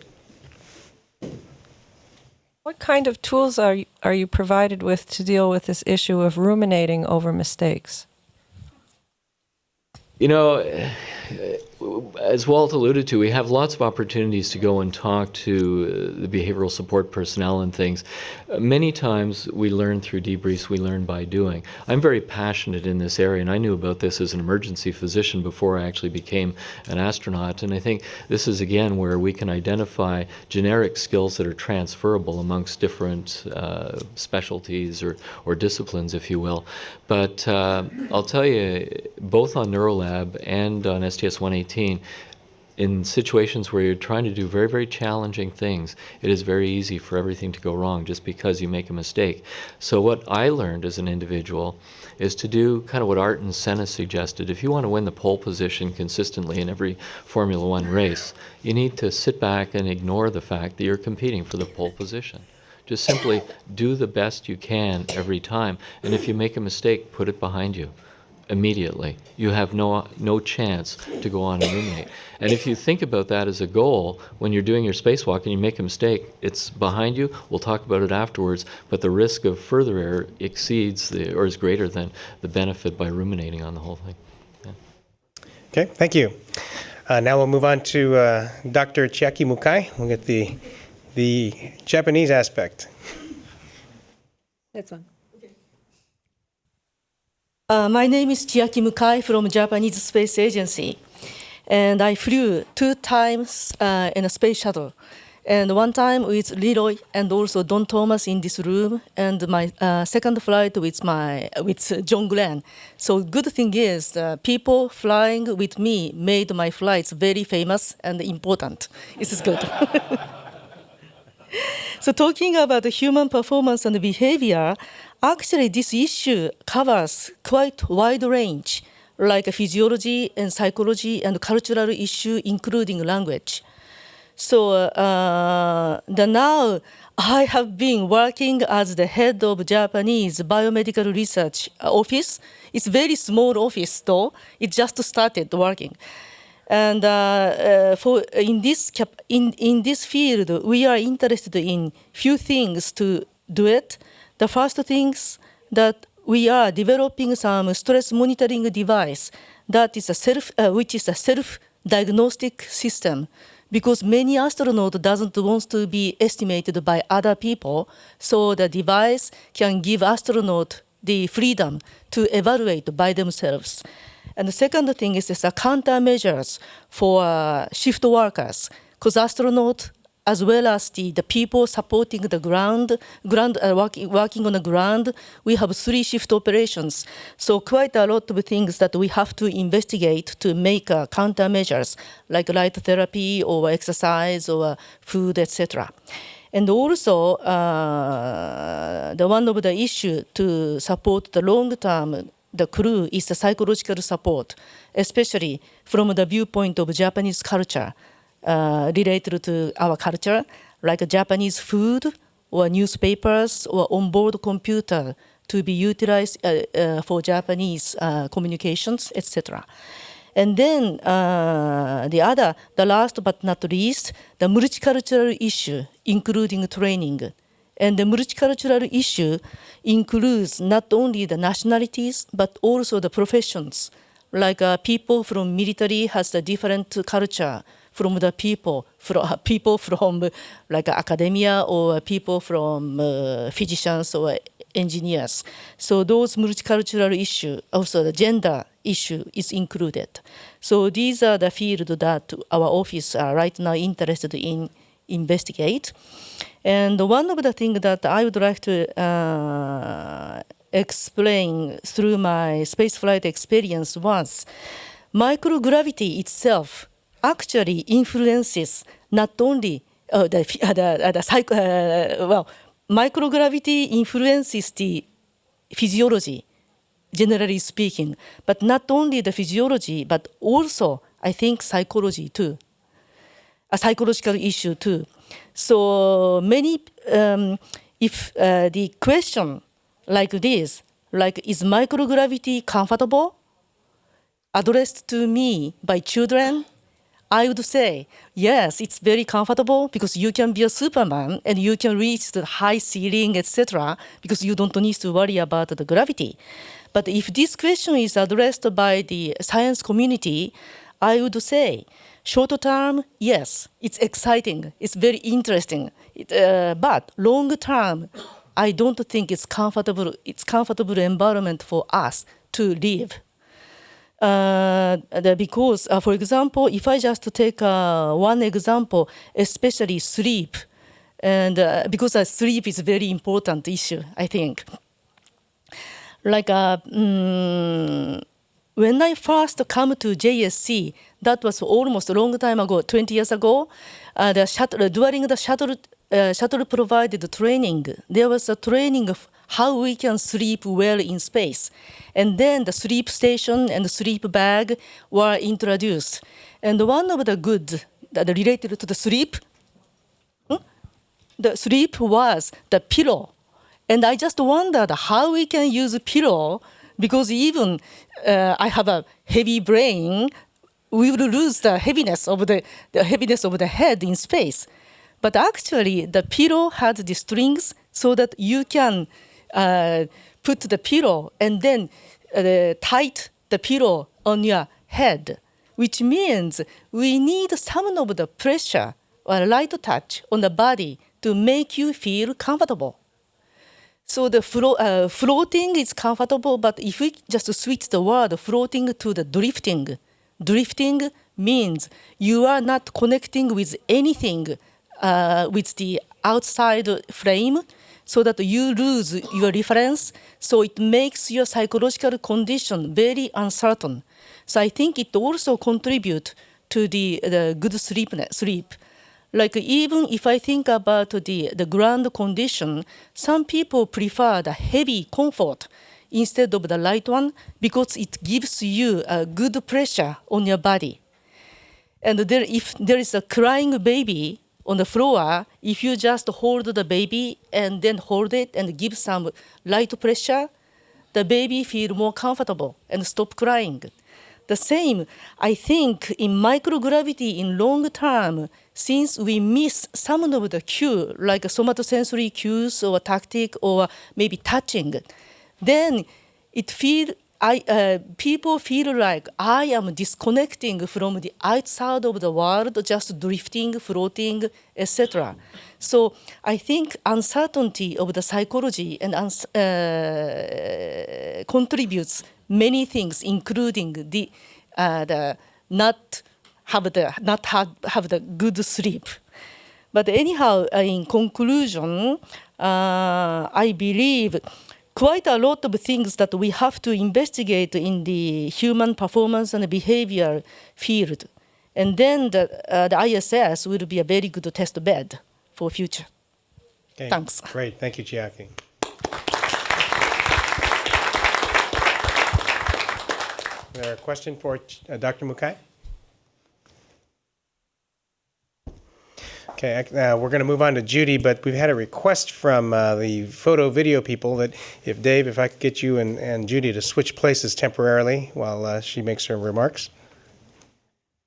What kind of tools are you provided with to deal with this issue of ruminating over mistakes? You know, as Walt alluded to, we have lots of opportunities to go and talk to the behavioral support personnel and things. Many times we learn through debriefs, we learn by doing. I'm very passionate in this area, and I knew about this as an emergency physician before I actually became an astronaut. And I think this is, again, where we can identify generic skills that are transferable amongst different specialties or disciplines, if you will. But I'll tell you, both on NeuroLab and on STS-118, in situations where you're trying to do very, very challenging things, it is very easy for everything to go wrong just because you make a mistake. So what I learned as an individual is to do kind of what Art and Senna suggested. If you want to win the pole position consistently in every Formula One race, you need to sit back and ignore the fact that you're competing for the pole position. Just simply do the best you can every time. And if you make a mistake, put it behind you immediately. You have no chance to go on and ruminate. And if you think about that as a goal, when you're doing your spacewalk and you make a mistake, it's behind you. We'll talk about it afterwards, but the risk of further error exceeds or is greater than the benefit by ruminating on the whole thing. Yeah. Okay, thank you. Now we'll move on to Dr. Chiaki Mukai. We'll get the Japanese aspect. That's one. My name is Chiaki Mukai from Japanese Space Agency, and I flew 2 times in a space shuttle, and one time with Leroy and also Don Thomas in this room, and my second flight with John Glenn. So good thing is the people flying with me made my flights very famous and important. This is good. So talking about the human performance and behavior, actually this issue covers quite wide range, like physiology and psychology and cultural issue, including language. So now I have been working as the head of Japanese biomedical research office. It's a very small office though. It just started working. And in this field, we are interested in few things to do it. The first things that we are developing some stress monitoring device that is which is a self-diagnostic system, because many astronauts doesn't want to be estimated by other people, so the device can give astronauts the freedom to evaluate by themselves. And the second thing is countermeasures for shift workers, because astronauts, as well as the people supporting the working on the ground, we have 3 shift operations. So quite a lot of things that we have to investigate to make countermeasures, like light therapy or exercise or food, etc. And also, the one of the issues to support the long-term the crew is the psychological support, especially from the viewpoint of Japanese culture, related to our culture, like Japanese food or newspapers or onboard computer to be utilized for Japanese communications, etc. And then the last but not least, the multicultural issue, including training. And the multicultural issue includes not only the nationalities, but also the professions. Like people from military has a different culture from the people from like academia or people from physicians or engineers. So those multicultural issues, also the gender issue is included. So these are the fields that our office are right now interested in investigate. And one of the things that I would like to explain through my spaceflight experience was microgravity itself actually influences not only microgravity influences the physiology, generally speaking, but not only the physiology, but also I think psychology too. A psychological issue too. So many, if the question like this, like is microgravity comfortable, addressed to me by children, I would say, yes, it's very comfortable because you can be a Superman and you can reach the high ceiling, etc., because you don't need to worry about the gravity. But if this question is addressed by the science community, I would say, short term, yes, it's exciting, it's very interesting, but long term, I don't think it's comfortable environment for us to live. Because, for example, if I just take one example, especially sleep, and because sleep is a very important issue, I think. Like when I first come to JSC, that was almost a long time ago, 20 years ago. During the shuttle provided training, there was a training of how we can sleep well in space. And then the sleep station and the sleep bag were introduced. And one of the goods that related to the sleep was the pillow. And I just wondered how we can use a pillow, because even I have a heavy brain, we will lose the heaviness of the head in space. But actually, the pillow has the strings so that you can put the pillow and then tight the pillow on your head, which means we need some of the pressure or light touch on the body to make you feel comfortable. So the floating is comfortable, but if we just switch the word floating to the drifting means you are not connecting with anything with the outside frame, so that you lose your reference, so it makes your psychological condition very uncertain. So I think it also contributes to the good sleep. Like even if I think about the ground condition, some people prefer the heavy comfort instead of the light one because it gives you a good pressure on your body. And if there is a crying baby on the floor, if you just hold the baby and then hold it and give some light pressure, the baby feel more comfortable and stop crying. The same, I think, in microgravity in long term, since we miss some of the cue, like somatosensory cues or tactic or maybe touching, then people feel like I am disconnecting from the outside of the world, just drifting, floating, etc. So I think uncertainty of the psychology and contributes many things, including the not have the good sleep. But anyhow, in conclusion, I believe quite a lot of things that we have to investigate in the human performance and behavior field. And then the ISS will be a very good test bed for future. Okay. Thanks. Great. Thank you, Chiaki. Is there a question for Dr. Mukai? Okay, we're going to move on to Judy, but we've had a request from the photo video people that if Dave, if I could get you and Judy to switch places temporarily while she makes her remarks.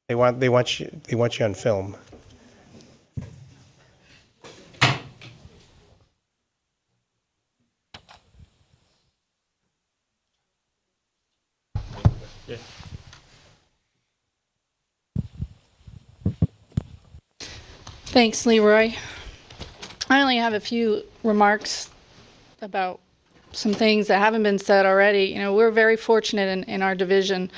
They want you on film. Yeah. Thanks, Leroy. I only have a few remarks about some things that haven't been said already. You know, we're very fortunate in our division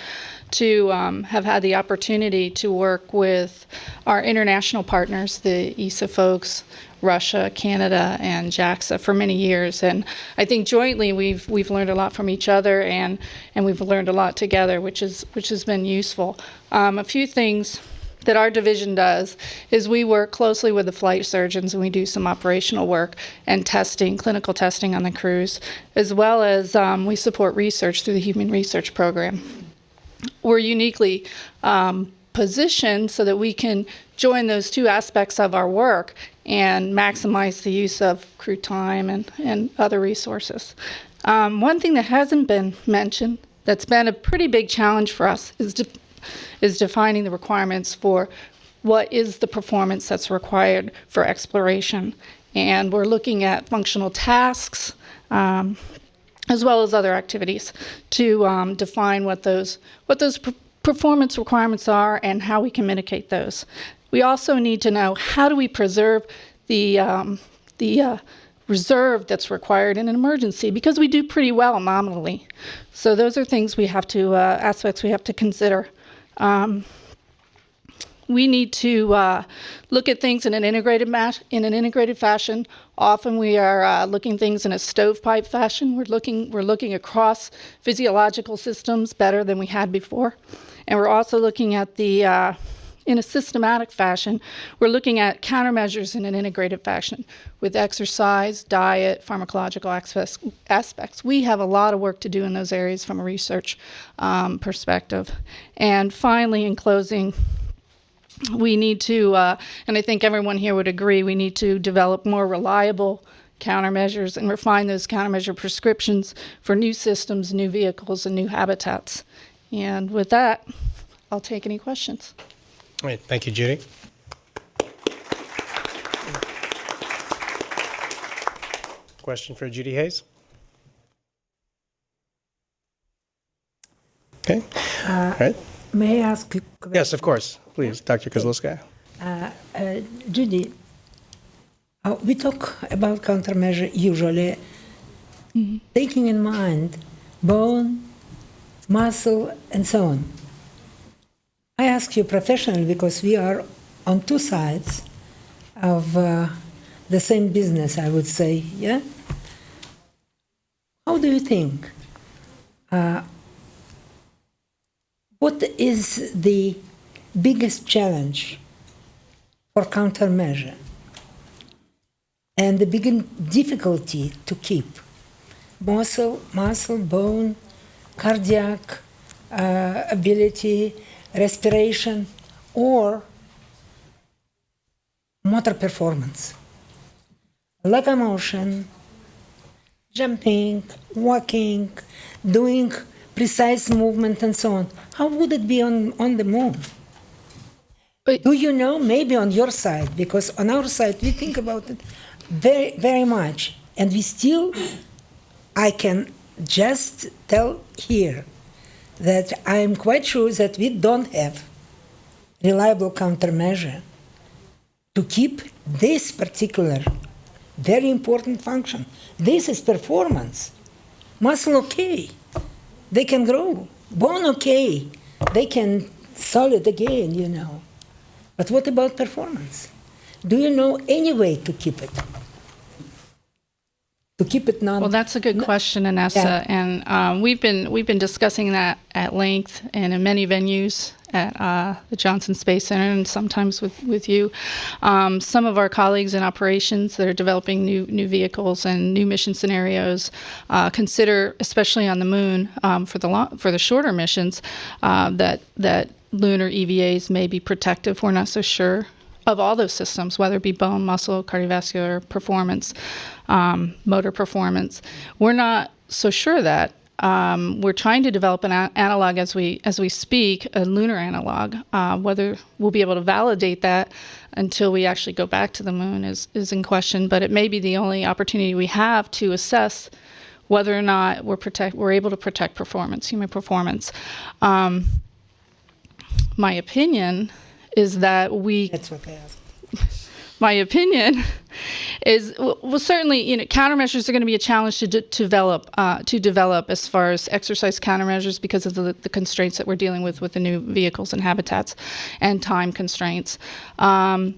to have had the opportunity to work with our international partners, the ESA folks, Russia, Canada, and JAXA for many years. And I think jointly we've learned a lot from each other, and we've learned a lot together, which has been useful. A few things that our division does is we work closely with the flight surgeons, and we do some operational work and testing, clinical testing on the crews, as well as we support research through the Human Research Program. We're uniquely positioned so that we can join those two aspects of our work and maximize the use of crew time and other resources. One thing that hasn't been mentioned that's been a pretty big challenge for us is defining the requirements for what is the performance that's required for exploration. And we're looking at functional tasks as well as other activities to define what those performance requirements are and how we can mitigate those. We also need to know how do we preserve the reserve that's required in an emergency, because we do pretty well nominally. So those are things we have to, aspects we have to consider. We need to look at things in an integrated fashion. Often we are looking things in a stovepipe fashion. We're looking across physiological systems better than we had before, and we're also looking at the in a systematic fashion. We're looking at countermeasures in an integrated fashion with exercise, diet, pharmacological aspects. We have a lot of work to do in those areas from a research perspective. And finally, in closing, we need to, and I think everyone here would agree, we need to develop more reliable countermeasures and refine those countermeasure prescriptions for new systems, new vehicles, and new habitats. And with that, I'll take any questions. All right, thank you, Judy. Question for Judy Hayes? Okay, all right. May I ask? Yes, of course. Please, Dr. Kozlowska. Judy, we talk about countermeasure usually taking in mind bone, muscle, and so on. I ask you professionally because we are on two sides of the same business, I would say, yeah? How do you think? What is the biggest challenge for countermeasure and the biggest difficulty to keep muscle, bone, cardiac ability, respiration, or motor performance? Locomotion, jumping, walking, doing precise movement and so on. How would it be on the moon? Do you know, maybe on your side, because on our side we think about it very, very much, and we still, I can just tell here that I'm quite sure that we don't have reliable countermeasure to keep this particular very important function. This is performance. Muscle, okay, they can grow. Bone, okay, they can solid again, you know. But what about performance? Do you know any way to keep it? To keep it non. Well, that's a good question, Anessa, and we've been discussing that at length and in many venues at the Johnson Space Center, and sometimes with you. Some of our colleagues in operations that are developing new vehicles and new mission scenarios consider, especially on the moon, for the shorter missions, that lunar EVAs may be protective. We're not so sure of all those systems, whether it be bone, muscle, cardiovascular performance, motor performance. We're not so sure of that. We're trying to develop an analog as we speak, a lunar analog. Whether we'll be able to validate that until we actually go back to the moon is in question, but it may be the only opportunity we have to assess whether or not we're able to protect performance, human performance. My opinion is that That's what they asked. My opinion is, well, certainly, countermeasures are going to be a challenge to develop as far as exercise countermeasures because of the constraints that we're dealing with the new vehicles and habitats and time constraints. And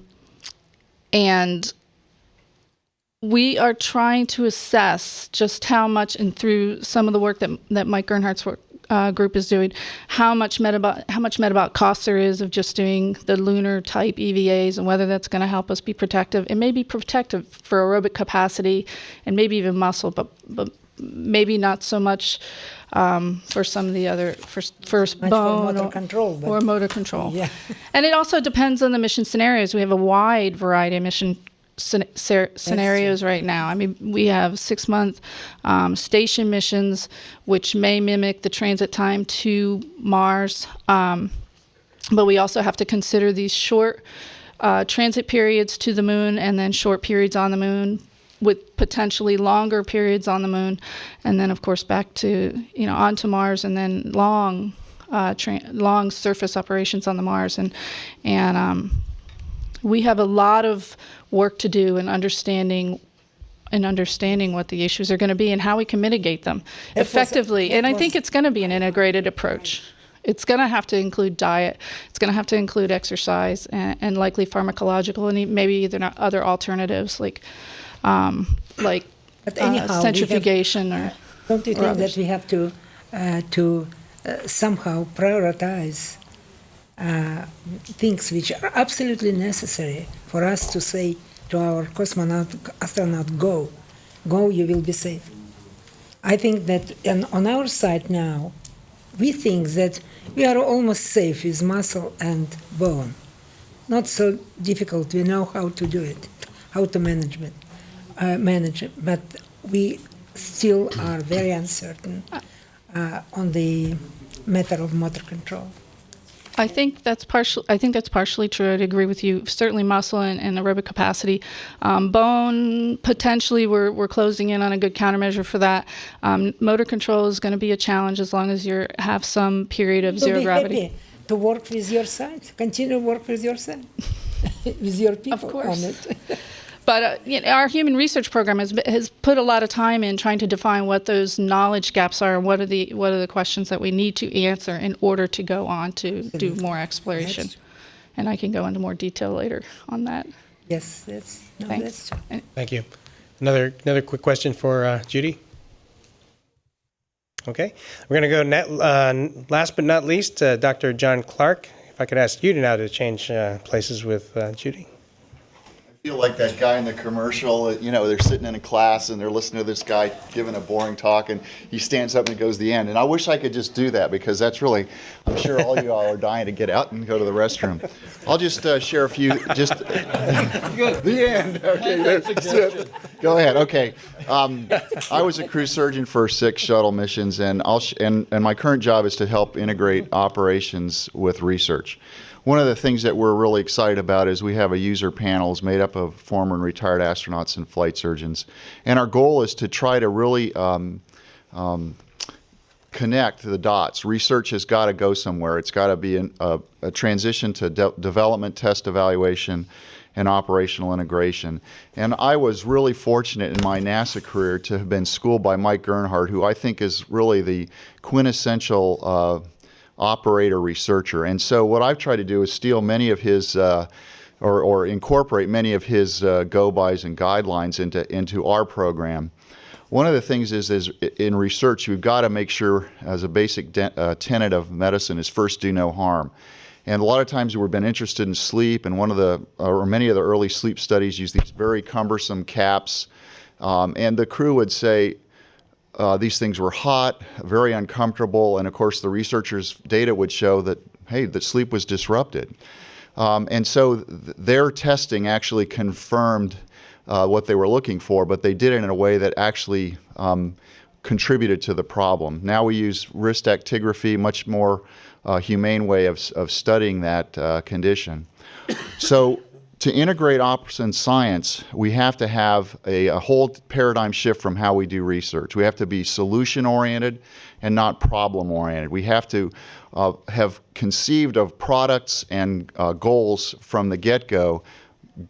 we are trying to assess just how much, and through some of the work that Mike Gernhardt's group is doing, how much metabolic cost there is of just doing the lunar type EVAs, and whether that's going to help us be protective. It may be protective for aerobic capacity and maybe even muscle, but maybe not so much for some of the other for bone or motor control. Yeah. And it also depends on the mission scenarios. We have a wide variety of mission scenarios right now. I mean, we have 6-month station missions, which may mimic the transit time to Mars, but we also have to consider these short transit periods to the moon and then short periods on the moon with potentially longer periods on the moon, and then of course back to onto Mars, and then long long surface operations on the Mars, and we have a lot of work to do in understanding what the issues are going to be and how we can mitigate them effectively. And I think it's going to be an integrated approach. It's going to have to include diet. It's going to have to include exercise and likely pharmacological and maybe either other alternatives like centrifugation or. Don't you think that we have to somehow prioritize things which are absolutely necessary for us to say to our astronaut, go, you will be safe. I think that on our side now, we think that we are almost safe with muscle and bone. Not so difficult, we know how to do it, how to manage it, but we still are very uncertain on the matter of motor control. I think that's partially true. I'd agree with you. Certainly muscle and aerobic capacity. Bone, potentially we're closing in on a good countermeasure for that. Motor control is going to be a challenge as long as you have some period of zero gravity. Happy to work with your side, continue work with your side, with your people of course. on it. But our human research program has put a lot of time in trying to define what those knowledge gaps are and what are the questions that we need to answer in order to go on to do more exploration. And I can go into more detail later on that. Yes, thanks. Thank you. Another quick question for Judy. Okay, we're going to go last but not least, Dr. John Clark. If I could ask you now to change places with Judy. I feel like that guy in the commercial, they're sitting in a class and they're listening to this guy giving a boring talk and he stands up and it goes to the end. And I wish I could just do that because that's really, I'm sure all you all are dying to get out and go to the restroom. I'll just share a few, the end. Okay, that's it. Go ahead, okay. I was a crew surgeon for 6 shuttle missions and my current job is to help integrate operations with research. One of the things that we're really excited about is we have a user panel made up of former and retired astronauts and flight surgeons. And our goal is to try to really connect the dots. Research has got to go somewhere. It's got to be a transition to development, test evaluation, and operational integration. And I was really fortunate in my NASA career to have been schooled by Mike Gernhardt, who I think is really the quintessential operator researcher. And so what I've tried to do is steal many of his or incorporate many of his go-bys and guidelines into our program. One of the things is in research you've got to make sure, as a basic tenet of medicine, is first do no harm. And a lot of times we've been interested in sleep, and many of the early sleep studies use these very cumbersome caps, and the crew would say these things were hot, very uncomfortable, and of course the researchers' data would show that, hey, that sleep was disrupted. And so their testing actually confirmed what they were looking for, but they did it in a way that actually contributed to the problem. Now we use wrist actigraphy, much more humane way of studying that condition. So to integrate ops and science, we have to have a whole paradigm shift from how we do research. We have to be solution-oriented and not problem-oriented. We have to have conceived of products and goals from the get-go,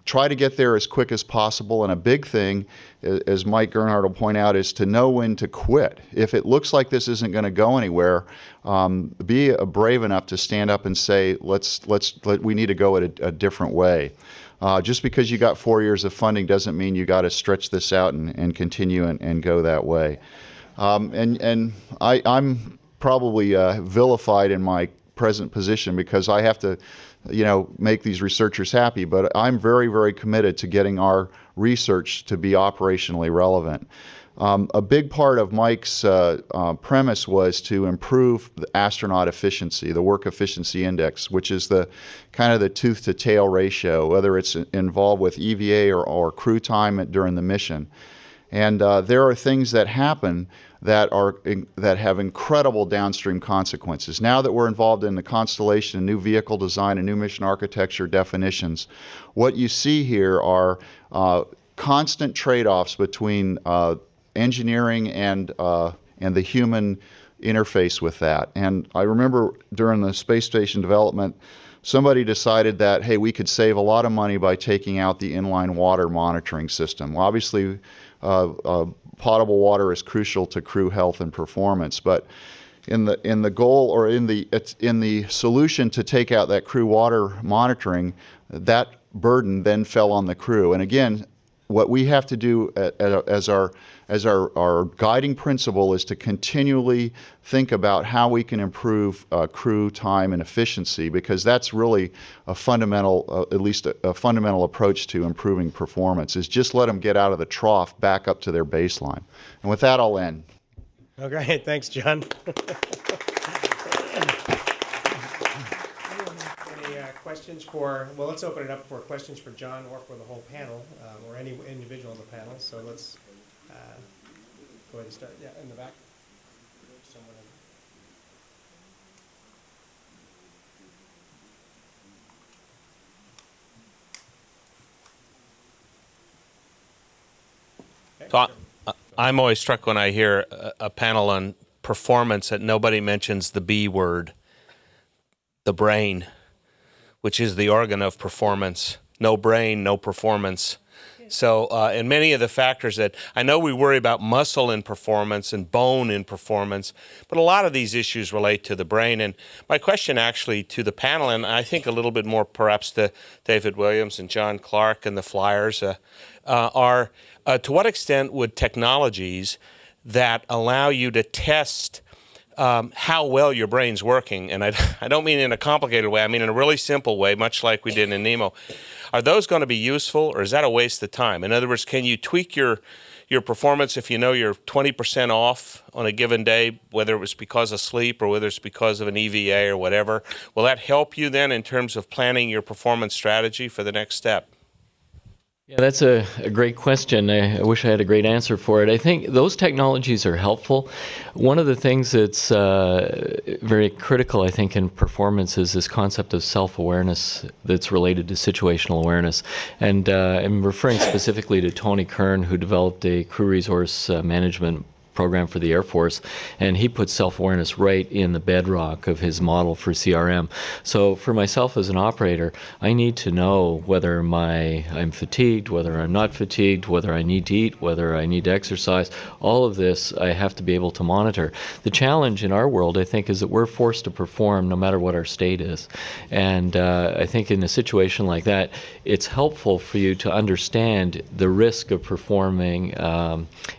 try to get there as quick as possible, and a big thing, as Mike Gernhardt will point out, is to know when to quit. If it looks like this isn't going to go anywhere, be brave enough to stand up and say, we need to go a different way. Just because you got 4 years of funding doesn't mean you got to stretch this out and continue and go that way. I'm probably vilified in my present position because I have to make these researchers happy, but I'm very, very committed to getting our research to be operationally relevant. A big part of Mike's premise was to improve the astronaut efficiency, the work efficiency index, which is the kind of the tooth to tail ratio, whether it's involved with EVA or crew time during the mission. And there are things that happen that have incredible downstream consequences. Now that we're involved in the constellation, and new vehicle design, and new mission architecture definitions, what you see here are constant trade-offs between engineering and the human interface with that. And I remember during the space station development, somebody decided that, hey, we could save a lot of money by taking out the inline water monitoring system. Well, obviously, potable water is crucial to crew health and performance, but in the goal, or in the solution to take out that crew water monitoring, that burden then fell on the crew. And again, what we have to do as our guiding principle is to continually think about how we can improve crew time and efficiency, because that's really a fundamental, at least a fundamental approach to improving performance, is just let them get out of the trough back up to their baseline. And with that, I'll end. Okay, thanks, John. Any questions for, well, let's open it up for questions for John or for the whole panel, or any individual on the panel. So let's go ahead and start. Yeah, in the back. Someone So I'm always struck when I hear a panel on performance that nobody mentions the B word, the brain, which is the organ of performance. No brain, no performance. So, and many of the factors that, I know we worry about muscle in performance and bone in performance, but a lot of these issues relate to the brain. And my question actually to the panel, and I think a little bit more perhaps to David Williams and John Clark and the Flyers, are to what extent would technologies that allow you to test how well your brain's working, and I don't mean in a complicated way, I mean in a really simple way, much like we did in NEMO, are those going to be useful, or is that a waste of time? In other words, can you tweak your performance if you know you're 20% off on a given day, whether it was because of sleep or whether it's because of an EVA or whatever? Will that help you then in terms of planning your performance strategy for the next step? Yeah, that's a great question. I wish I had a great answer for it. I think those technologies are helpful. One of the things that's very critical, I think, in performance is this concept of self-awareness that's related to situational awareness. And I'm referring specifically to Tony Kern, who developed a crew resource management program for the Air Force, and he put self-awareness right in the bedrock of his model for CRM. So for myself as an operator, I need to know whether I'm fatigued, whether I'm not fatigued, whether I need to eat, whether I need to exercise. All of this I have to be able to monitor. The challenge in our world, I think, is that we're forced to perform no matter what our state is. And I think in a situation like that, it's helpful for you to understand the risk of performing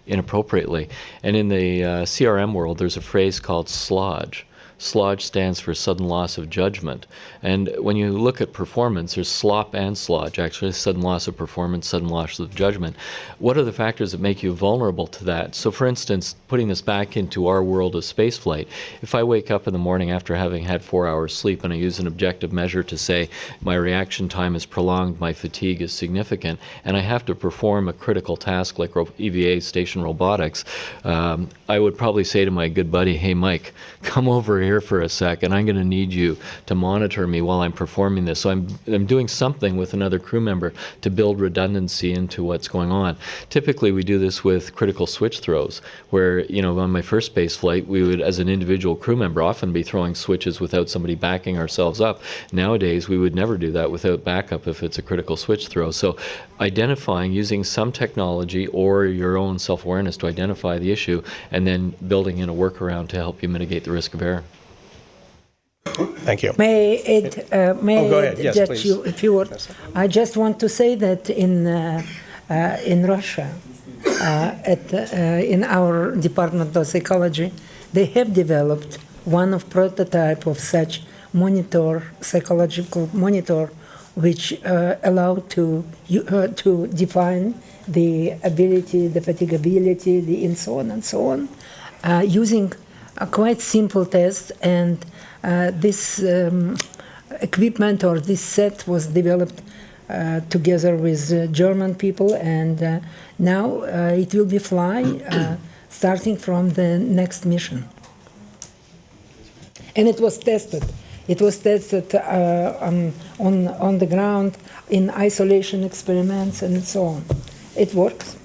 inappropriately. And in the CRM world, there's a phrase called SLODGE. SLODGE stands for sudden loss of judgment. And when you look at performance, there's SLOP and SLODGE, actually, sudden loss of performance, sudden loss of judgment. What are the factors that make you vulnerable to that? So for instance, putting this back into our world of spaceflight, if I wake up in the morning after having had 4 hours sleep and I use an objective measure to say my reaction time is prolonged, my fatigue is significant, and I have to perform a critical task like EVA station robotics, I would probably say to my good buddy, hey Mike, come over here for a sec, and I'm going to need you to monitor me while I'm performing this. So I'm doing something with another crew member to build redundancy into what's going on. Typically, we do this with critical switch throws, where, you know, on my first space flight, we would, as an individual crew member, often be throwing switches without somebody backing ourselves up. Nowadays, we would never do that without backup if it's a critical switch throw. So identifying, using some technology or your own self-awareness to identify the issue, and then building in a workaround to help you mitigate the risk of error. Thank you. May I add, go ahead. Yes, just please. a few words? I just want to say that in Russia, in our Department of Psychology, they have developed one of prototype of such psychological monitor, which allow to define the ability, the fatigability, and so on, using a quite simple test. And this equipment or this set was developed together with German people, and now it will be fly starting from the next mission. And it was tested. It was tested on the ground in isolation experiments and so on. It works.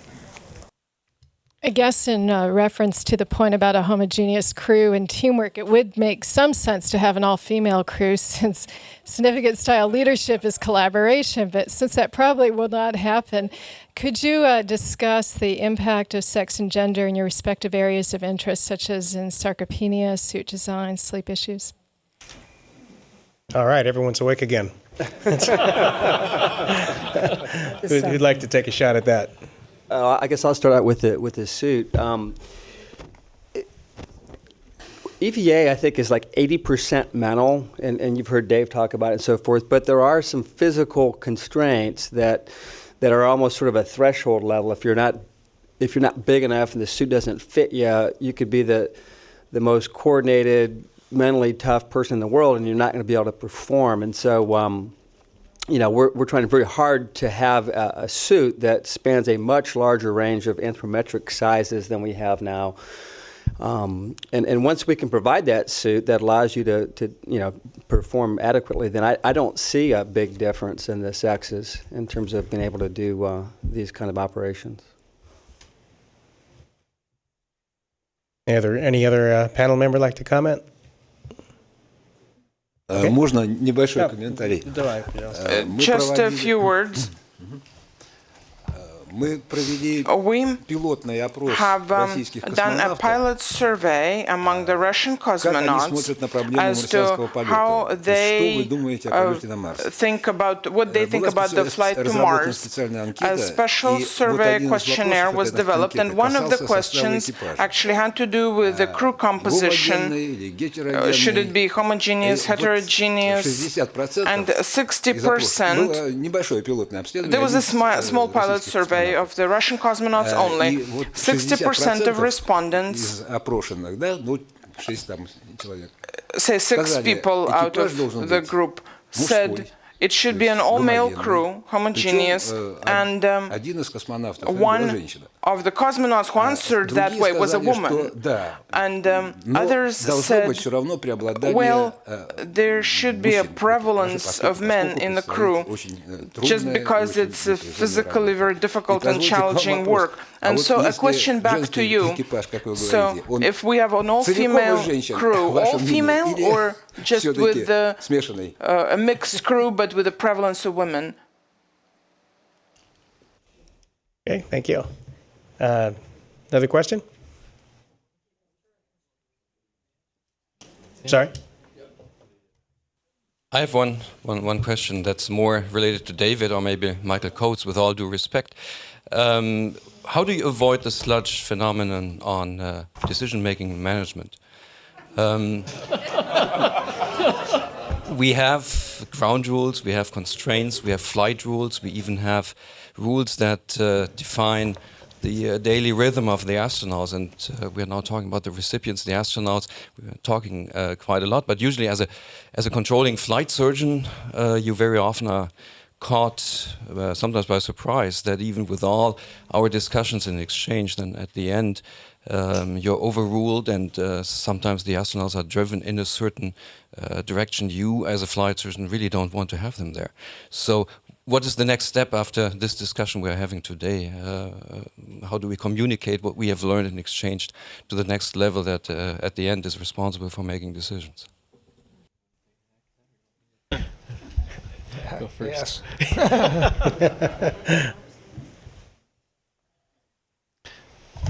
I guess in reference to the point about a homogeneous crew and teamwork, it would make some sense to have an all-female crew since significant style leadership is collaboration, but since that probably will not happen, could you discuss the impact of sex and gender in your respective areas of interest, such as in sarcopenia, suit design, sleep issues? All right, everyone's awake again. Who'd like to take a shot at that? I guess I'll start out with the suit. EVA, I think, is like 80% mental, and you've heard Dave talk about it and so forth, but there are some physical constraints that are almost sort of a threshold level. If you're not big enough and the suit doesn't fit you, you could be the most coordinated, mentally tough person in the world, and you're not going to be able to perform. And so we're trying very hard to have a suit that spans a much larger range of anthropometric sizes than we have now. And once we can provide that suit that allows you to perform adequately, then I don't see a big difference in the sexes in terms of being able to do these kind of operations. Any other panel member like to comment? Okay. Можно небольшой комментарий? Just a few words. Мы провели пилотный опрос российских have done a pilot survey among the Russian cosmonauts as to how they think about what they think about the flight to Mars. A special survey questionnaire was developed, and one of the questions actually had to do with the crew composition. Should it be homogeneous, heterogeneous, and 60%. There was a small pilot survey of the Russian cosmonauts only. 60% of respondents, say 6 people out of the group, said it should be an all-male crew, homogeneous, and one of the cosmonauts who answered that way was a woman. And others said, well, there should be a prevalence of men in the crew, just because it's a physically very difficult and challenging work. And so a question back to you. So if we have an all-female crew, all-female or just with a mixed crew but with a prevalence of women? Okay, thank you. Another question? Sorry? I have one question that's more related to David or maybe Michael Coates, with all due respect. How do you avoid the sludge phenomenon on decision-making management? We have ground rules, we have constraints, we have flight rules, we even have rules that define the daily rhythm of the astronauts, and we're now talking about the recipients, the astronauts. We're talking quite a lot, but usually as a controlling flight surgeon, you very often are caught sometimes by surprise that even with all our discussions and exchange, then at the end you're overruled, and sometimes the astronauts are driven in a certain direction you as a flight surgeon really don't want to have them there. So what is the next step after this discussion we're having today? How do we communicate what we have learned and exchanged to the next level that at the end is responsible for making decisions? Go first. Yes.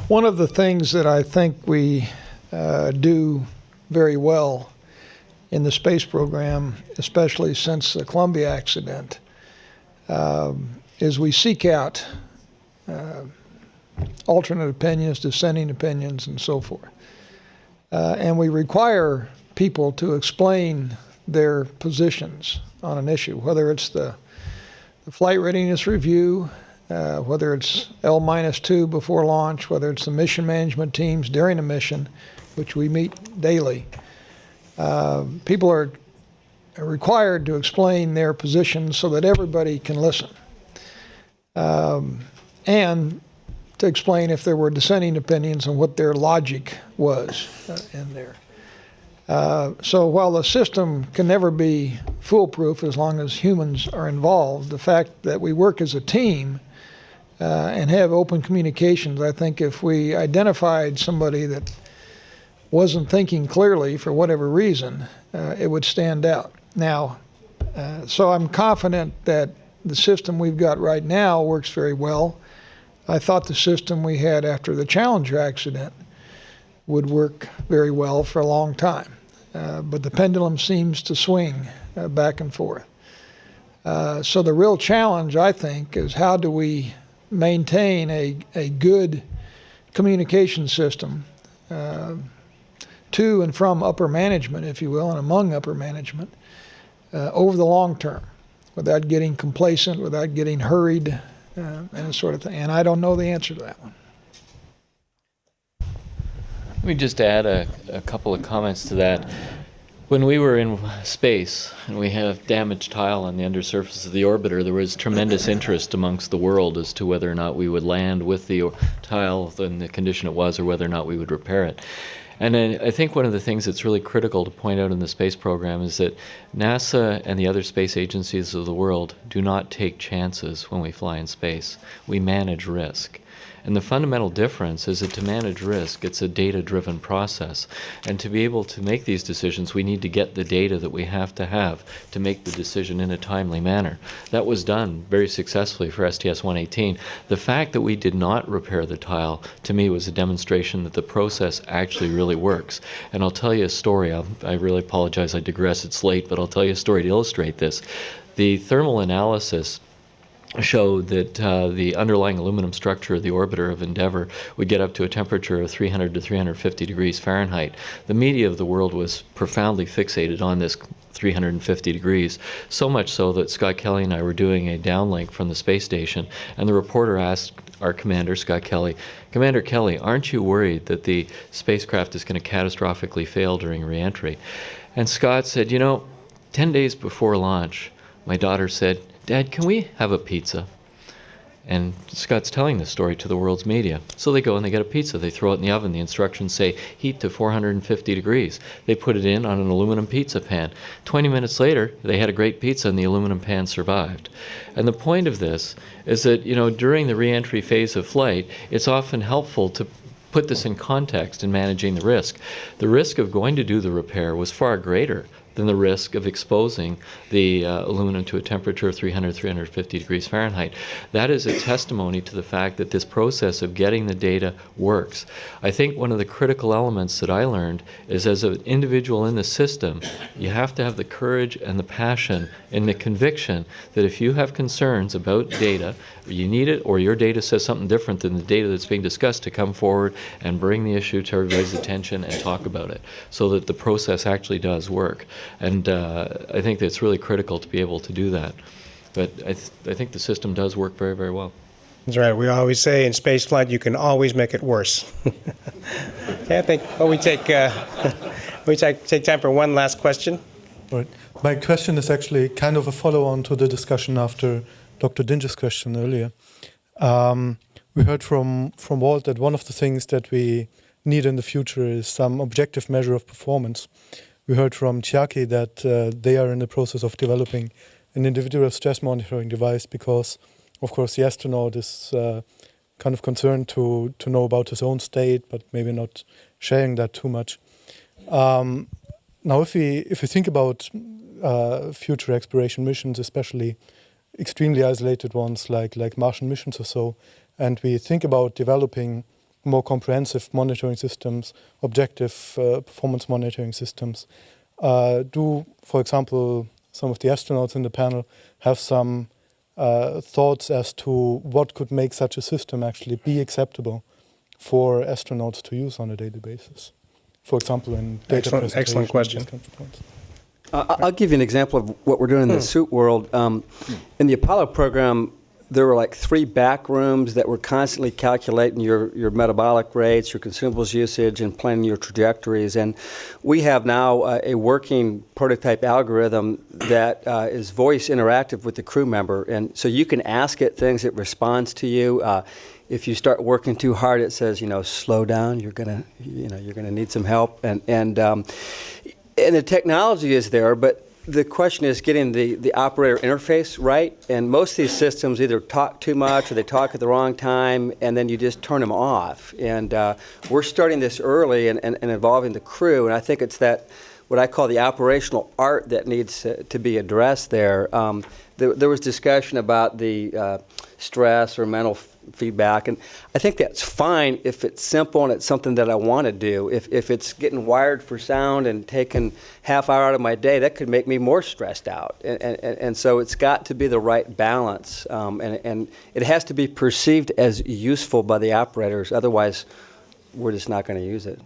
One of the things that I think we do very well in the space program, especially since the Columbia accident, is we seek out alternate opinions, dissenting opinions, and so forth. And we require people to explain their positions on an issue, whether it's the flight readiness review, whether it's L-2 before launch, whether it's the mission management teams during a mission, which we meet daily. People are required to explain their positions so that everybody can listen. And to explain if there were dissenting opinions and what their logic was in there. So while the system can never be foolproof as long as humans are involved, the fact that we work as a team and have open communications. I think if we identified somebody that wasn't thinking clearly for whatever reason, it would stand out. Now, so I'm confident that the system we've got right now works very well. I thought the system we had after the Challenger accident would work very well for a long time. But the pendulum seems to swing back and forth. So the real challenge, I think, is how do we maintain a good communication system to and from upper management, if you will, and among upper management over the long term, without getting complacent, without getting hurried, and that sort of thing. And I don't know the answer to that one. Let me just add a couple of comments to that. When we were in space and we have damaged tile on the undersurface of the orbiter, there was tremendous interest amongst the world as to whether or not we would land with the tile in the condition it was or whether or not we would repair it. And I think one of the things that's really critical to point out in the space program is that NASA and the other space agencies of the world do not take chances when we fly in space. We manage risk. And the fundamental difference is that to manage risk, it's a data-driven process. And to be able to make these decisions, we need to get the data that we have to make the decision in a timely manner. That was done very successfully for STS-118. The fact that we did not repair the tile, to me, was a demonstration that the process actually really works. And I'll tell you a story. I really apologize, I digress, it's late, but I'll tell you a story to illustrate this. The thermal analysis showed that the underlying aluminum structure of the orbiter of Endeavour would get up to a temperature of 300 to 350 degrees Fahrenheit. The media of the world was profoundly fixated on this 350 degrees, so much so that Scott Kelly and I were doing a downlink from the space station, and the reporter asked our commander, Scott Kelly, "Commander Kelly, aren't you worried that the spacecraft is going to catastrophically fail during re-entry?" And Scott said, 10 days before launch, my daughter said, "Dad, can we have a pizza?" And Scott's telling this story to the world's media. So they go and they get a pizza. They throw it in the oven. The instructions say heat to 450 degrees. They put it in on an aluminum pizza pan. 20 minutes later, they had a great pizza and the aluminum pan survived. And the point of this is that, during the re-entry phase of flight, it's often helpful to put this in context in managing the risk. The risk of going to do the repair was far greater than the risk of exposing the aluminum to a temperature of 300, 350 degrees Fahrenheit. That is a testimony to the fact that this process of getting the data works. I think one of the critical elements that I learned is, as an individual in the system, you have to have the courage and the passion and the conviction that if you have concerns about data, you need it, or your data says something different than the data that's being discussed, to come forward and bring the issue to everybody's attention and talk about it so that the process actually does work. And I think that it's really critical to be able to do that. But I think the system does work very, very well. That's right. We always say in spaceflight, you can always make it worse. Okay, I think we take time for one last question. Right. My question is actually kind of a follow-on to the discussion after Dr. Dinge's question earlier. We heard from Walt that one of the things that we need in the future is some objective measure of performance. We heard from Chiaki that they are in the process of developing an individual stress monitoring device because, of course, the astronaut is kind of concerned to know about his own state, but maybe not sharing that too much. Now, if we think about future exploration missions, especially extremely isolated ones like Martian missions or so, and we think about developing more comprehensive monitoring systems, objective performance monitoring systems, do, for example, some of the astronauts in the panel have some thoughts as to what could make such a system actually be acceptable for astronauts to use on a daily basis? For example, in data presentation. Excellent question. I'll give you an example of what we're doing in the suit world. In the Apollo program, there were like 3 back rooms that were constantly calculating your metabolic rates, your consumables usage, and planning your trajectories. And we have now a working prototype algorithm that is voice interactive with the crew member. And so you can ask it things, it responds to you. If you start working too hard, it says, slow down. You're gonna need some help. And the technology is there, but the question is getting the operator interface right, and most of these systems either talk too much or they talk at the wrong time, and then you just turn them off. And we're starting this early and involving the crew, and I think it's that what I call the operational art that needs to be addressed there. There was discussion about the stress or mental feedback, and I think that's fine if it's simple and it's something that I want to do. If it's getting wired for sound and taking half hour out of my day, that could make me more stressed out. And so it's got to be the right balance, and it has to be perceived as useful by the operators. Otherwise, we're just not going to use it.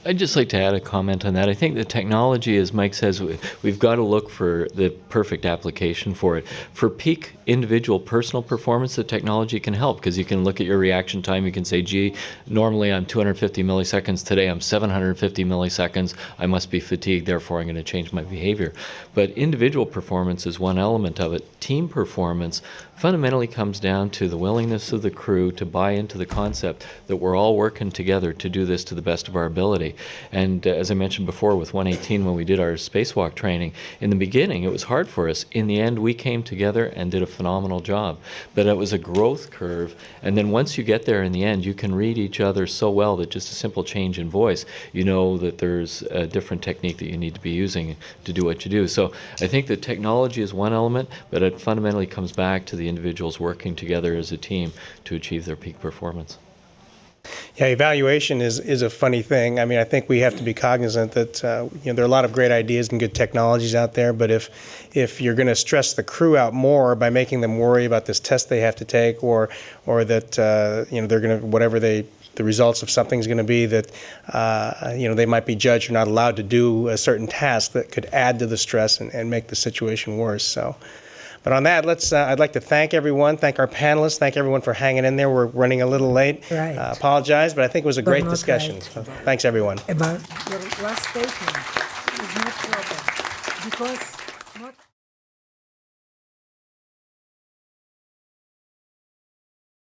I'd just like to add a comment on that. I think the technology, as Mike says, we've got to look for the perfect application for it. For peak individual personal performance, the technology can help because you can look at your reaction time. You can say, gee, normally I'm 250 milliseconds. Today I'm 750 milliseconds. I must be fatigued, therefore I'm going to change my behavior. But individual performance is one element of it. Team performance fundamentally comes down to the willingness of the crew to buy into the concept that we're all working together to do this to the best of our ability. And as I mentioned before with 118, when we did our spacewalk training, in the beginning it was hard for us. In the end, we came together and did a phenomenal job. But it was a growth curve, and then once you get there in the end, you can read each other so well that just a simple change in voice, you know that there's a different technique that you need to be using to do what you do. So I think that technology is one element, but it fundamentally comes back to the individuals working together as a team to achieve their peak performance. Yeah, evaluation is a funny thing. I mean, I think we have to be cognizant that there are a lot of great ideas and good technologies out there, but if you're going to stress the crew out more by making them worry about this test they have to take, or that they're going to whatever the results of something's going to be, that they might be judged or not allowed to do a certain task, that could add to the stress and make the situation worse. So. But on that, I'd like to thank everyone, thank our panelists, thank everyone for hanging in there. We're running a little late. Right. Apologize, but I think it was a great not discussion. right. So thanks, everyone. About your last statement is not proper because not